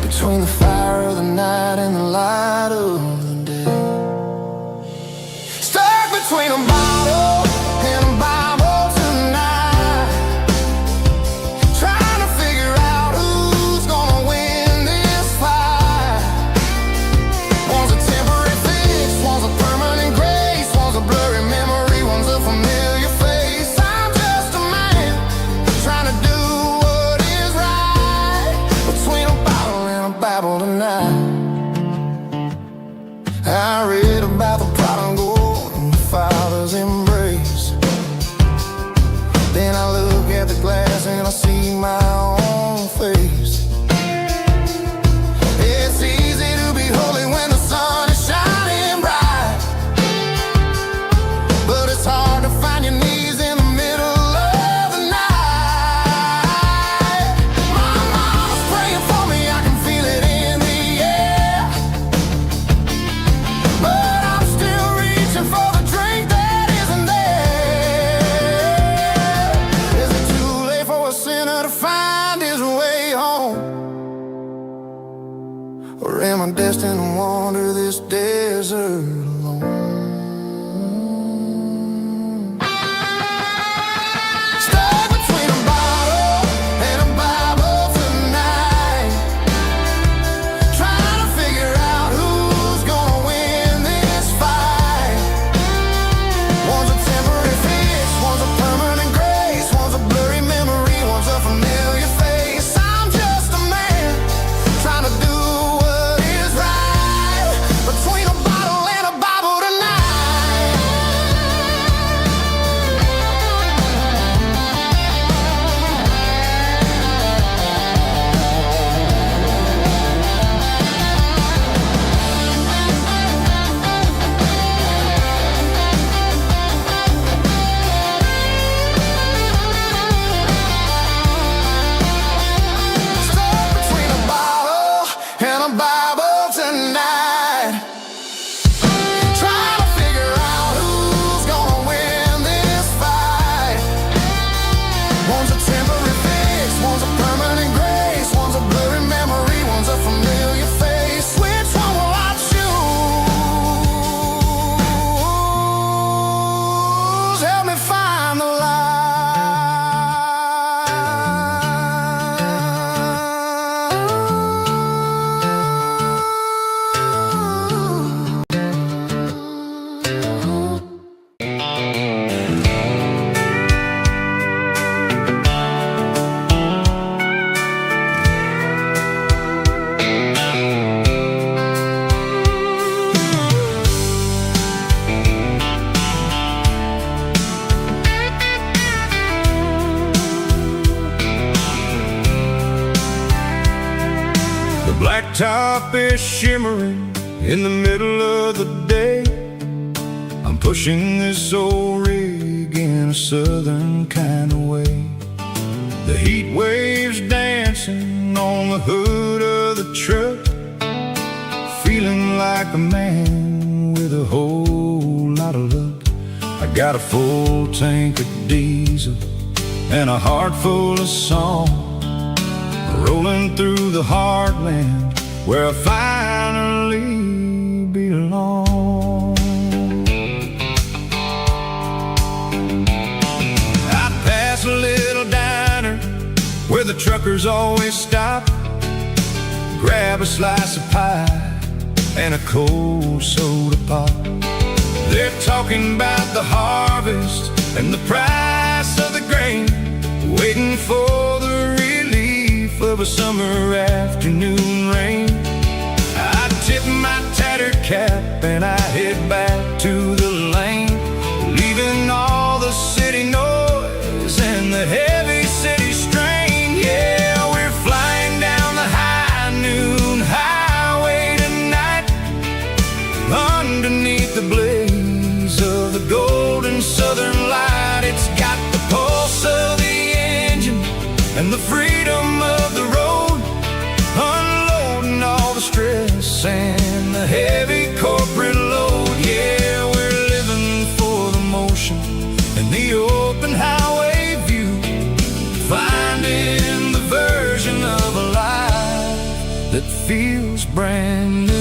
between the fire of the night and the light of the day. Stuck between a bottle and a Bible tonight, trying to figure out shadows help me find the light. Blacktop is shimmering in the middle of the day. I'm pushing this old rig in a southern kind of way. The heat waves dancing on the hood of the truck, feeling like a man with a whole lot of luck. I got a full tank of diesel and a heart full of song, rolling through the heartland where I finally belong. I pass a little diner where the truckers always stop, grab a slice of pie and a cold soda pop. They're talking about the harvest and the price of the grain, waiting for the relief of a summer afternoon rain. I tip my tattered cap and I head back to the lane, leaving all the city noise and the heavy city strain. Yeah, we're flying down the high noon highway tonight, underneath the blaze of the golden southern light. It's got the pulse of the engine and the freedom of the road, unloading all the stress and the heavy corporate load. Yeah, we're living for the motion and the open highway view, finding the version of a life that feels brand new.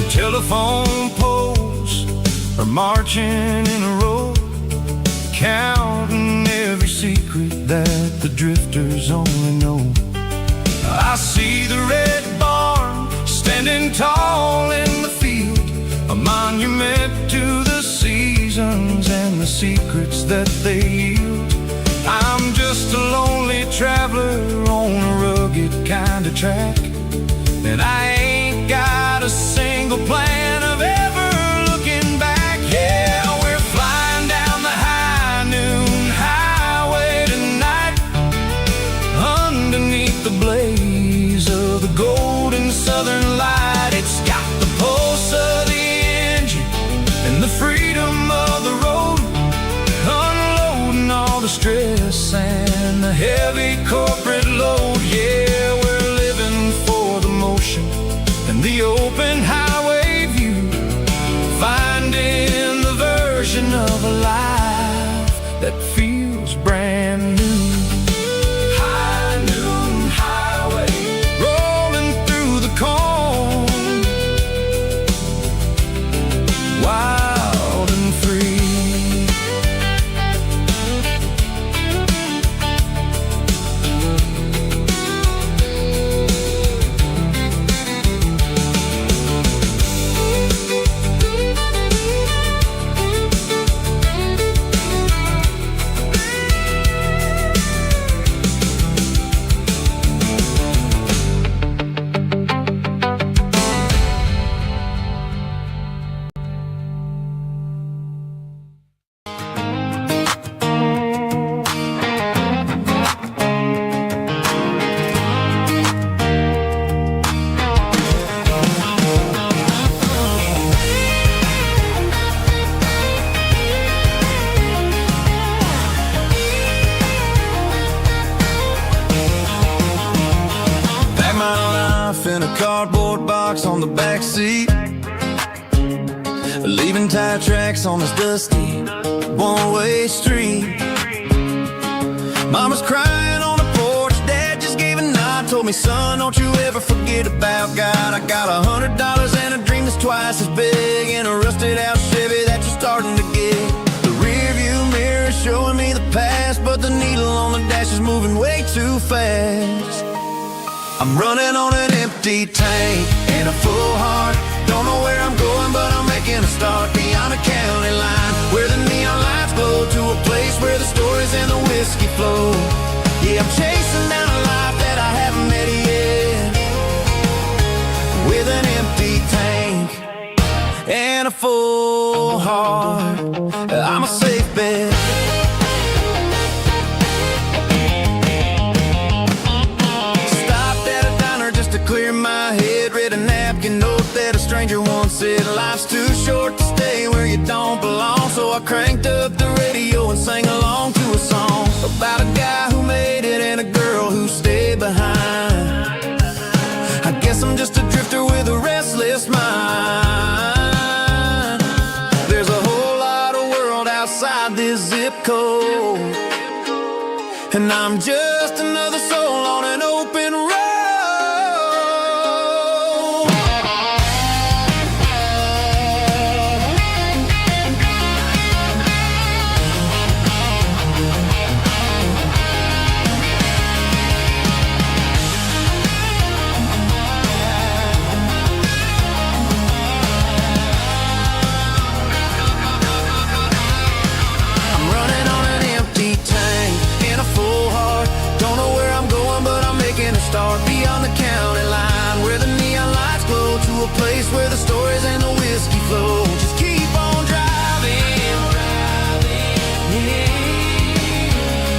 Telephone poles are marching in a row, counting every secret that the drifters only know. I see the red barn standing tall in the field, a monument to the seasons and the secrets that they yield. I'm just a lonely traveler on a rugged kind of track, and I ain't got a single plan of ever looking back. Yeah, we're flying down the high noon highway tonight, underneath the blaze of the golden southern light. It's got the pulse of the engine and the freedom of the road, unloading all the stress and the heavy corporate load. Yeah, we're living for the motion and the open highway view, finding the version of a life that feels brand new. High noon highway, rolling through the corn, wild and free. cardboard box on the back seat, leaving tire tracks on this dusty one-way street. Mama's crying on the porch, Dad just gave a nod, told me, son, don't you ever forget about God. I got $100 and a dream that's twice as big, and a rusted out Chevy that you're starting to get. The rear view mirror is showing me the past, but the needle on the dash is moving way too fast. I'm running on an empty tank and a full heart. Don't know where I'm going, but I'm making a start beyond the county line, where the neon lights glow, to a place where the stories and the whiskey flow. Yeah, I'm chasing down a life that I haven't met yet, with an empty tank and a full heart. I'm a safe bet. Clear my head, read a napkin note that a stranger once said, life's too short to stay where you don't belong. So I cranked up the radio and sang along to a song about a guy who made it and a girl who stayed behind. I guess I'm just a drifter with a restless mind. There's a whole lot of world outside this zip code, and I'm just another soul on an open road. Beyond the county line, where the neon lights glow, to a place where the stories and the whiskey flow. Just keep on driving,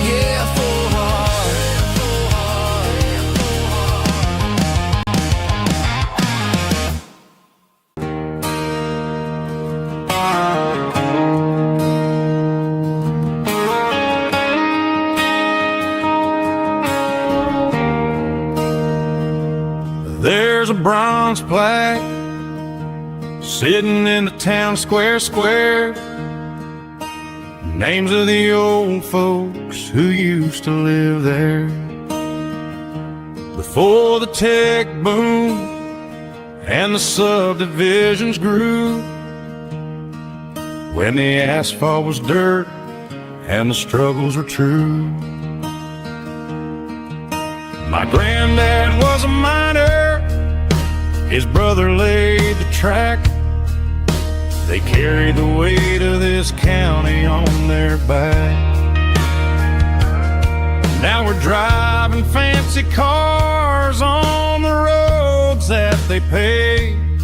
yeah, full heart. There's a bronze plaque sitting in the town square. Names of the old folks who used to live there before the tech boom and the subdivisions grew, when the asphalt was dirt and the struggles were true. My granddad was a miner, his brother laid the track. They carried the weight of this county on their back. Now we're driving fancy cars on the roads that they paved,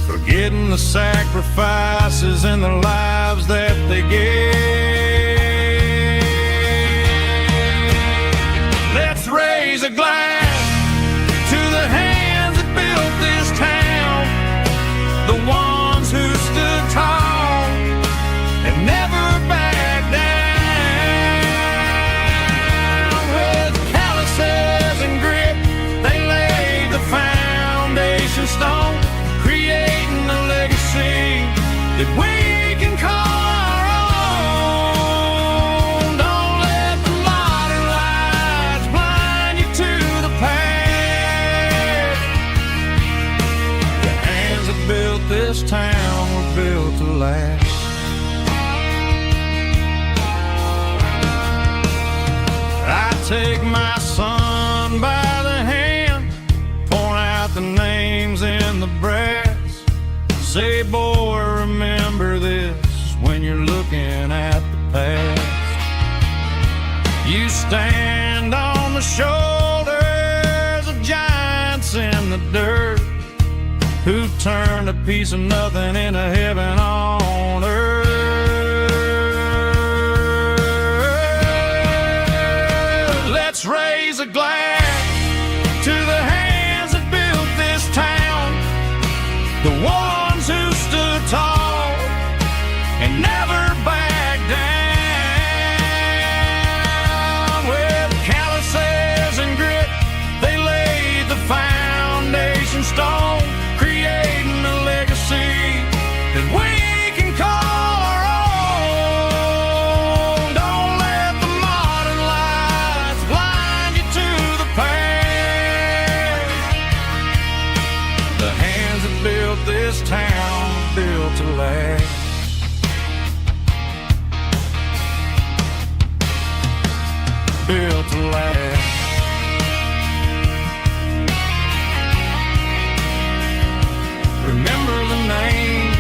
forgetting the sacrifices and the lives that they gave. Let's raise a glass to the hands that built this town, the ones who stood tall and never backed down. With calluses and grit, they laid the foundation stone, creating a legacy that we can call our own. Don't let the modern lights blind you to the past. The hands that built this town were built to last. I take my son by the hand, point out the names in the brass. Say, boy, remember this when you're looking at the past. You stand on the shoulders of giants in the dirt, who turned a piece of nothing into heaven on earth. Let's raise a glass to the hands that built this town, the ones who stood tall and never backed down. With calluses and grit, they laid the foundation stone, this town built to last. Built to last. Remember the names.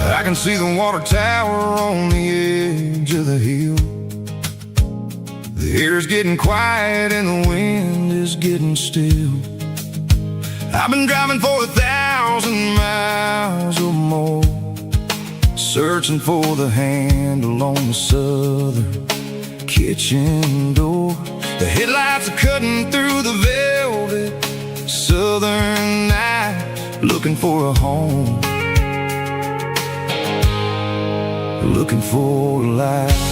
I can see the water tower on the edge of the hill. The air's getting quiet and the wind is getting still. I've been driving for 1,000 miles or more, searching for the handle on the southern kitchen door. The headlights are cutting through the velvet southern night, looking for a home, looking for a life.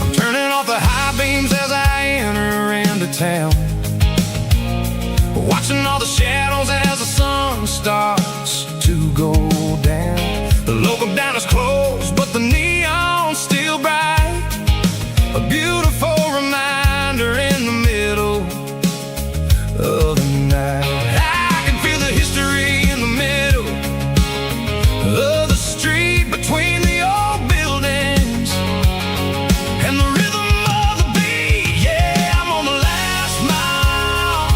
I'm turning off the high beams as I enter into town, watching all the shadows as the sun starts to go down. The local diner's closed, but the neon's still bright, a beautiful reminder in the middle of the night. I can feel the history in the middle of the street, between the old buildings and the rhythm of the beat. Yeah, I'm on the last mile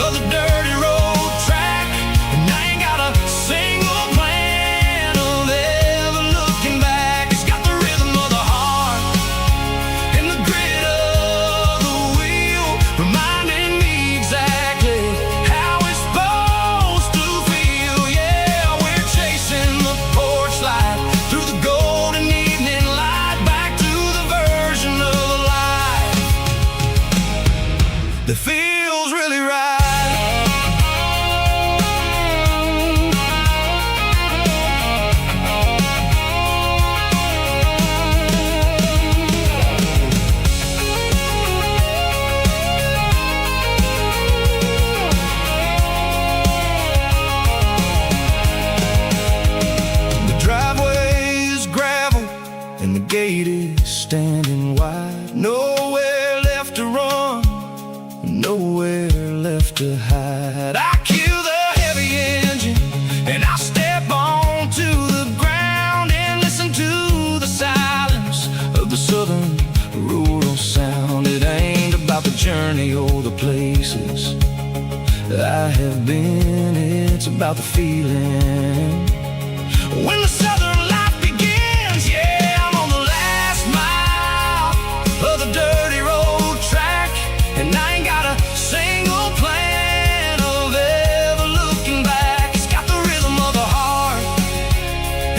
of the dirty road track, and I ain't got a single plan of ever looking back. It's got the rhythm of the heart and the grit of the wheel, reminding me exactly how it's supposed to feel. Yeah, we're chasing the porch light through the golden evening light, back to the version of life that feels really right. The driveway is gravel and the gate is standing wide. Nowhere left to run, nowhere left to hide. I kill the heavy engine and I step onto the ground and listen to the silence of the southern rural sound. It ain't about the journey or the places I have been, it's about the feeling when the southern life begins. Yeah, I'm on the last mile of the dirty road track, and I ain't got a single plan of ever looking back. It's got the rhythm of the heart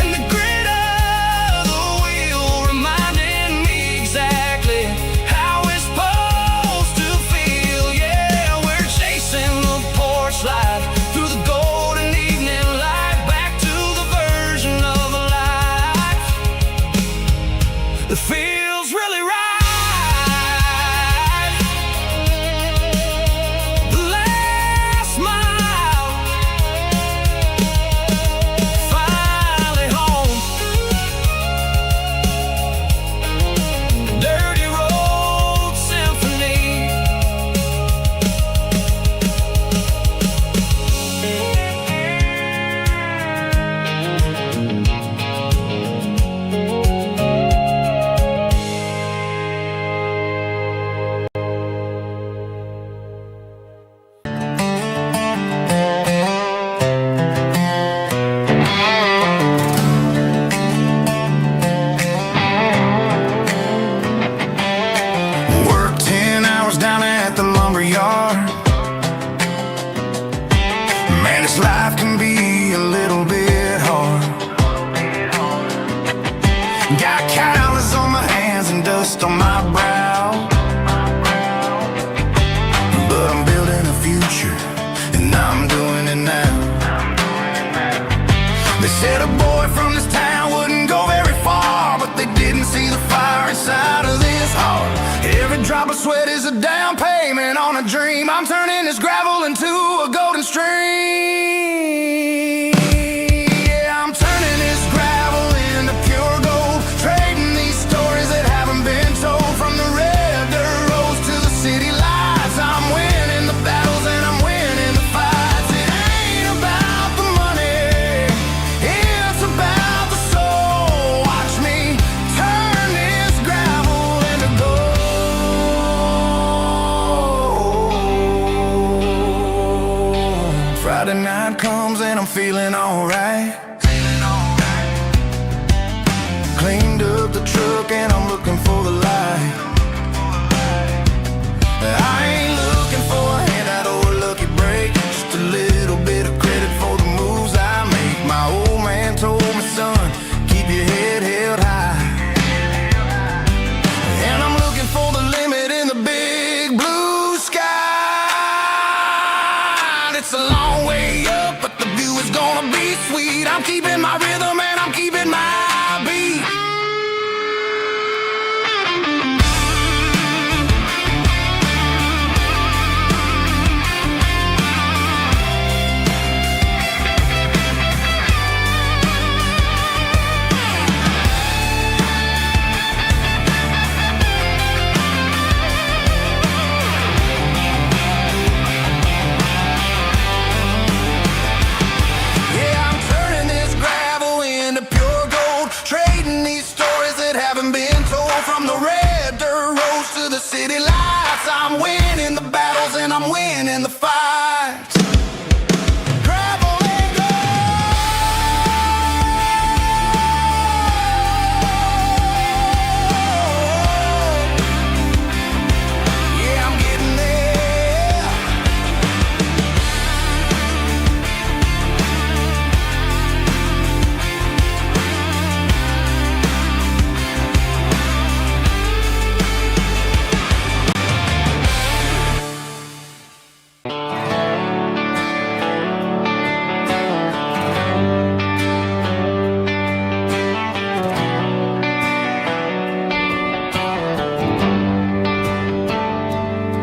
and the grit of the wheel, reminding me exactly how it's supposed to feel. Yeah, we're chasing the porch light through the golden evening light, back to the version of my sweat is a down payment on a dream. I'm turning this gravel into a golden stream. Yeah, I'm turning this gravel into pure gold, trading these stories that haven't been told. From the red dirt roads to the city lights, I'm winning the battles and I'm winning the fights. It ain't about the money, it's about the soul. Watch me turn this gravel into gold. Friday night comes and I'm feeling alright. Cleaned up the truck and I'm looking for the light. I ain't looking for a handout or a lucky break, just a little bit of credit for the moves I make. My old man told me, son, keep your head held high. And I'm looking for the limit in the big blue sky. It's a long way up, but the view is gonna be sweet. I'm keeping my rhythm and I'm keeping my beat. Yeah, I'm turning this gravel into pure gold, trading these stories that haven't been told. From the red dirt roads to the city lights, I'm winning the battles and I'm winning the fights. Gravel and gold. Yeah, I'm getting there.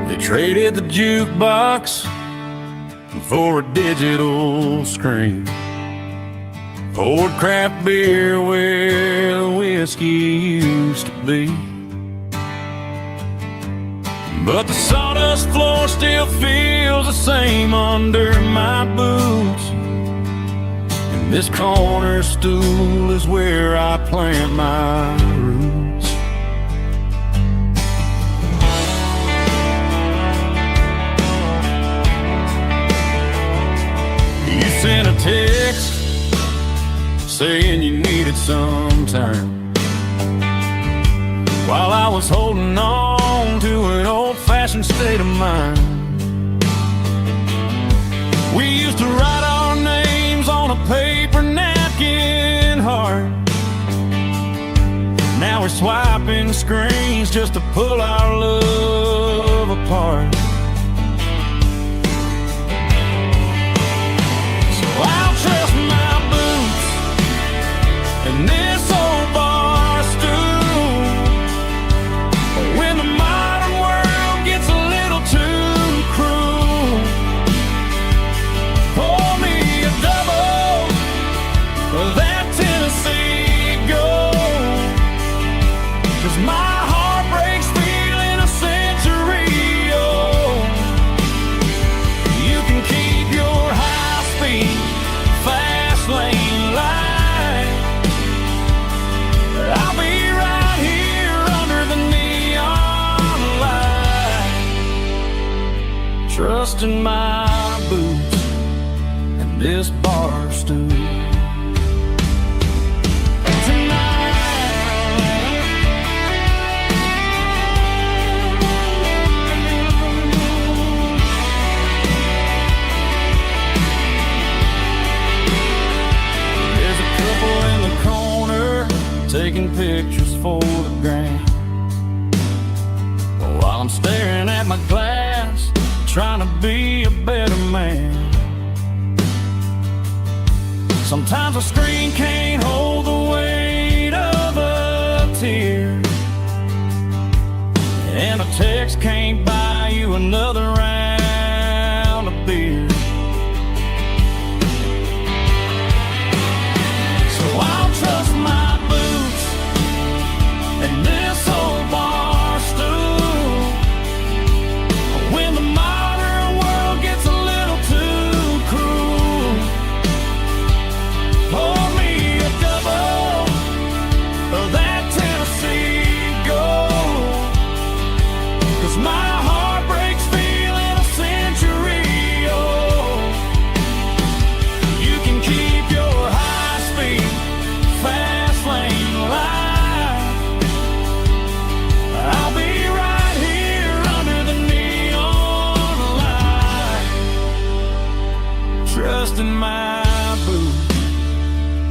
They traded the jukebox for a digital screen, poured craft beer where the whiskey used to be. But the sawdust floor still feels the same under my boots, and this corner stool is where I plant my roots. You sent a text saying you needed some time, while I was holding on to an old-fashioned state of mind. We used to write our names on a paper napkin heart. Now we're swiping screens just to pull our love apart. So I'll trust my boots and this old bar stool. When the modern world gets a little too cruel, pour me a double of that Tennessee Gold. 'Cause my heart breaks feeling a century old. You can keep your high-speed, fast lane light. I'll be right here under the neon light, trusting my boots and this bar stool. There's a couple in the corner taking pictures for the gram, while I'm staring at my glass, trying to be a better man. Sometimes a screen can't hold the weight of a tear, and a text can't another round of beer. So I'll trust my boots and this old bar stool when the modern world gets a little too cruel. Pour me a double of that Tennessee Gold, 'cause my heart breaks feeling a century old. You can keep your high-speed fast lane life. I'll be right here under the neon light, trusting my boots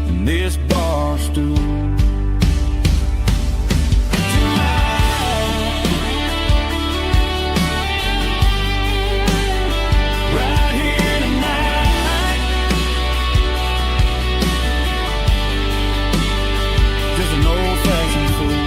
and this bar stool. Right here tonight, just an old-fashioned fool.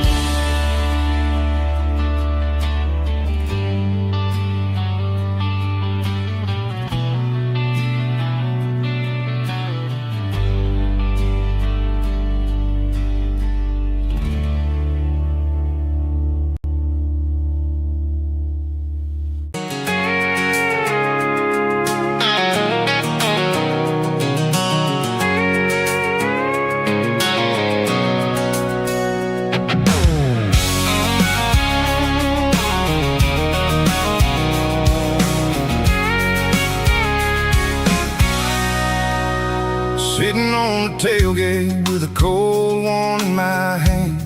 Sitting on the tailgate with a cold one in my hand,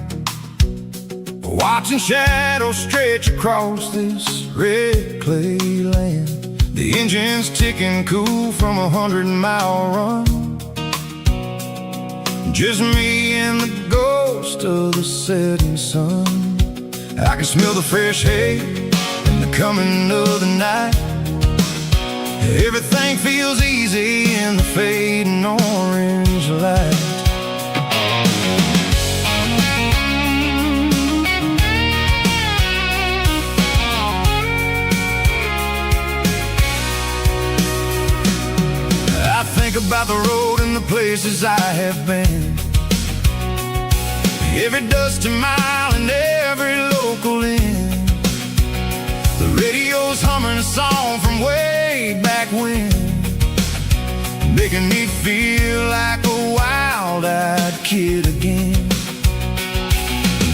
watching shadows stretch across this red clay land. The engine's ticking cool from a 100-mile run. Just me and the ghost of the setting sun. I can smell the fresh hay and the coming of the night. Everything feels easy in the fading orange light. I think about the road and the places I have been, every dusty mile and every local inn. The radio's humming a song from way back when, making me feel like a wild-eyed kid again.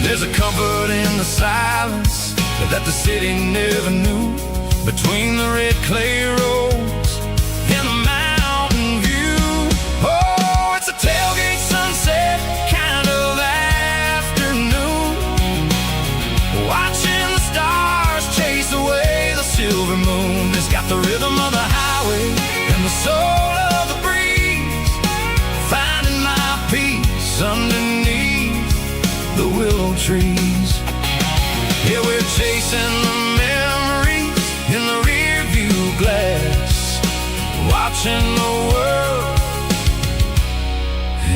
There's a comfort in the silence that the city never knew, between the red clay roads and the mountain view. Oh, it's a tailgate sunset kind of afternoon, watching the stars chase away the silver moon. It's got the rhythm of the highway and the soul of the breeze, finding my peace underneath the willow trees. Yeah, we're chasing the memories in the rear view glass, watching the world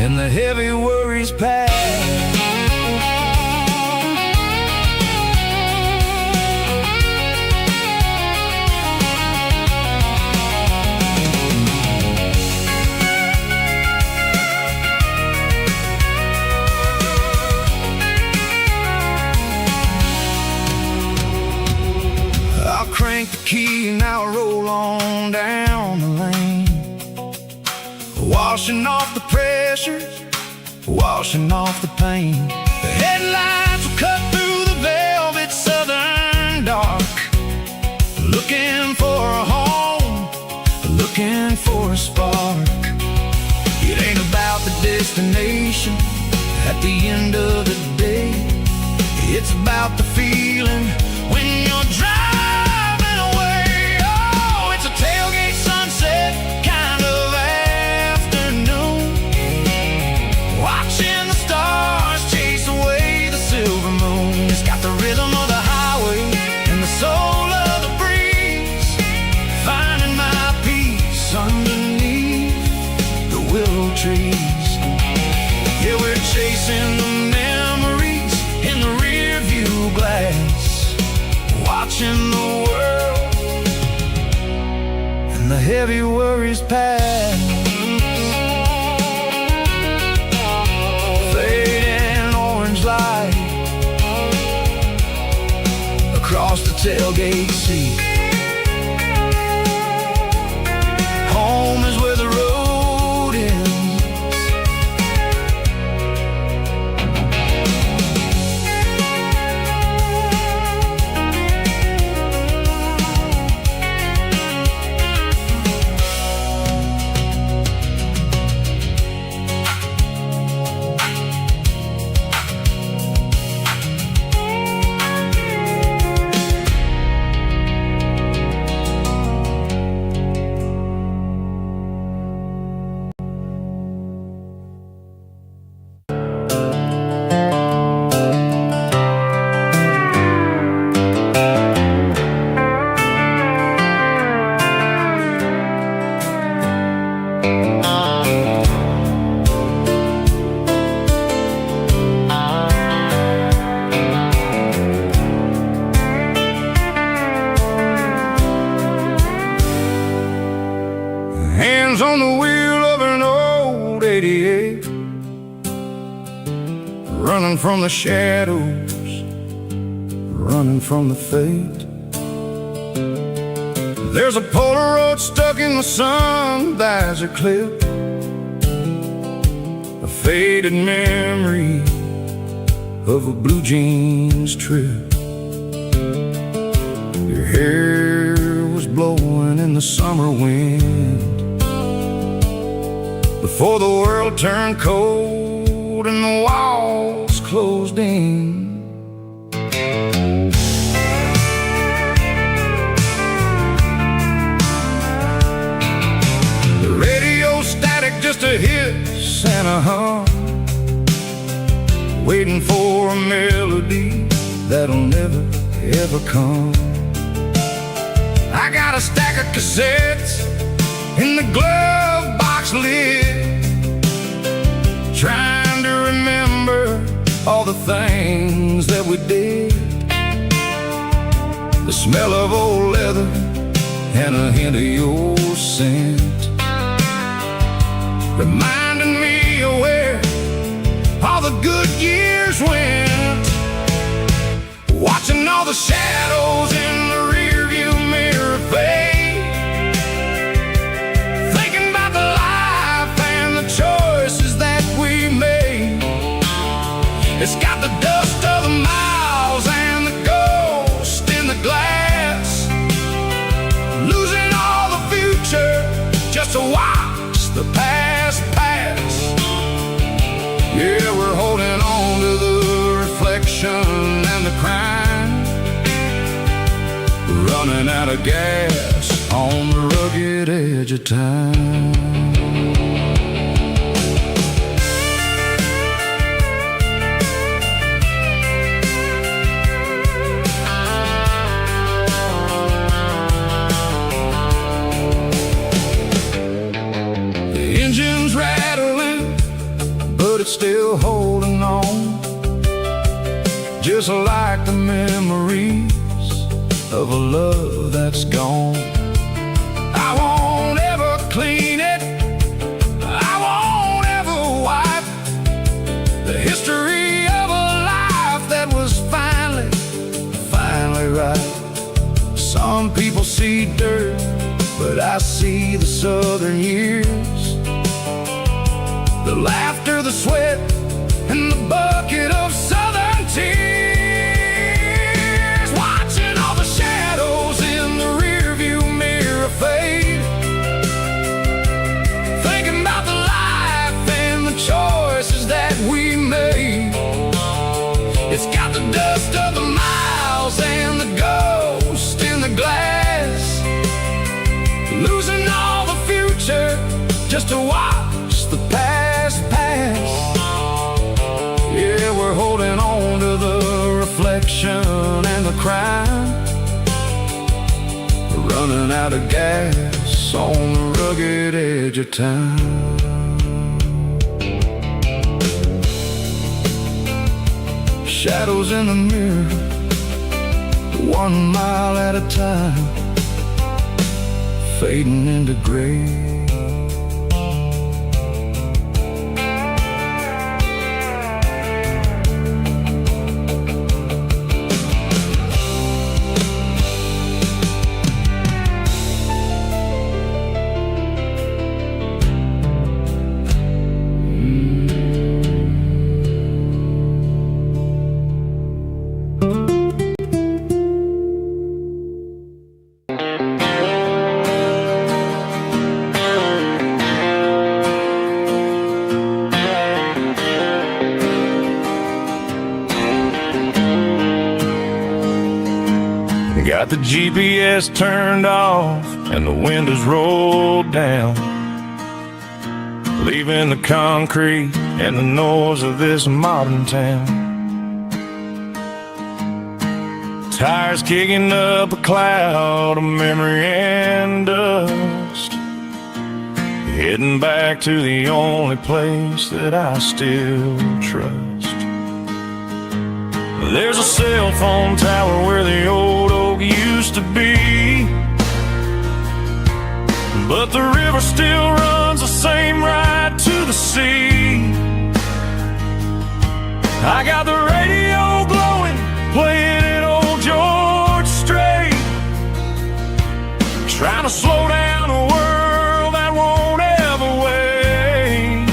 and the heavy worries pass. Crank the key and I'll roll on down the lane, washing off the pressure, washing off the pain. The headlights will cut through the velvet southern dark, looking for a home, looking for a spark. It ain't about the destination at the end of the day, it's about the feeling when you're driving. Tailgate sunset kind of afternoon, watching the stars chase away the silver moon. It's got the rhythm of the highway and the soul of the breeze, finding my peace underneath the willow trees. Yeah, we're chasing the memories in the rear view glass, heavy worries past. Fading orange light across the tailgate seat. Home is where the road ends. Hands on the wheel of an old 88, running from the shadows, running from the fate. There's a Polaroid stuck in the sun, that's a clip, a faded memory of a blue jeans trip. Your hair was blowing in the summer wind before the world turned cold and the walls closed in. The radio static, just a hiss and a hum, waiting for a melody that'll never ever come. I got a stack of cassettes in the glove box lid, trying to remember all the things that we did. The smell of old leather and a hint of your scent, reminding me of where all the good years went. Watching all the shadows in the rearview mirror fade, thinking about the life and the choices that we made. It's got the dust of the miles and the ghost in the glass, losing all the future just to watch the past pass. Yeah, we're holding on to the reflection and the crime, running out of gas on the rugged edge of time. The engine's rattling, but it's still holding on, just like the memories of a love that's gone. I won't ever clean it, I won't ever wipe the history of a life that was finally right. Some people see dirt, but I see the southern years, the laughter, the sweat, and the bucket of southern tears. Watching all the shadows in the rearview mirror fade, thinking about the life and the choices that we made. It's got the dust of the miles and the ghost in the glass, losing all the future just to watch the past pass. Yeah, we're holding on to the reflection and the crime, running out of gas on the rugged edge of time. Shadows in the mirror, 1 mile at a time, fading into gray. Got the GPS turned off and the windows rolled down, leaving the concrete and the noise of this modern town. Tires kicking up a cloud of memory and dust, heading back to the only place that I still trust. There's a cell phone tower where the old oak used to be, but the river still runs the same right to the sea. I got the radio glowing, playing it old George Strait, trying to slow down a world that won't ever wait.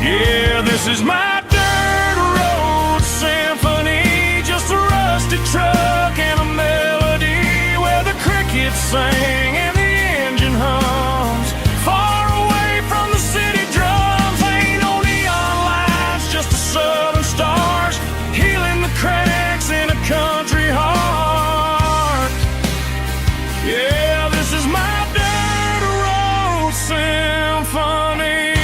Yeah, this is my dirt road symphony, just a rusty truck and a melody where the crickets sing and the engine hums. Far away from the city drums, ain't no neon lights, just the southern stars healing the cracks in a country heart. Yeah, this is my dirt road symphony.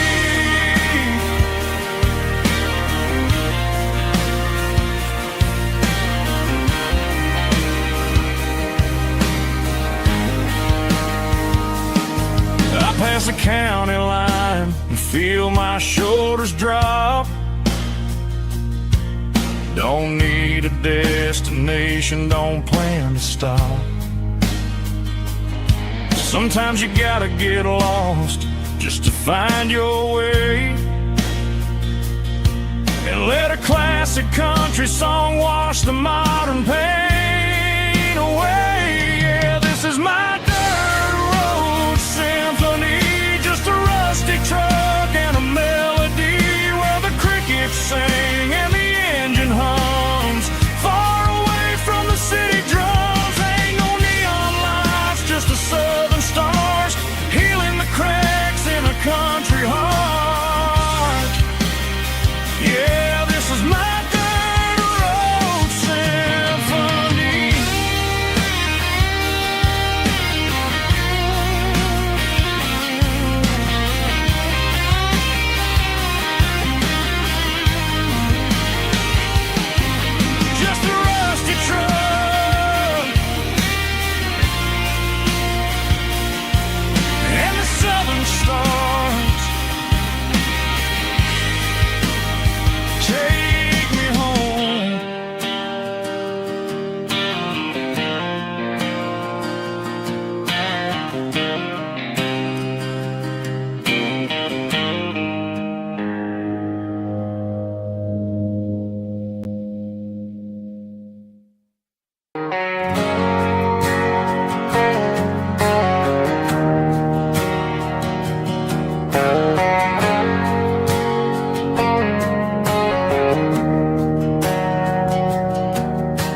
I pass the county line and feel my shoulders drop. Don't need a destination, don't plan to stop. Sometimes you gotta get lost just to find your way, and let a classic country song wash the modern pain away. Yeah, this is my dirt road symphony, just a rusty truck and a melody where the crickets sing and the engine hums. Far away from the city drums, ain't no neon lights, just the southern stars healing the cracks in a country heart. Yeah, this is my dirt road symphony. Just a rusty truck and the southern stars take me home.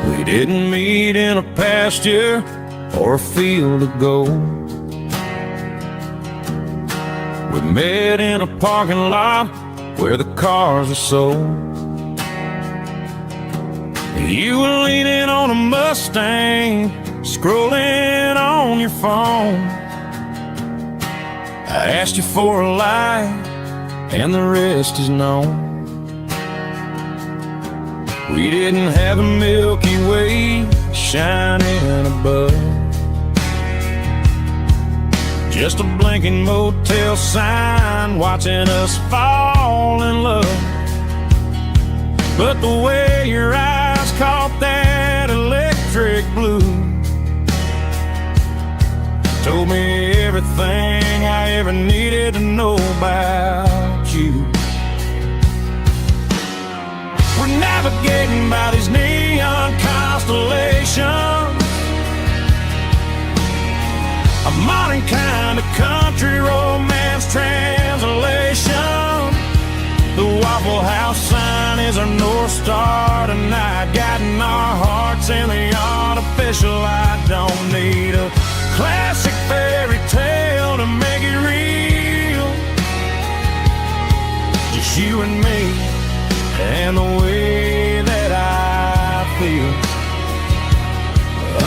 We didn't meet in a pasture or a field of gold. We met in a parking lot where the cars are sold. You were leaning on a Mustang, scrolling on your phone. I asked you for a light, and the rest is known. We didn't have a Milky Way shining above, just a blinking motel sign watching us fall in love. But the way your eyes caught that electric blue told me everything I ever needed to know about you. We're navigating by these neon constellations, a modern kind of country romance translation. The Waffle House sign is our North Star tonight, guiding our hearts in the artificial. I don't need a classic fairy tale to make it real. Just you and me and the way that I feel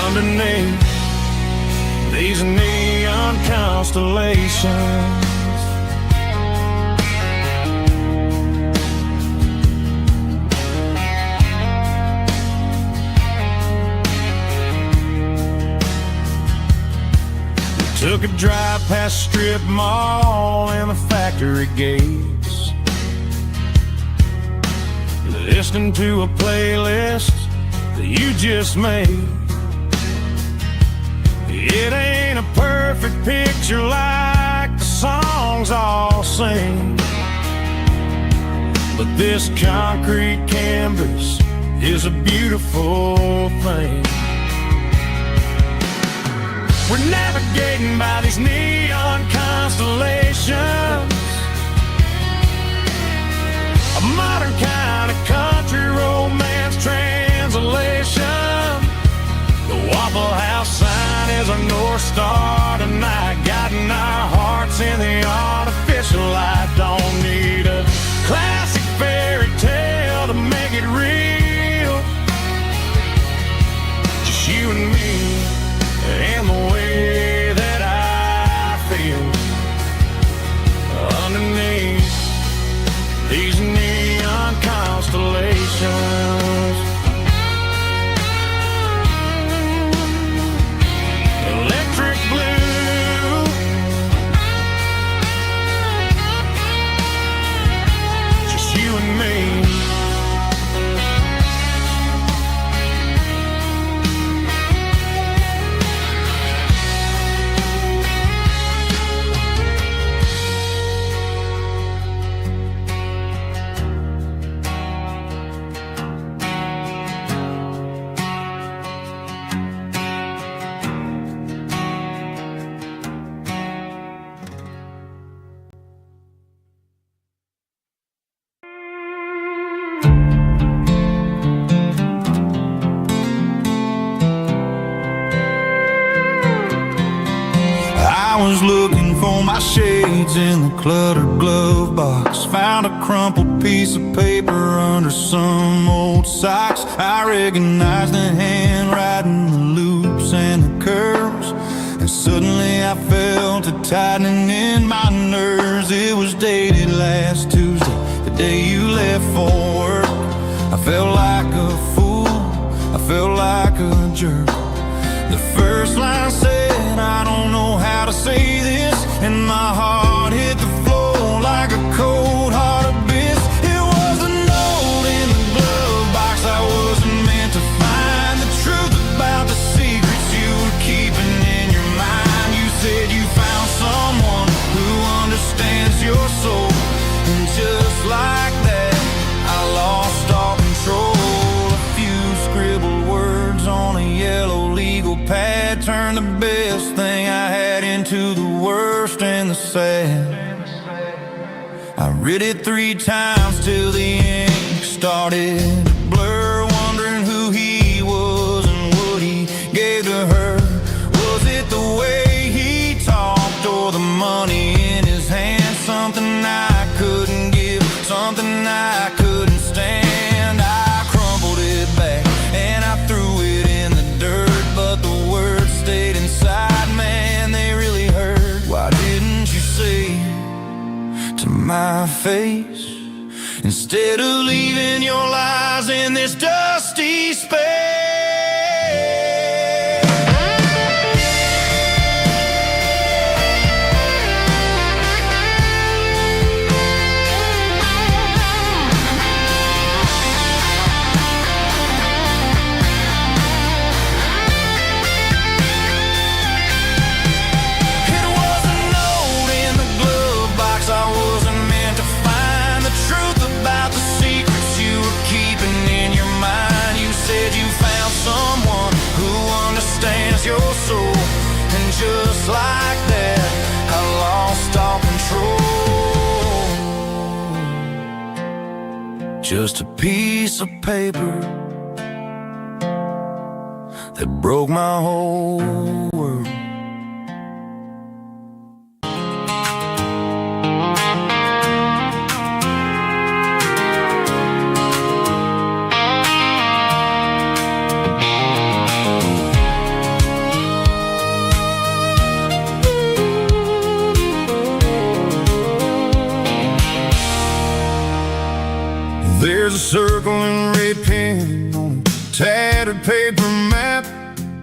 underneath these neon constellations. Took a drive past strip mall and the factory gates, listening to a playlist that you just made. It ain't a perfect picture like the songs all sing, but this concrete canvas is a beautiful thing. We're navigating by these neon constellations, a modern kind of country romance translation. The Waffle House sign is our North Star tonight, guiding our hearts in the artificial. I don't need a classic fairy tale to make it real. Just you and me and the way that I feel underneath these neon constellations. Electric blue, just you and me. I was looking for my shades in the cluttered glove box, found a crumpled piece of paper under some old socks. I recognized the handwriting, the loops and the curves, and suddenly I felt a tightening in my nerves. It was dated last Tuesday, the day you left for work. I felt like a fool, I felt like a jerk. The first line said, I don't know how to say this, and my heart hit the floor like a cold heart abyss. It was a note in the glove box I wasn't meant to find, the truth about the secrets you were keeping in your mind. You said you found someone who understands your soul, and just like that I lost all control. A few scribbled words on a yellow legal pad turned the best thing I had into the worst and the sad. I read it 3 times till the ink started to blur, wondering who he was and what he gave to her. Was it the way he talked or the money in his hand? Something I couldn't give, something I couldn't stand. I crumpled it back and I threw it in the dirt, but the words stayed inside, man, they really hurt. Why didn't you say to my face, instead of leaving your lies in this dusty space? just a piece of paper that broke my whole world. There's a circle in red pen on a tattered paper map,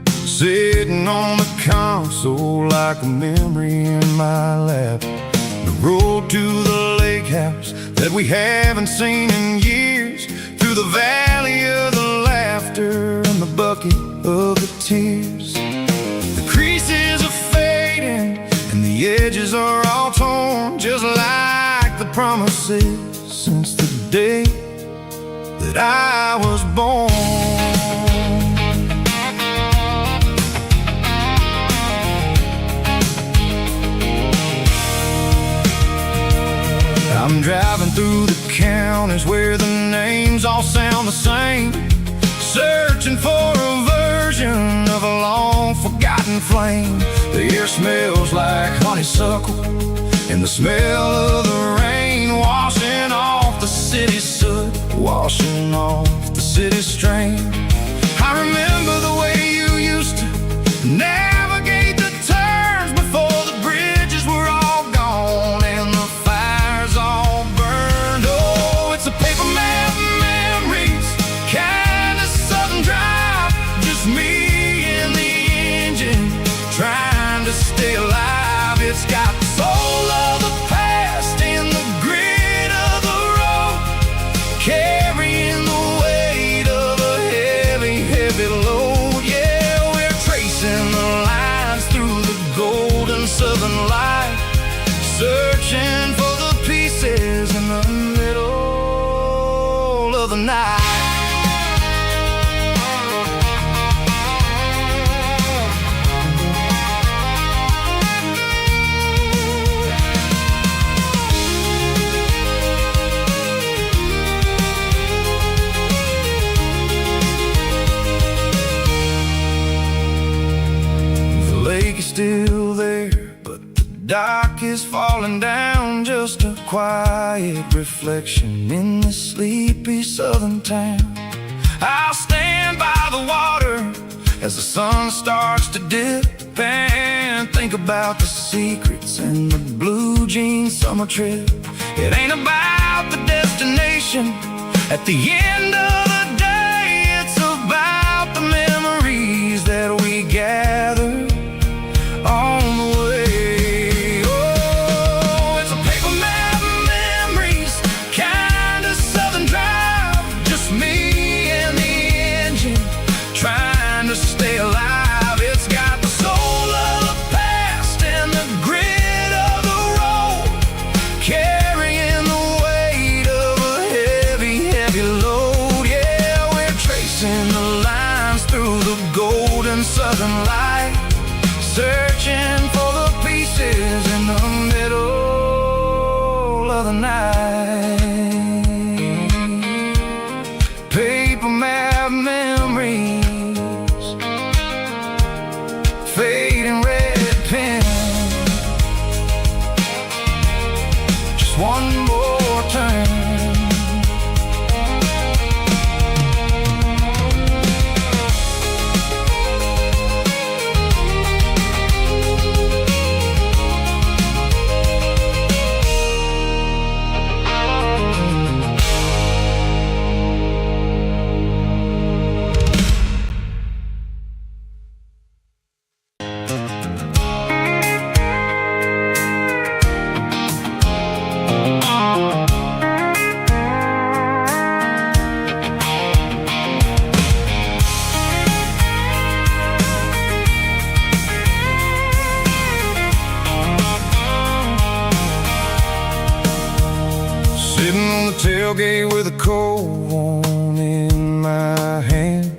sitting on the console like a memory in my lap. The road to the lake house that we haven't seen in years, through the valley of the laughter and the bucket of the tears. The creases are fading and the edges are all torn, just like the promises since the day that I was born. I'm driving through the counties where the names all sound the same, searching for a version of a long forgotten flame. The air smells like honeysuckle and the smell of the rain washing off the city's soot, washing off the city's strain. I remember the way you used to navigate the turns before the bridges were all gone and the fires all burned. Oh, it's a paper map memories, kind of southern drive, just me and the engine trying to stay alive. It's got the soul of the past in the grit of the road, carrying the weight of a heavy, heavy load. Yeah, we're tracing the lines through the golden southern light, searching for the pieces in the middle of the night. Still there, but the dock is falling down, just a quiet reflection in this sleepy southern town. I'll stand by the water as the sun starts to dip and think about the secrets and the blue jean summer trip. It ain't about the destination at the end of the day, it's about the memories that we gather on the way. Oh, it's a paper map memories, kind of southern drive, just me and the engine trying to stay alive. It's got the soul of the past and the grit of the road, carrying the weight of a heavy, heavy load. Yeah, we're tracing the lines through the golden southern light, searching for the pieces in the middle of the night. Paper map memories, fading red pen, just one more turn. Tailgate with a cold one in my hand,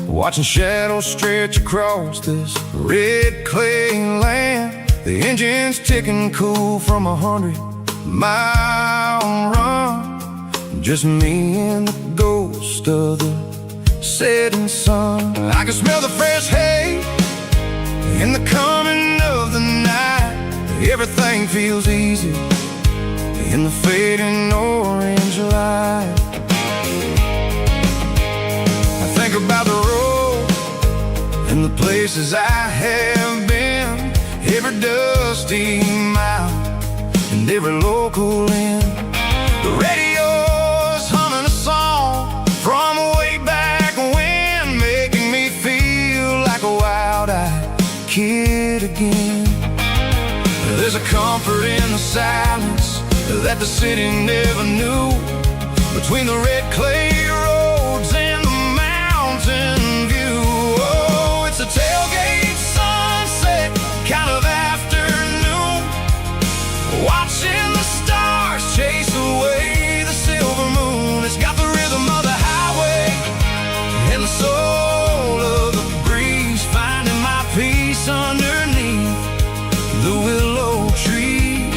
watching shadows stretch across this red clay land. The engine's ticking cool from 100-mile run, just me and the ghost of the setting sun. I can smell the fresh hay in the coming of the night. Everything feels easy in the fading orange light. I think about the road and the places I have been, every dusty mile and every local inn. The radio's humming a song from way back when, making me feel like a wild-eyed kid again. There's a comfort in the silence that the city never knew, between the red clay roads and the mountain view. Oh, it's a tailgate sunset kind of afternoon, watching the stars chase away the silver moon. It's got the rhythm of the highway and the soul of the breeze, finding my peace underneath the willow trees.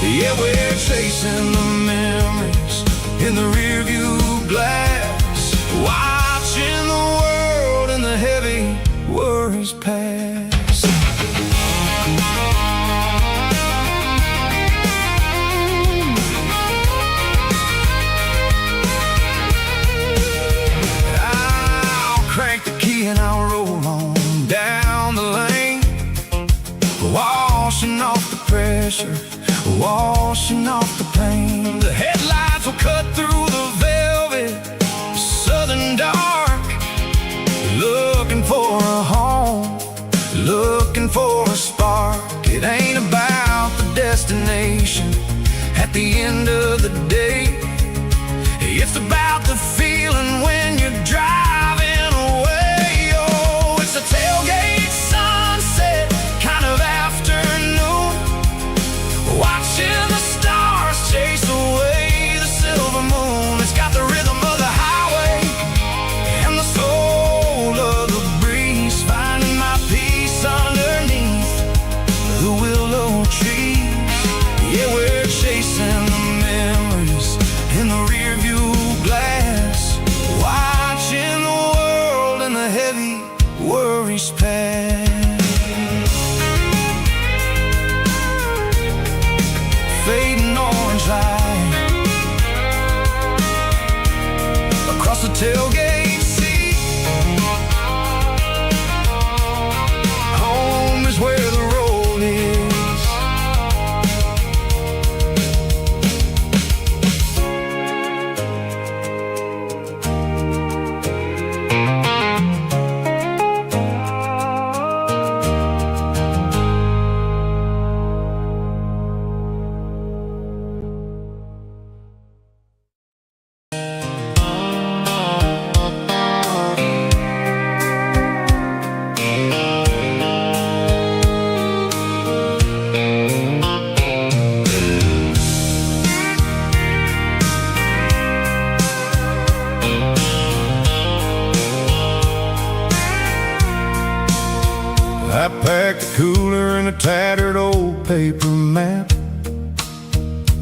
Yeah, we're chasing the memories in the rearview glass, watching the world and the heavy worries pass. I'll crank the key and I'll roll on down the lane, washing off the pressure, washing off the pain. The headlights will cut through the velvet southern dark, looking for a home, looking for a spark. It ain't about the destination at the end of the day, it's about the feeling when you're driving away. Oh, it's a tailgate sunset kind of afternoon, watching the stars chase away the silver moon. It's got the rhythm of the highway and the soul of the breeze, finding my peace underneath the willow trees. Yeah, we're chasing the memories in the rearview glass, watching the world and the heavy worries pass. Fading orange light across the tailgate seat. Home is where the road is. I packed a cooler and a tattered old paper map,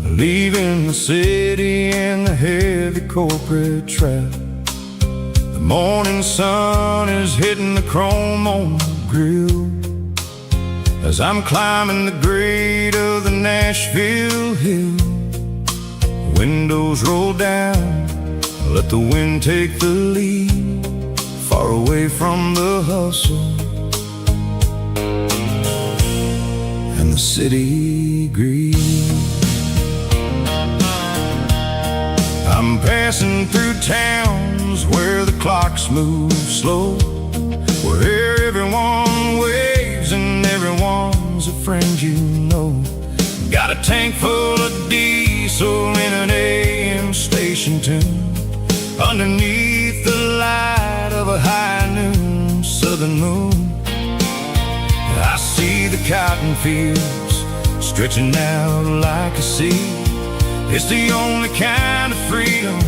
leaving the city and the heavy corporate trap. The morning sun is hitting the chrome on the grill as I'm climbing the grade of the Nashville hill. Windows roll down, let the wind take the lead, far away from the hustle and the city greed. I'm passing through towns where the clocks move slow, where everyone waves and everyone's a friend you know. Got a tank full of diesel in an AM station tune, underneath the light of a high noon southern moon. I see the cotton fields stretching out like a sea. It's the only kind of freedom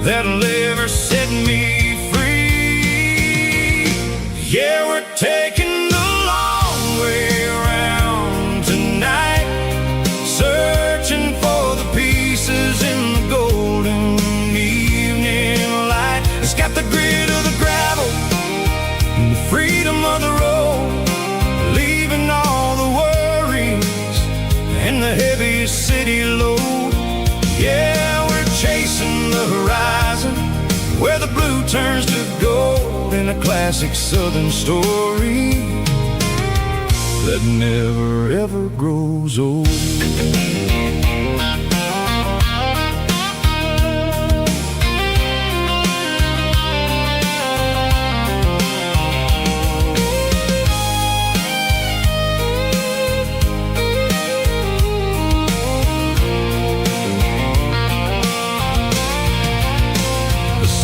that'll ever set me free. Yeah, we're taking the long way around tonight, searching for the pieces in the golden turns to gold in a classic southern story that never ever grows old.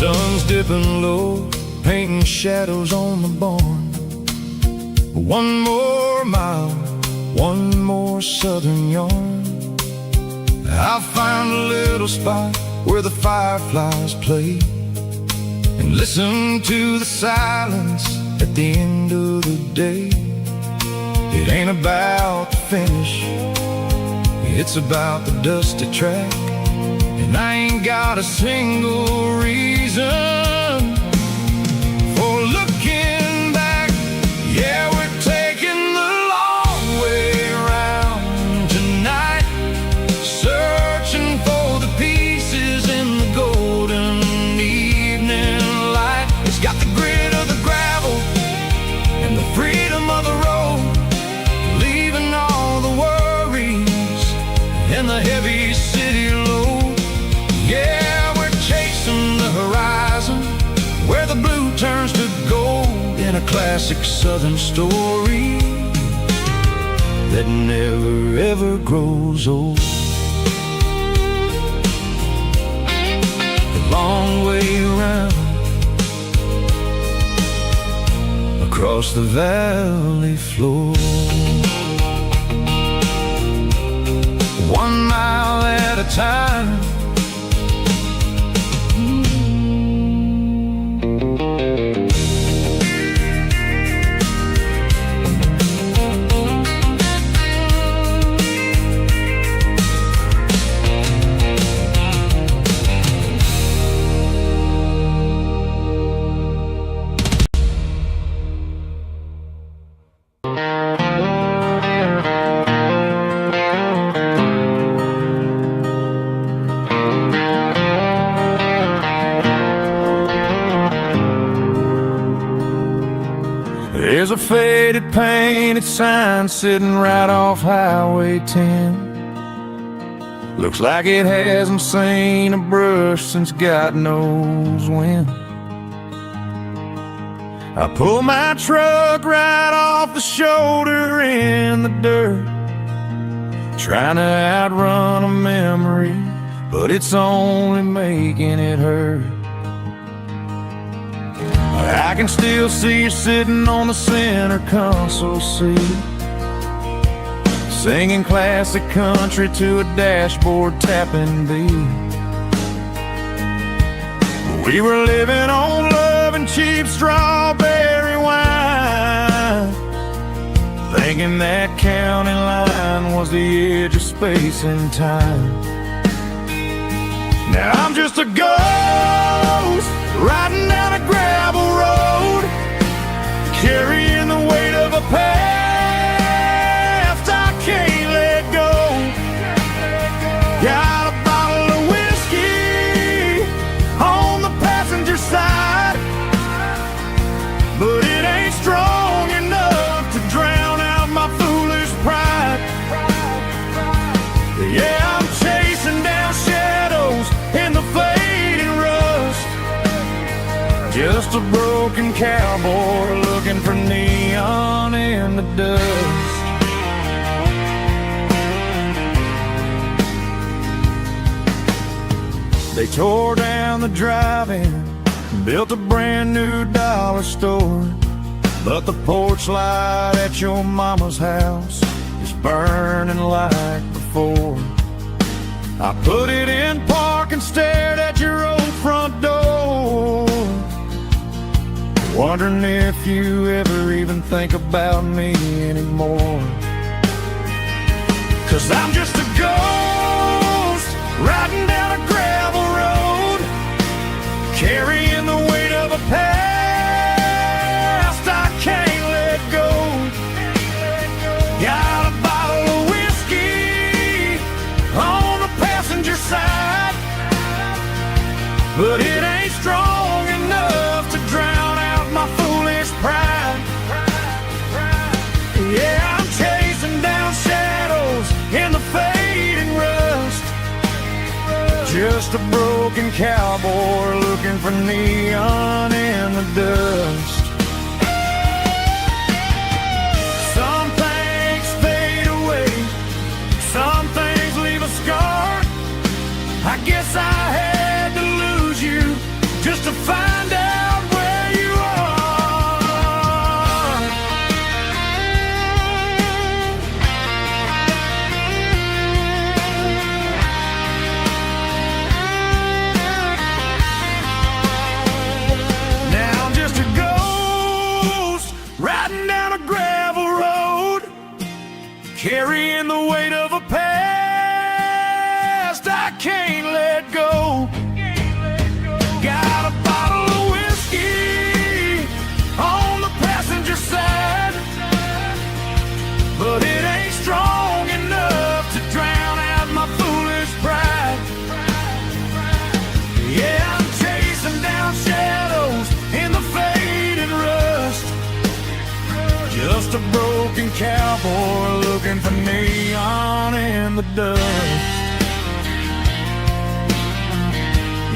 Sun's dipping low, painting shadows on the barn. One more mile, one more southern yarn. I'll find a little spot where the fireflies play and listen to the silence at the end of the day. It ain't about the finish, it's about the dusty track. And I ain't got a single reason for looking back. Yeah, we're taking the long way around tonight, searching for the pieces in the golden evening light. It's got the grit of the gravel and the freedom of the road, leaving all the worries and the heavy city load. Yeah, we're chasing the horizon where the blue turns to gold in a classic southern story that never ever grows old. The long way around across the valley floor, 1 mile at a time. There's a faded painted sign sitting right off Highway 10. Looks like it hasn't seen a brush since God knows when. I pull my truck right off the shoulder in the dirt, trying to outrun a memory, but it's only making it hurt. I can still see you sitting on the center console seat, singing classic country to a dashboard tapping beat. We were living on love and cheap strawberry wine, thinking that county line was the edge of space and time. Now I'm just a ghost riding down a gravel road, carrying the weight of a past I can't let go. Got a bottle of whiskey on the passenger side, but it ain't strong enough to drown out my foolish pride. Yeah, I'm chasing down shadows in the fading rust, just a broken cowboy looking for neon in the dust. They tore down the drive-in, built a brand new dollar store, but the porch light at your mama's house is burning like before. I put it in park and stared at your old front door, wondering if you ever even think about me anymore. 'Cause I'm just a ghost riding down a gravel road, carrying the weight of a past I can't let go. Got a bottle of whiskey on the passenger side, but it ain't strong enough just a broken cowboy looking for neon in the dust. Some things fade away, some things leave a scar. I guess I had to lose you just to find out where you are. Now I'm just a ghost riding down a gravel road, carrying the weight of a past I can't let go. Got a bottle of whiskey on the passenger side, but it ain't strong enough to drown out my foolish pride. Yeah, I'm chasing down shadows in the faded rust, just a broken cowboy looking for neon in the dust.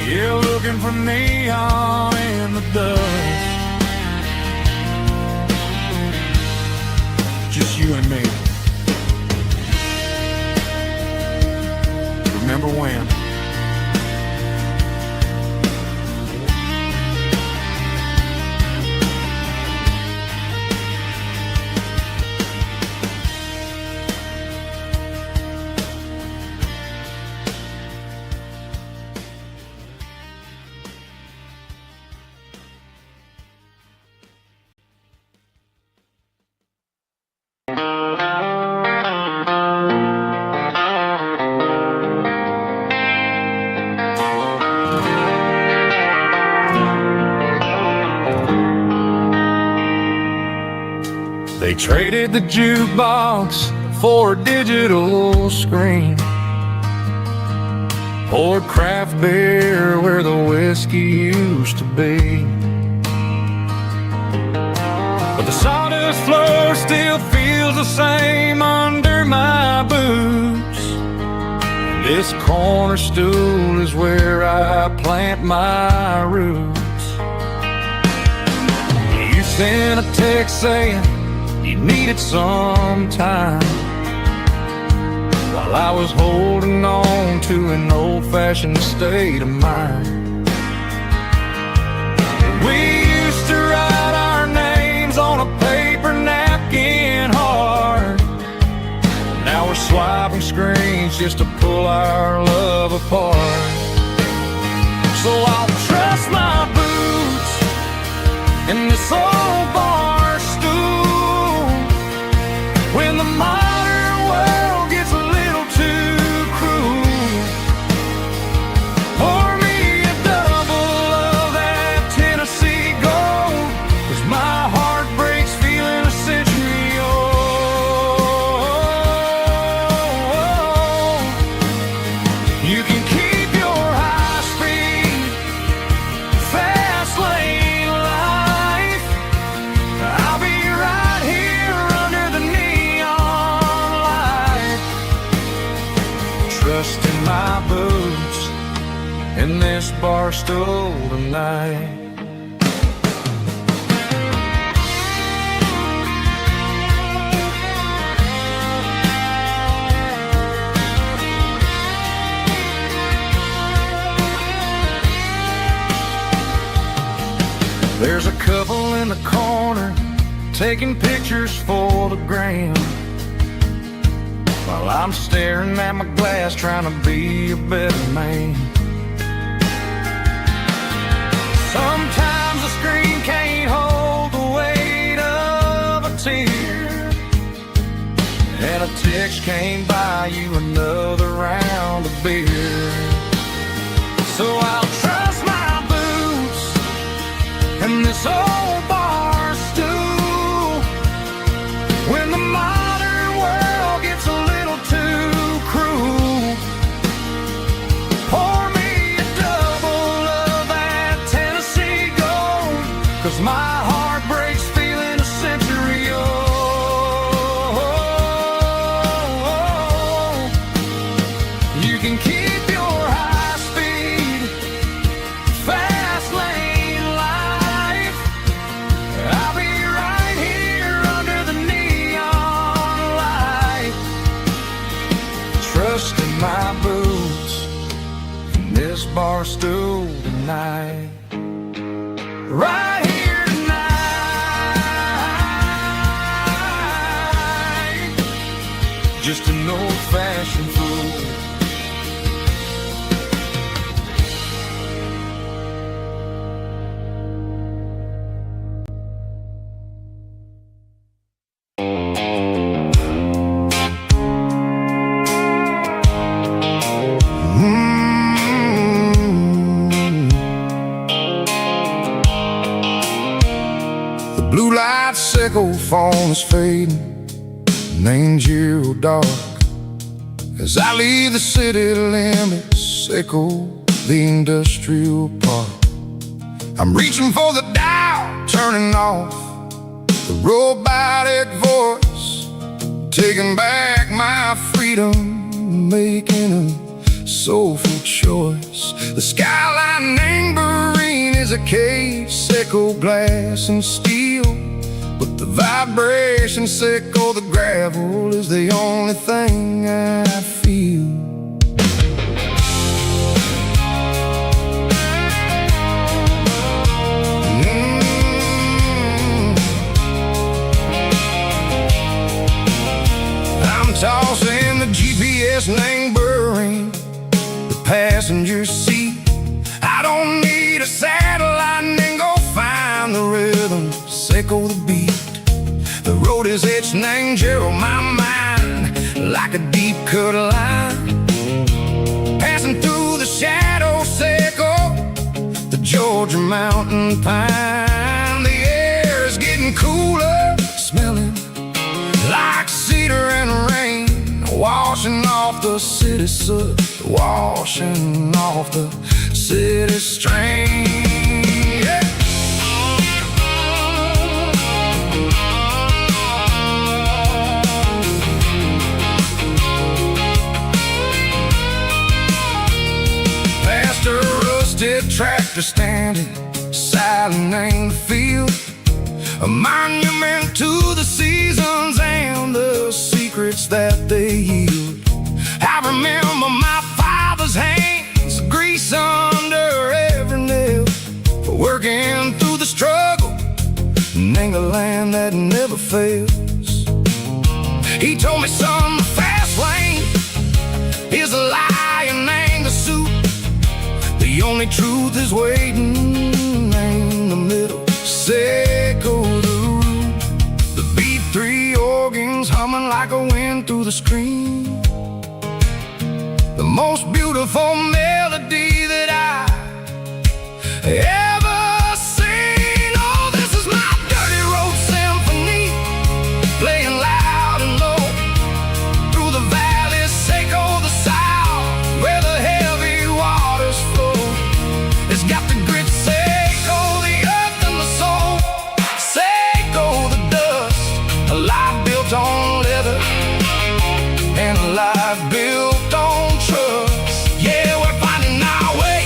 Yeah, looking for neon in the dust. Just you and me. Remember when? They traded the jukebox for a digital screen, poured craft beer where the whiskey used to be. But the sawdust floor still feels the same under my boots. This corner stool is where I plant my roots. You sent a text saying you needed some time, while I was holding on to an old-fashioned state of mind. We used to write our names on a paper napkin hard. Now we're swiping screens just to pull our love apart. So I'll trust my boots in this old bar stool when the modern world gets a little too cruel. Pour me a double of that Tennessee Gold, 'cause my heart breaks feeling a century old. You can keep your high-speed, fast lane life. I'll be right here under the neon light, trusting my boots in this bar stool tonight. There's a couple in the corner taking pictures for the gram, while I'm staring at my glass trying to be a better man. Sometimes the screen can't hold the weight of a tear, and a text can't buy you another round of beer. So I'll trust my boots in this old bar stool when the modern world gets a little too cruel. Pour me a double of that Tennessee Gold, 'cause my heart breaks feeling a century old. You can keep your high speed, Barstool tonight. Right here tonight. Just an old-fashioned fool. Blue light sickle phone is fading, name's zero dark. As I leave the city limits, sickle the industrial park. I'm reaching for the dial, turning off the robotic voice, taking back my freedom, making a soulful choice. The skyline neighboring is a cave, sickle glass and steel, but the vibration sickle the gravel is the only thing I feel. I'm tossing the GPS neighboring the passenger seat. I don't need a satellite and go find the rhythm, sickle the beat. The road is etched and angel on my mind like a deep cut line, passing through the shadow sickle, the Georgia mountain pine. The air is getting cooler, smelling like cedar and rain, washing off the city soot, washing off the city strain. Yeah. Past a rusted tractor standing silent in the field, a monument to the seasons and the secrets that they yield. I remember my father's hands, grease under every nail, working through the struggle, in the land that never fails. He told me, son, the fast lane is a lie and ain't the suit. The only truth is waiting in the middle, sickle the root. The B3 organs humming like a wind through the screen, the most beautiful melody that I ever seen. Oh, this is my dirty road symphony, playing loud and low through the valleys, sickle the south, where the heavy waters flow. It's got the grit, sickle the earth and the soul, sickle the dust, a life built on leather and a life built on trust. Yeah, we're finding our way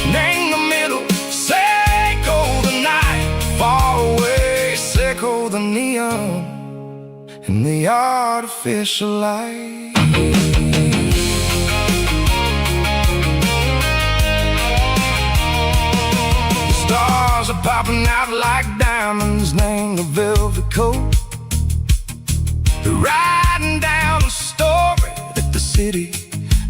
in the middle, sickle the night, far away, sickle the neon and the artificial light. The stars are popping out like diamonds, named the velvet coat. They're riding down the story that the city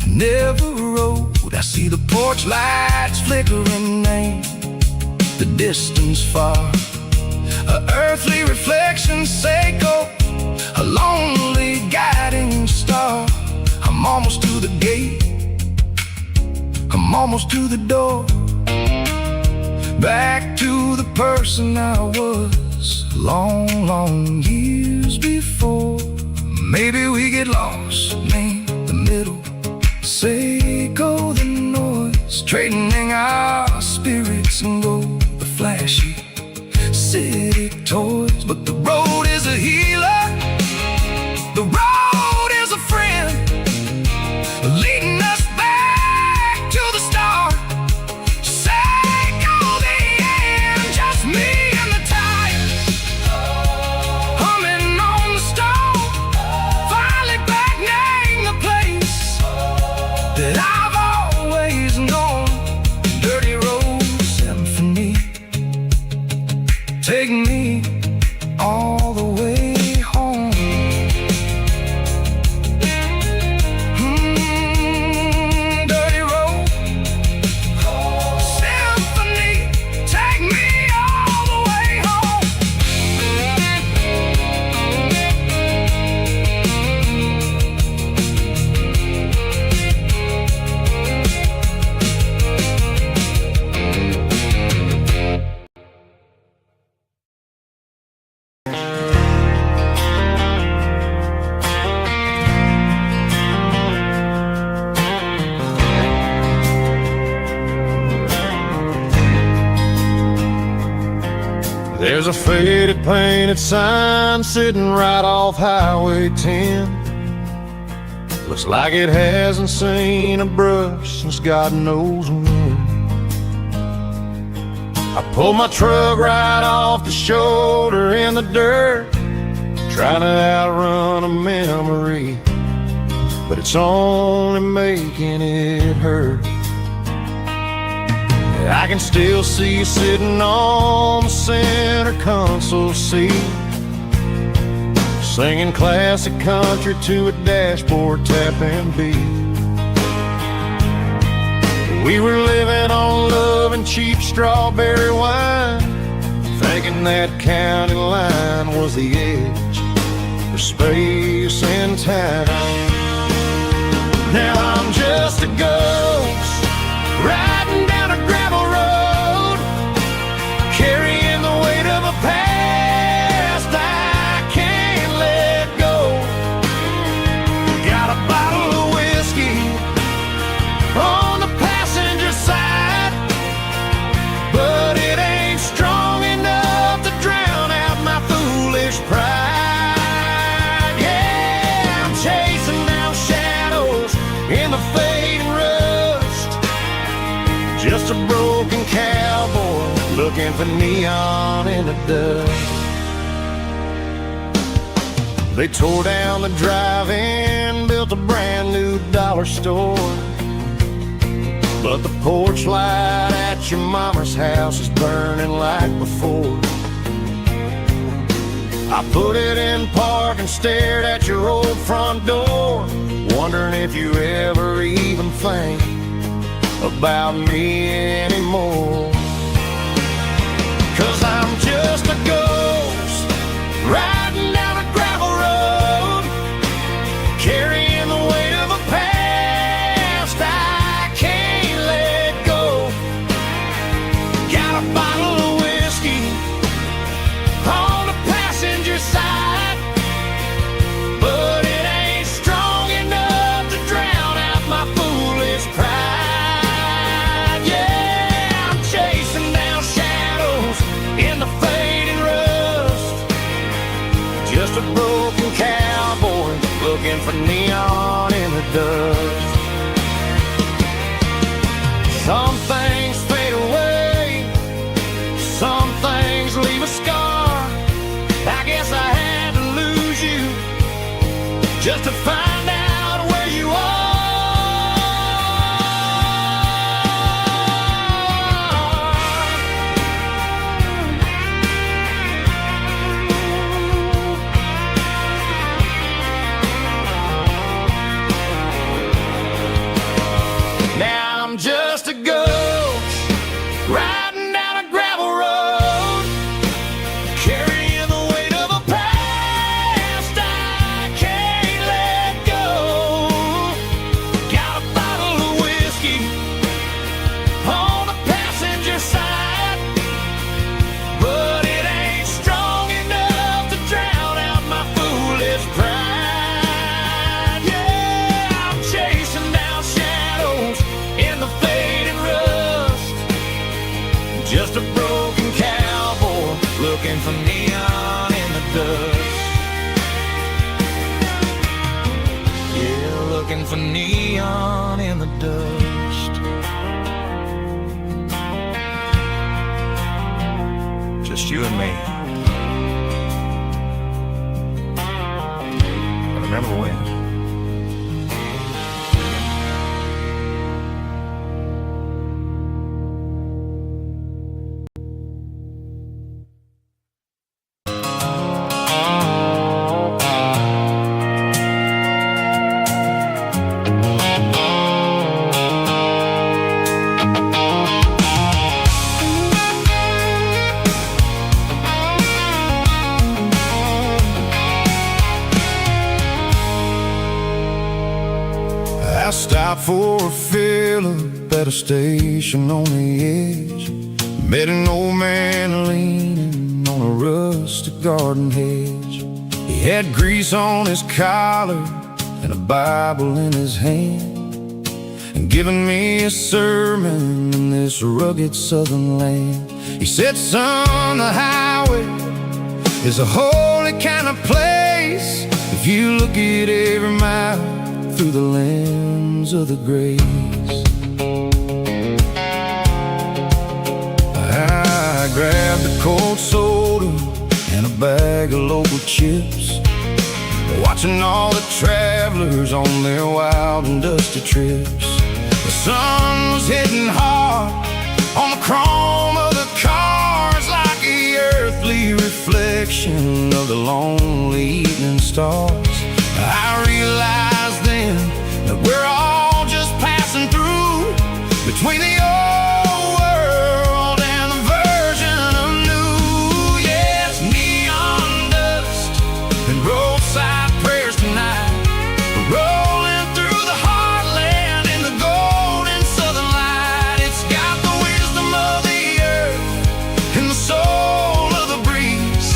never wrote. I see the porch lights flickering, name the distance far, a earthly reflection, sickle, a lonely guiding star. I'm almost to the gate, I'm almost to the door, back to the person I was long, long years before. Maybe we get lost in the middle, sickle the noise, trading our spirits and go the flashy city toys. But the road is a healer, the road is a friend, leading us back to the start. Sickle the end, just me and the tires, humming on the stove, finally back name the place that I've always known. There's a faded painted sign sitting right off Highway 10. Looks like it hasn't seen a brush since God knows when. I pulled my truck right off the shoulder in the dirt, trying to outrun a memory, but it's only making it hurt. I can still see you sitting on the center console seat, singing classic country to a dashboard tapping beat. We were living on love and cheap strawberry wine, thinking that county line was the edge for space and time. Now I'm just a ghost riding down a gravel road, carrying the weight of a past I can't let go. Got a bottle of whiskey on the passenger side, but it ain't strong enough to drown out my foolish pride. Yeah, I'm chasing down shadows in the fading rust, just a broken cowboy looking for neon in the dust. They tore down the drive-in, built a brand new dollar store, but the porch light at your mama's house is burning like before. I put it in park and stared at your old front door, wondering if you ever even think about me anymore. 'Cause I'm just a ghost riding down a gravel road, carrying the weight of a past I can't let go. Got a bottle of whiskey on the passenger side, but it ain't strong enough to drown out my foolish pride. Yeah, I'm chasing down shadows in the fading rust, just a broken cowboy looking for neon in the dust. Some things fade away, some things leave a scar. I guess I had to lose you just to find out where you are. Now I'm just a ghost riding down a gravel road, carrying the weight of a past I can't let go. Got a bottle of whiskey on the passenger side, but it ain't strong enough to drown out my foolish pride. Yeah, I'm chasing down shadows in the fading rust, just a broken cowboy looking for neon in the dust. Yeah, looking for neon in the dust. Just you and me. I remember when. I stopped for a fill-up at a station on the edge. Met an old man leaning on a rustic garden hedge. He had grease on his collar and a Bible in his hand. and giving me a sermon in this rugged southern land. He said, son, the highway is a holy kind of place if you look at every mile through the lens of the grace. I grabbed a cold soda and a bag of local chips, watching all the travelers on their wild and dusty trips. The sun was hitting hard on the chrome of the cars, like the earthly reflection of the lonely evening stars. I realized then that we're all just passing through between the old world and the version of new. Yes, neon dust and roadside prayers tonight, we're rolling through the heartland in the golden southern light. It's got the wisdom of the earth and the soul of the breeze,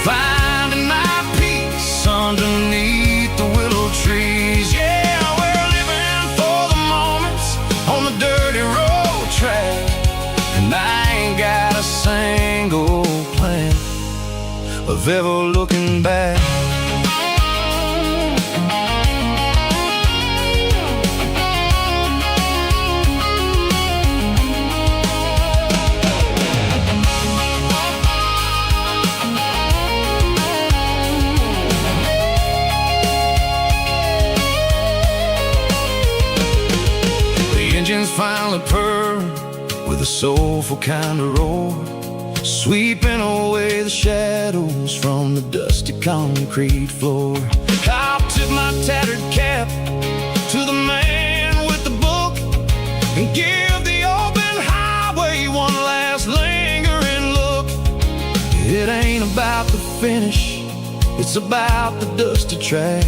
finding my peace underneath the willow trees. Yeah, we're living for the moments on the dirty road track, and I ain't got a single plan of ever looking back. Engines finally purr with a soulful kind of roar, sweeping away the shadows from the dusty concrete floor. I'll tip my tattered cap to the man with the book and give the open highway one last lingering look. It ain't about the finish, it's about the dusty track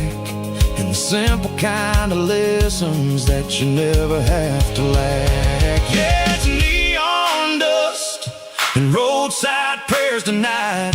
and the simple kind of lessons that you never have to lack. Yeah, it's neon dust and roadside prayers tonight.